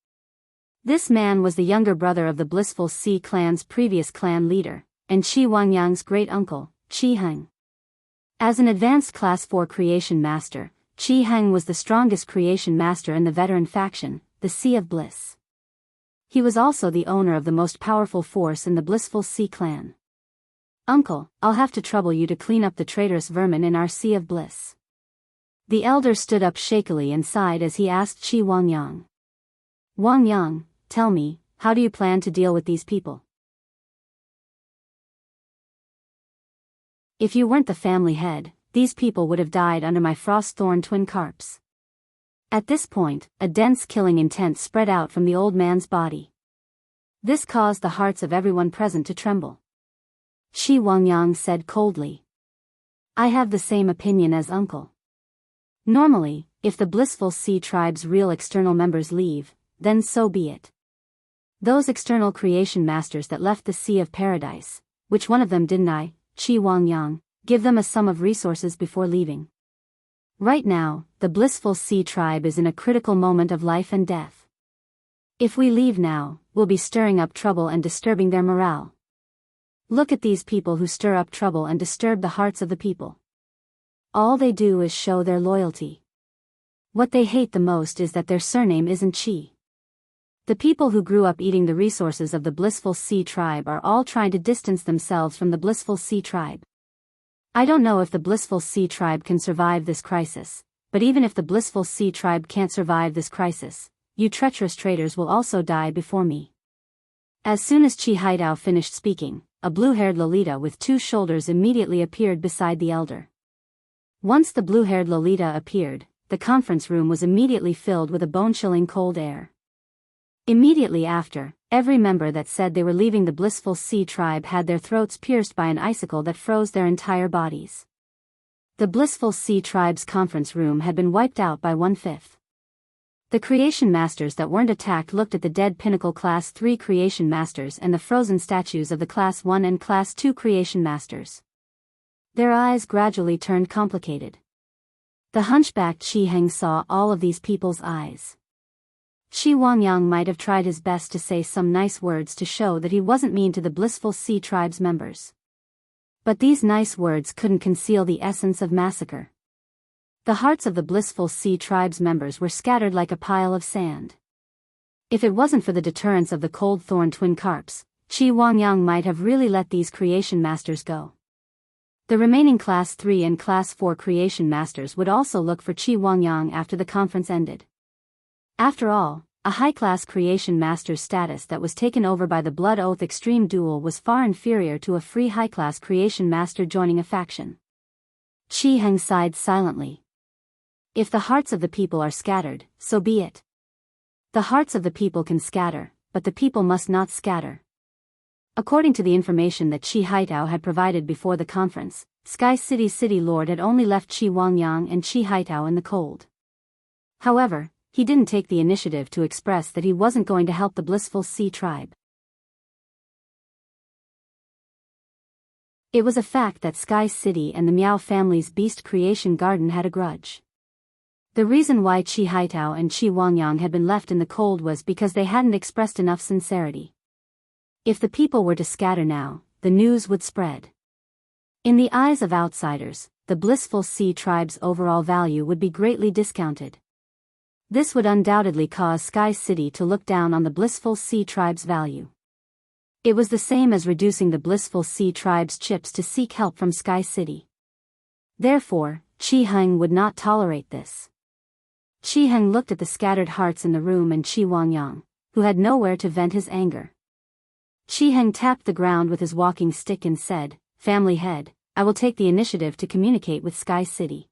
This man was the younger brother of the Blissful Sea clan's previous clan leader, and Qi Wangyang's great-uncle, Qi Heng. As an advanced Class 4 creation master, Qi Heng was the strongest creation master in the veteran faction, the Sea of Bliss. He was also the owner of the most powerful force in the Blissful Sea clan. "Uncle, I'll have to trouble you to clean up the traitorous vermin in our Sea of Bliss." The elder stood up shakily and sighed as he asked Qi Wangyang. "Wangyang, tell me, how do you plan to deal with these people?" "If you weren't the family head, these people would have died under my frost-thorn twin carps." At this point, a dense killing intent spread out from the old man's body. This caused the hearts of everyone present to tremble. Qi Wangyang said coldly, "I have the same opinion as uncle. Normally, if the Blissful Sea tribe's real external members leave, then so be it. Those external creation masters that left the Sea of Paradise, which one of them didn't I, Qi Wangyang, give them a sum of resources before leaving? Right now, the Blissful Sea tribe is in a critical moment of life and death. If we leave now, we'll be stirring up trouble and disturbing their morale. Look at these people who stir up trouble and disturb the hearts of the people. All they do is show their loyalty. What they hate the most is that their surname isn't Qi. The people who grew up eating the resources of the Blissful Sea tribe are all trying to distance themselves from the Blissful Sea tribe. I don't know if the Blissful Sea tribe can survive this crisis, but even if the Blissful Sea tribe can't survive this crisis, you treacherous traitors will also die before me." As soon as Qi Haitao finished speaking, a blue-haired Lolita with 2 shoulders immediately appeared beside the elder. Once the blue-haired Lolita appeared, the conference room was immediately filled with a bone-chilling cold air. Immediately after, every member that said they were leaving the Blissful Sea tribe had their throats pierced by an icicle that froze their entire bodies. The Blissful Sea tribe's conference room had been wiped out by 1/5. The creation masters that weren't attacked looked at the dead Pinnacle Class 3 creation masters and the frozen statues of the Class 1 and Class 2 creation masters. Their eyes gradually turned complicated. The hunchbacked Qi Heng saw all of these people's eyes. Qi Wangyang might have tried his best to say some nice words to show that he wasn't mean to the Blissful Sea tribe's members. But these nice words couldn't conceal the essence of massacre. The hearts of the Blissful Sea tribe's members were scattered like a pile of sand. If it wasn't for the deterrence of the cold thorn twin carps, Qi Wangyang might have really let these creation masters go. The remaining Class 3 and Class 4 creation masters would also look for Qi Wangyang after the conference ended. After all, a high-class creation master's status that was taken over by the Blood Oath Extreme Duel was far inferior to a free high-class creation master joining a faction. Qi Heng sighed silently. If the hearts of the people are scattered, so be it. The hearts of the people can scatter, but the people must not scatter. According to the information that Qi Haitao had provided before the conference, Sky City's city lord had only left Qi Wangyang and Qi Haitao in the cold. However, he didn't take the initiative to express that he wasn't going to help the Blissful Sea tribe. It was a fact that Sky City and the Miao family's beast creation garden had a grudge. The reason why Qi Haitao and Qi Wangyang had been left in the cold was because they hadn't expressed enough sincerity. If the people were to scatter now, the news would spread. In the eyes of outsiders, the Blissful Sea tribe's overall value would be greatly discounted. This would undoubtedly cause Sky City to look down on the Blissful Sea tribe's value. It was the same as reducing the Blissful Sea tribe's chips to seek help from Sky City. Therefore, Qi Heng would not tolerate this. Qi Heng looked at the scattered hearts in the room and Qi Wangyang, who had nowhere to vent his anger. Chi Heng tapped the ground with his walking stick and said, "Family head, I will take the initiative to communicate with Sky City."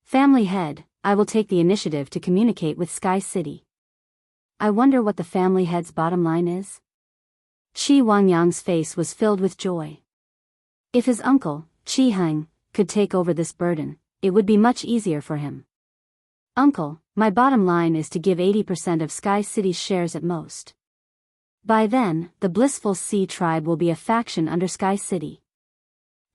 Family head, I will take the initiative to communicate with Sky City. I wonder what the family head's bottom line is? Qi Wangyang's face was filled with joy. If his uncle, Qi Heng, could take over this burden, it would be much easier for him. Uncle, my bottom line is to give 80% of Sky City's shares at most. By then, the Blissful Sea Tribe will be a faction under Sky City.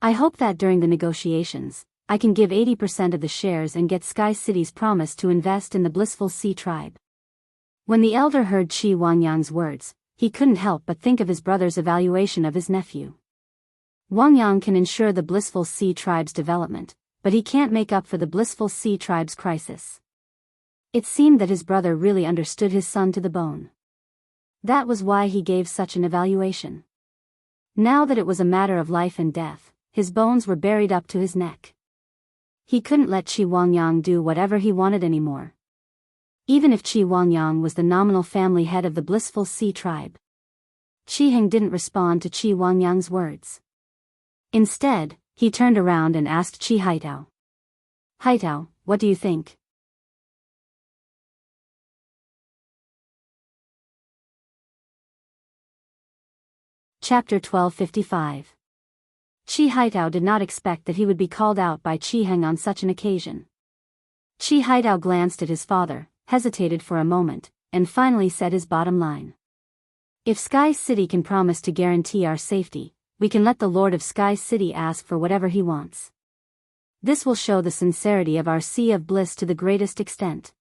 I hope that during the negotiations, I can give 80% of the shares and get Sky City's promise to invest in the Blissful Sea Tribe. When the elder heard Qi Wangyang's words, he couldn't help but think of his brother's evaluation of his nephew. Wangyang can ensure the Blissful Sea Tribe's development, but he can't make up for the Blissful Sea Tribe's crisis. It seemed that his brother really understood his son to the bone. That was why he gave such an evaluation. Now that it was a matter of life and death, his bones were buried up to his neck. He couldn't let Qi Wangyang do whatever he wanted anymore. Even if Qi Wangyang was the nominal family head of the Blissful Sea Tribe. Qi Heng didn't respond to Qi Wangyang's words. Instead, he turned around and asked Qi Haitao. "Haitao, what do you think?" Chapter 1255. Qi Haitao did not expect that he would be called out by Qi Heng on such an occasion. Qi Haitao glanced at his father, hesitated for a moment, and finally said his bottom line. "If Sky City can promise to guarantee our safety, we can let the Lord of Sky City ask for whatever he wants. This will show the sincerity of our Sea of Bliss to the greatest extent.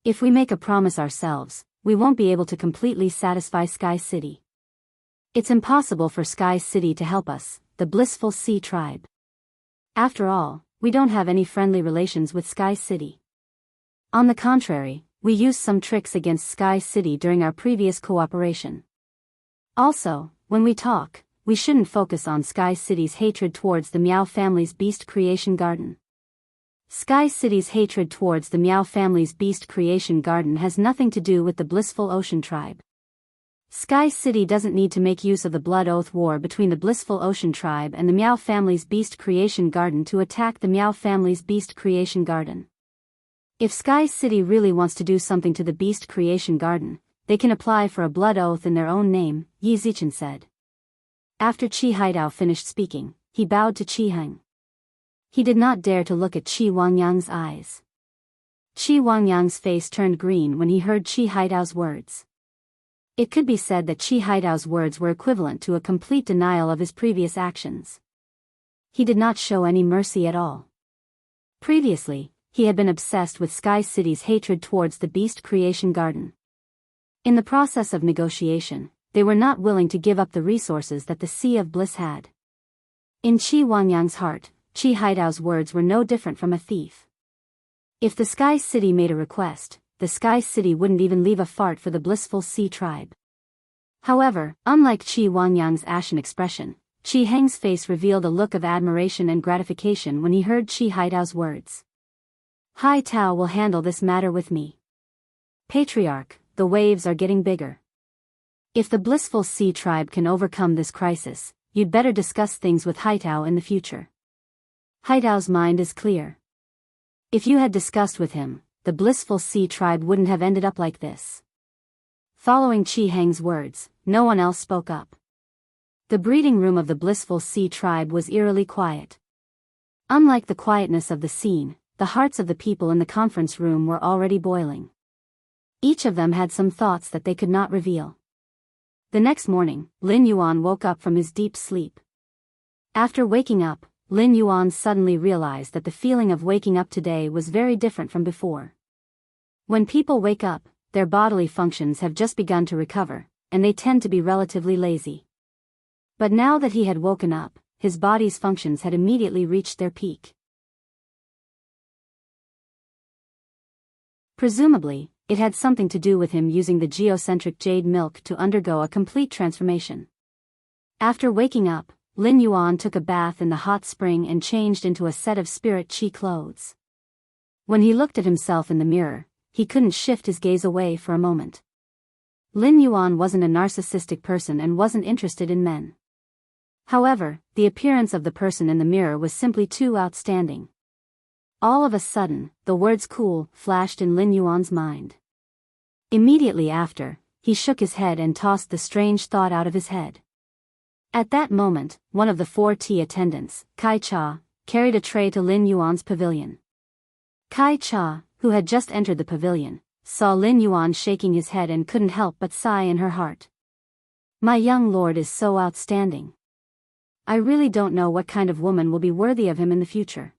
If we make a promise ourselves, we won't be able to completely satisfy Sky City. It's impossible for Sky City to help us, the Blissful Sea Tribe. After all, we don't have any friendly relations with Sky City. On the contrary, we used some tricks against Sky City during our previous cooperation. Also, when we talk, we shouldn't focus on Sky City's hatred towards the Miao family's beast creation garden. Sky City's hatred towards the Miao family's beast creation garden has nothing to do with the Blissful Ocean Tribe. Sky City doesn't need to make use of the blood oath war between the Blissful Ocean Tribe and the Miao family's beast creation garden to attack the Miao family's beast creation garden. If Sky City really wants to do something to the beast creation garden, they can apply for a blood oath in their own name," Yi Zichen said. After Qi Haitao finished speaking, he bowed to Qi Heng. He did not dare to look at Qi Wangyang's eyes. Qi Wangyang's face turned green when he heard Qi Haitao's words. It could be said that Qi Haitao's words were equivalent to a complete denial of his previous actions. He did not show any mercy at all. Previously, he had been obsessed with Sky City's hatred towards the Beast Creation Garden. In the process of negotiation, they were not willing to give up the resources that the Sea of Bliss had. In Qi Wangyang's heart, Qi Haitao's words were no different from a thief. If the Sky City made a request, the Sky City wouldn't even leave a fart for the Blissful Sea Tribe. However, unlike Qi Wangyang's ashen expression, Qi Heng's face revealed a look of admiration and gratification when he heard Qi Haitao's words. "Haitao will handle this matter with me. Patriarch, the waves are getting bigger. If the Blissful Sea Tribe can overcome this crisis, you'd better discuss things with Haitao in the future. Haitao's mind is clear. If you had discussed with him, the Blissful Sea Tribe wouldn't have ended up like this." Following Qi Heng's words, no one else spoke up. The breeding room of the Blissful Sea Tribe was eerily quiet. Unlike the quietness of the scene, the hearts of the people in the conference room were already boiling. Each of them had some thoughts that they could not reveal. The next morning, Lin Yuan woke up from his deep sleep. After waking up, Lin Yuan suddenly realized that the feeling of waking up today was very different from before. When people wake up, their bodily functions have just begun to recover, and they tend to be relatively lazy. But now that he had woken up, his body's functions had immediately reached their peak. Presumably, it had something to do with him using the geocentric jade milk to undergo a complete transformation. After waking up, Lin Yuan took a bath in the hot spring and changed into a set of spirit qi clothes. When he looked at himself in the mirror, he couldn't shift his gaze away for a moment. Lin Yuan wasn't a narcissistic person and wasn't interested in men. However, the appearance of the person in the mirror was simply too outstanding. All of a sudden, the words cool flashed in Lin Yuan's mind. Immediately after, he shook his head and tossed the strange thought out of his head. At that moment, one of the 4 tea attendants, Kai Cha, carried a tray to Lin Yuan's pavilion. Kai Cha, who had just entered the pavilion, saw Lin Yuan shaking his head and couldn't help but sigh in her heart. My young lord is so outstanding. I really don't know what kind of woman will be worthy of him in the future.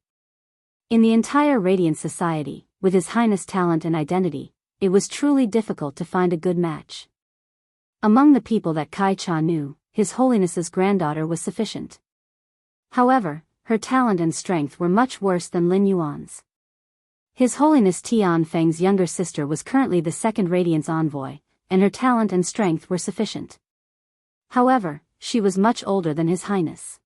In the entire Radiant Society, with His Highness' talent and identity, it was truly difficult to find a good match. Among the people that Kai Cha knew, His Holiness's granddaughter was sufficient. However, her talent and strength were much worse than Lin Yuan's. His Holiness Tian Feng's younger sister was currently the 2nd Radiance Envoy, and her talent and strength were sufficient. However, she was much older than His Highness.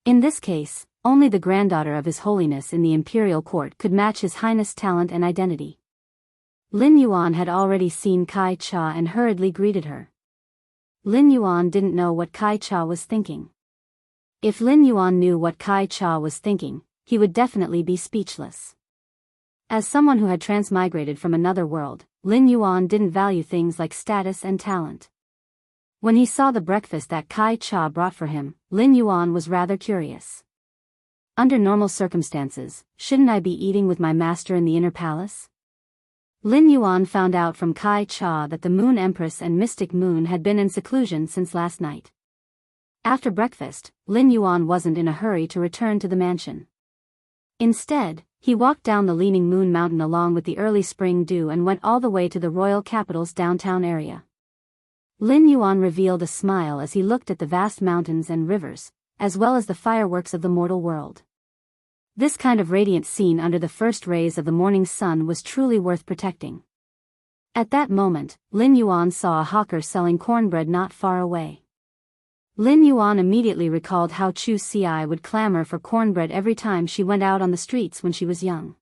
In this case, only the granddaughter of His Holiness in the Imperial Court could match His Highness' talent and identity. Lin Yuan had already seen Kai Cha and hurriedly greeted her. Lin Yuan didn't know what Kai Cha was thinking. If Lin Yuan knew what Kai Cha was thinking, he would definitely be speechless. As someone who had transmigrated from another world, Lin Yuan didn't value things like status and talent. When he saw the breakfast that Kai Cha brought for him, Lin Yuan was rather curious. Under normal circumstances, shouldn't I be eating with my master in the inner palace? Lin Yuan found out from Kai Cha that the Moon Empress and Mystic Moon had been in seclusion since last night. After breakfast, Lin Yuan wasn't in a hurry to return to the mansion. Instead, he walked down the Leaning Moon Mountain along with the early spring dew and went all the way to the royal capital's downtown area. Lin Yuan revealed a smile as he looked at the vast mountains and rivers, as well as the fireworks of the mortal world. This kind of radiant scene under the first rays of the morning sun was truly worth protecting. At that moment, Lin Yuan saw a hawker selling cornbread not far away. Lin Yuan immediately recalled how Chu Ci would clamor for cornbread every time she went out on the streets when she was young.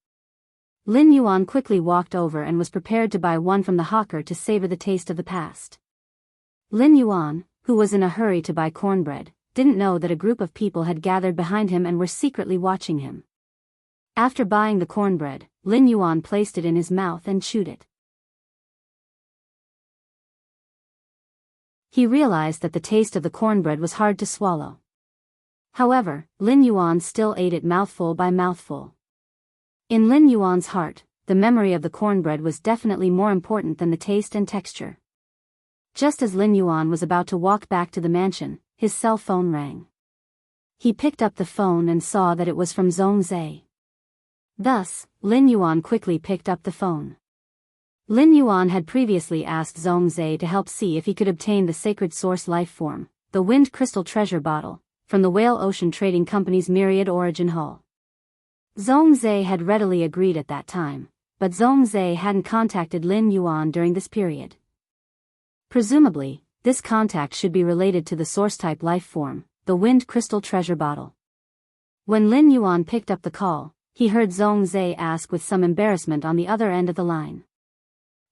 Lin Yuan quickly walked over and was prepared to buy one from the hawker to savor the taste of the past. Lin Yuan, who was in a hurry to buy cornbread, didn't know that a group of people had gathered behind him and were secretly watching him. After buying the cornbread, Lin Yuan placed it in his mouth and chewed it. He realized that the taste of the cornbread was hard to swallow. However, Lin Yuan still ate it mouthful by mouthful. In Lin Yuan's heart, the memory of the cornbread was definitely more important than the taste and texture. Just as Lin Yuan was about to walk back to the mansion, his cell phone rang. He picked up the phone and saw that it was from Zhong Zhe. Thus, Lin Yuan quickly picked up the phone. Lin Yuan had previously asked Zhong Zhe to help see if he could obtain the sacred source life form, the Wind Crystal Treasure Bottle, from the Whale Ocean Trading Company's Myriad Origin Hull. Zhong Zhe had readily agreed at that time, but Zhong Zhe hadn't contacted Lin Yuan during this period. Presumably, this contact should be related to the source-type life form, the Wind Crystal Treasure Bottle. When Lin Yuan picked up the call, he heard Zhong Zhe ask with some embarrassment on the other end of the line.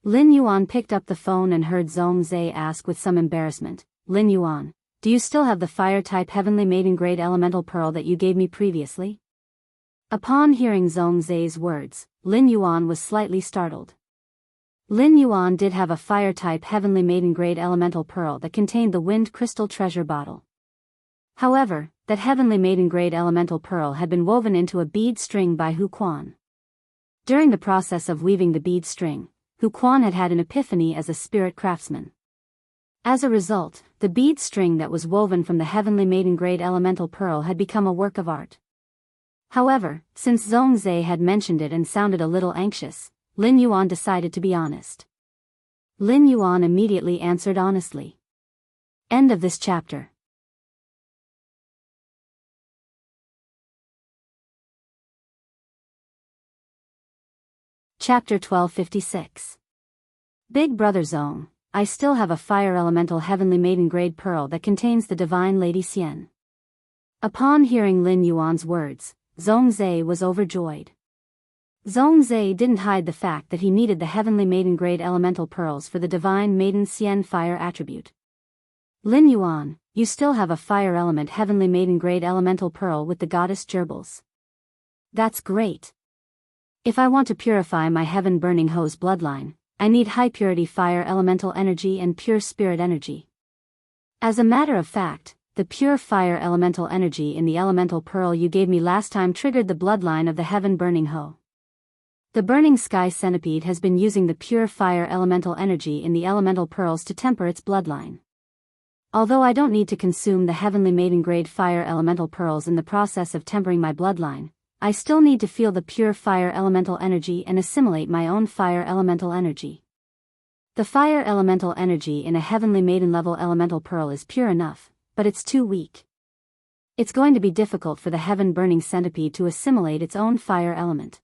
Lin Yuan picked up the phone and heard Zhong Zhe ask with some embarrassment, Lin Yuan, do you still have the fire-type Heavenly Maiden Grade Elemental Pearl that you gave me previously? Upon hearing Zhong Zhe's words, Lin Yuan was slightly startled. Lin Yuan did have a fire-type Heavenly Maiden Grade Elemental Pearl that contained the Wind Crystal Treasure Bottle. However, that Heavenly Maiden Grade Elemental Pearl had been woven into a bead string by Hu Quan. During the process of weaving the bead string, Hu Quan had had an epiphany as a spirit craftsman. As a result, the bead string that was woven from the Heavenly Maiden Grade Elemental Pearl had become a work of art. However, since Zhong Zhe had mentioned it and sounded a little anxious, Lin Yuan decided to be honest. Lin Yuan immediately answered honestly. End of this chapter. Chapter 1256. Big Brother Zong, I still have a fire elemental Heavenly Maiden Grade Pearl that contains the Divine Lady Xian. Upon hearing Lin Yuan's words, Zhong Zhe was overjoyed. Zhongzhe didn't hide the fact that he needed the heavenly maiden grade elemental pearls for the divine maiden Xian fire attribute. Lin Yuan, you still have a fire element heavenly maiden grade elemental pearl with the goddess gerbils. That's great. If I want to purify my heaven burning hose bloodline, I need high purity fire elemental energy and pure spirit energy. As a matter of fact, the pure fire elemental energy in the elemental pearl you gave me last time triggered the bloodline of the heaven burning hoe. The burning sky centipede has been using the pure fire elemental energy in the elemental pearls to temper its bloodline. Although I don't need to consume the heavenly maiden grade fire elemental pearls in the process of tempering my bloodline, I still need to feel the pure fire elemental energy and assimilate my own fire elemental energy. The fire elemental energy in a heavenly maiden level elemental pearl is pure enough, but it's too weak. It's going to be difficult for the heaven burning centipede to assimilate its own fire element.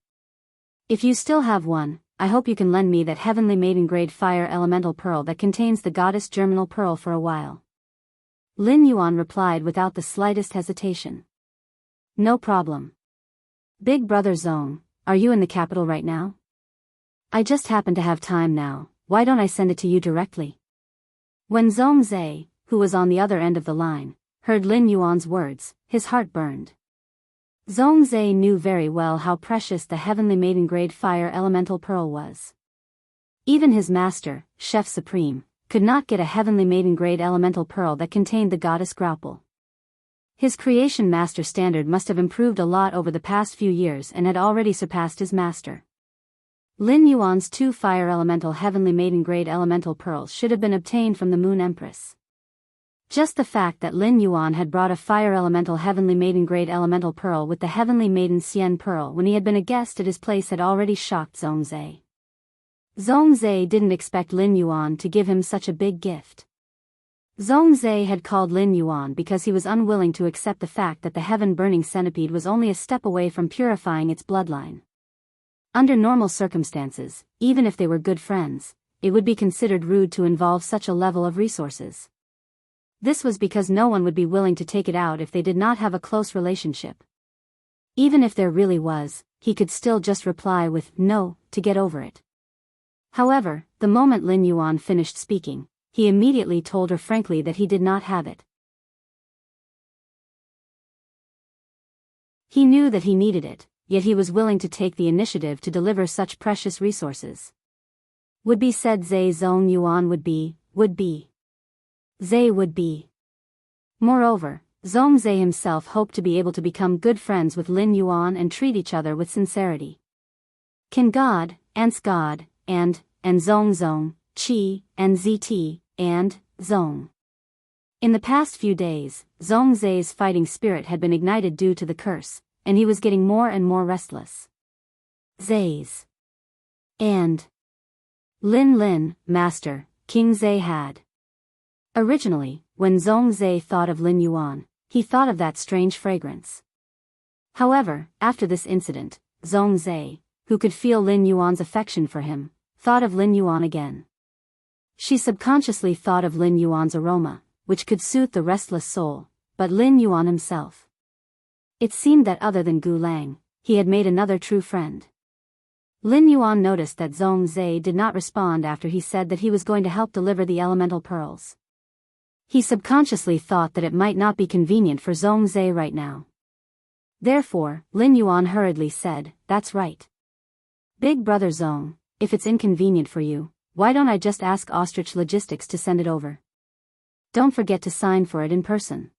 If you still have one, I hope you can lend me that heavenly maiden grade fire elemental pearl that contains the goddess germinal pearl for a while. Lin Yuan replied without the slightest hesitation. No problem. Big brother Zong, are you in the capital right now? I just happen to have time now, why don't I send it to you directly? When Zhongzhe, who was on the other end of the line, heard Lin Yuan's words, his heart burned. Zhongzhe knew very well how precious the heavenly maiden grade fire elemental pearl was. Even his master, Chef Supreme, could not get a heavenly maiden grade elemental pearl that contained the goddess grapple. His creation master standard must have improved a lot over the past few years and had already surpassed his master. Lin Yuan's 2 fire elemental heavenly maiden grade elemental pearls should have been obtained from the Moon Empress. Just the fact that Lin Yuan had brought a fire elemental heavenly maiden grade elemental pearl with the heavenly maiden Xian pearl when he had been a guest at his place had already shocked Zhongzhe. Zhongzhe didn't expect Lin Yuan to give him such a big gift. Zhongzhe had called Lin Yuan because he was unwilling to accept the fact that the heaven-burning centipede was only a step away from purifying its bloodline. Under normal circumstances, even if they were good friends, it would be considered rude to involve such a level of resources. This was because no one would be willing to take it out if they did not have a close relationship. Even if there really was, he could still just reply with no to get over it. However, the moment Lin Yuan finished speaking, he immediately told her frankly that he did not have it. He knew that he needed it, yet he was willing to take the initiative to deliver such precious resources. Would-be said Zhe Zong Yuan would be. Zhe would be. Moreover, Zhongzhe himself hoped to be able to become good friends with Lin Yuan and treat each other with sincerity. Can God, Ants God, and Zong, Qi, and ZT, and Zong. In the past few days, Zhongzhe's fighting spirit had been ignited due to the curse, and he was getting more and more restless. Zhe's. And Lin, Master, King Zhe had. Originally, when Zhongzhe thought of Lin Yuan, he thought of that strange fragrance. However, after this incident, Zhongzhe, who could feel Lin Yuan's affection for him, thought of Lin Yuan again. She subconsciously thought of Lin Yuan's aroma, which could soothe the restless soul, but Lin Yuan himself. It seemed that other than Gu Lang, he had made another true friend. Lin Yuan noticed that Zhongzhe did not respond after he said that he was going to help deliver the elemental pearls. He subconsciously thought that it might not be convenient for Zhongzhe right now. Therefore, Lin Yuan hurriedly said, "That's right. Big brother Zong, if it's inconvenient for you, why don't I just ask Ostrich Logistics to send it over? Don't forget to sign for it in person.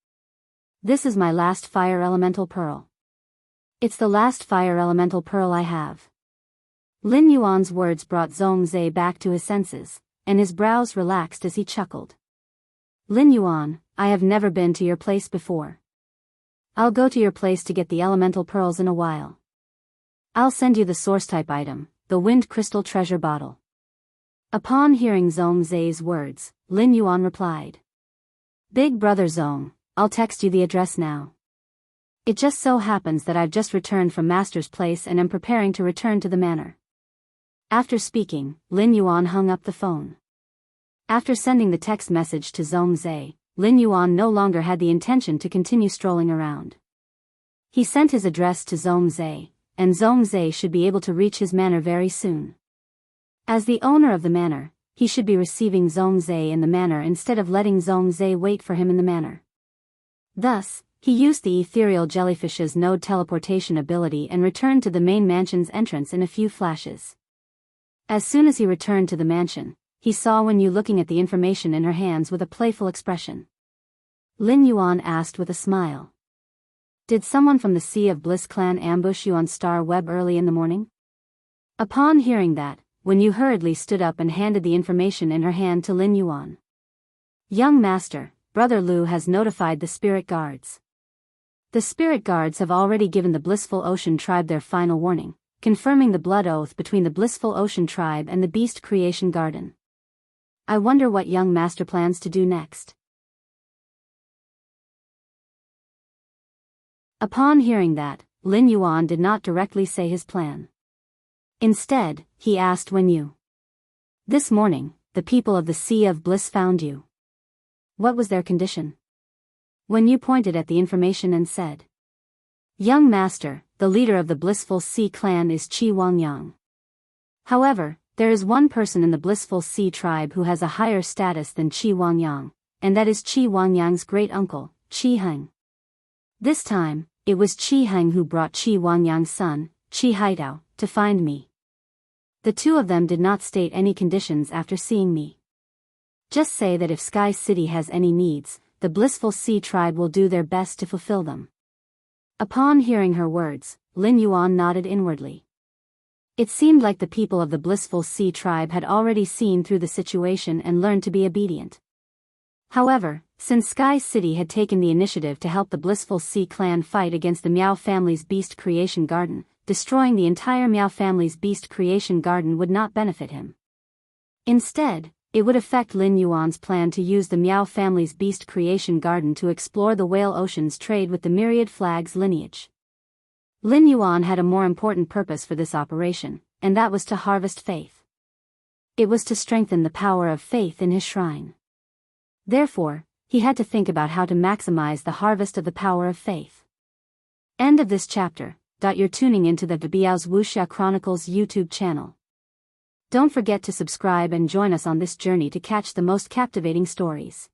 This is my last fire elemental pearl. It's the last fire elemental pearl I have." Lin Yuan's words brought Zhongzhe back to his senses, and his brows relaxed as he chuckled. "Lin Yuan, I have never been to your place before. I'll go to your place to get the elemental pearls in a while. I'll send you the source-type item, the wind crystal treasure bottle." Upon hearing Zhongzhe's words, Lin Yuan replied, "Big brother Zong, I'll text you the address now. It just so happens that I've just returned from Master's place and am preparing to return to the manor." After speaking, Lin Yuan hung up the phone. After sending the text message to Zhongzhe, Lin Yuan no longer had the intention to continue strolling around. He sent his address to Zhongzhe, and Zhongzhe should be able to reach his manor very soon. As the owner of the manor, he should be receiving Zhongzhe in the manor instead of letting Zhongzhe wait for him in the manor. Thus, he used the ethereal jellyfish's node teleportation ability and returned to the main mansion's entrance in a few flashes. As soon as he returned to the mansion, he saw Wen Yu looking at the information in her hands with a playful expression. Lin Yuan asked with a smile. Did someone from the Sea of Bliss clan ambush you on Star Web early in the morning? Upon hearing that, Wen Yu hurriedly stood up and handed the information in her hand to Lin Yuan. Young master, Brother Lu has notified the spirit guards. The spirit guards have already given the Blissful Ocean tribe their final warning, confirming the blood oath between the Blissful Ocean tribe and the Beast Creation Garden. I wonder what young master plans to do next. Upon hearing that, Lin Yuan did not directly say his plan. Instead, he asked Wen Yu. This morning, the people of the Sea of Bliss found you. What was their condition? Wen Yu pointed at the information and said. Young master, the leader of the Blissful Sea clan is Qi Wangyang. However, there is one person in the Blissful Sea tribe who has a higher status than Qi Wangyang, and that is Qi Wangyang's great uncle, Qi Heng. This time, it was Qi Heng who brought Qi Wangyang's son, Qi Haitao, to find me. The two of them did not state any conditions after seeing me. Just say that if Sky City has any needs, the Blissful Sea tribe will do their best to fulfill them. Upon hearing her words, Lin Yuan nodded inwardly. It seemed like the people of the Blissful Sea tribe had already seen through the situation and learned to be obedient. However, since Sky City had taken the initiative to help the Blissful Sea clan fight against the Miao family's Beast Creation Garden, destroying the entire Miao family's Beast Creation Garden would not benefit him. Instead, it would affect Lin Yuan's plan to use the Miao family's Beast Creation Garden to explore the Whale Ocean's trade with the Myriad Flag's lineage. Lin Yuan had a more important purpose for this operation, and that was to harvest faith. It was to strengthen the power of faith in his shrine. Therefore, he had to think about how to maximize the harvest of the power of faith. End of this chapter. You're tuning into the Biyao's Wuxia Chronicles YouTube channel. Don't forget to subscribe and join us on this journey to catch the most captivating stories.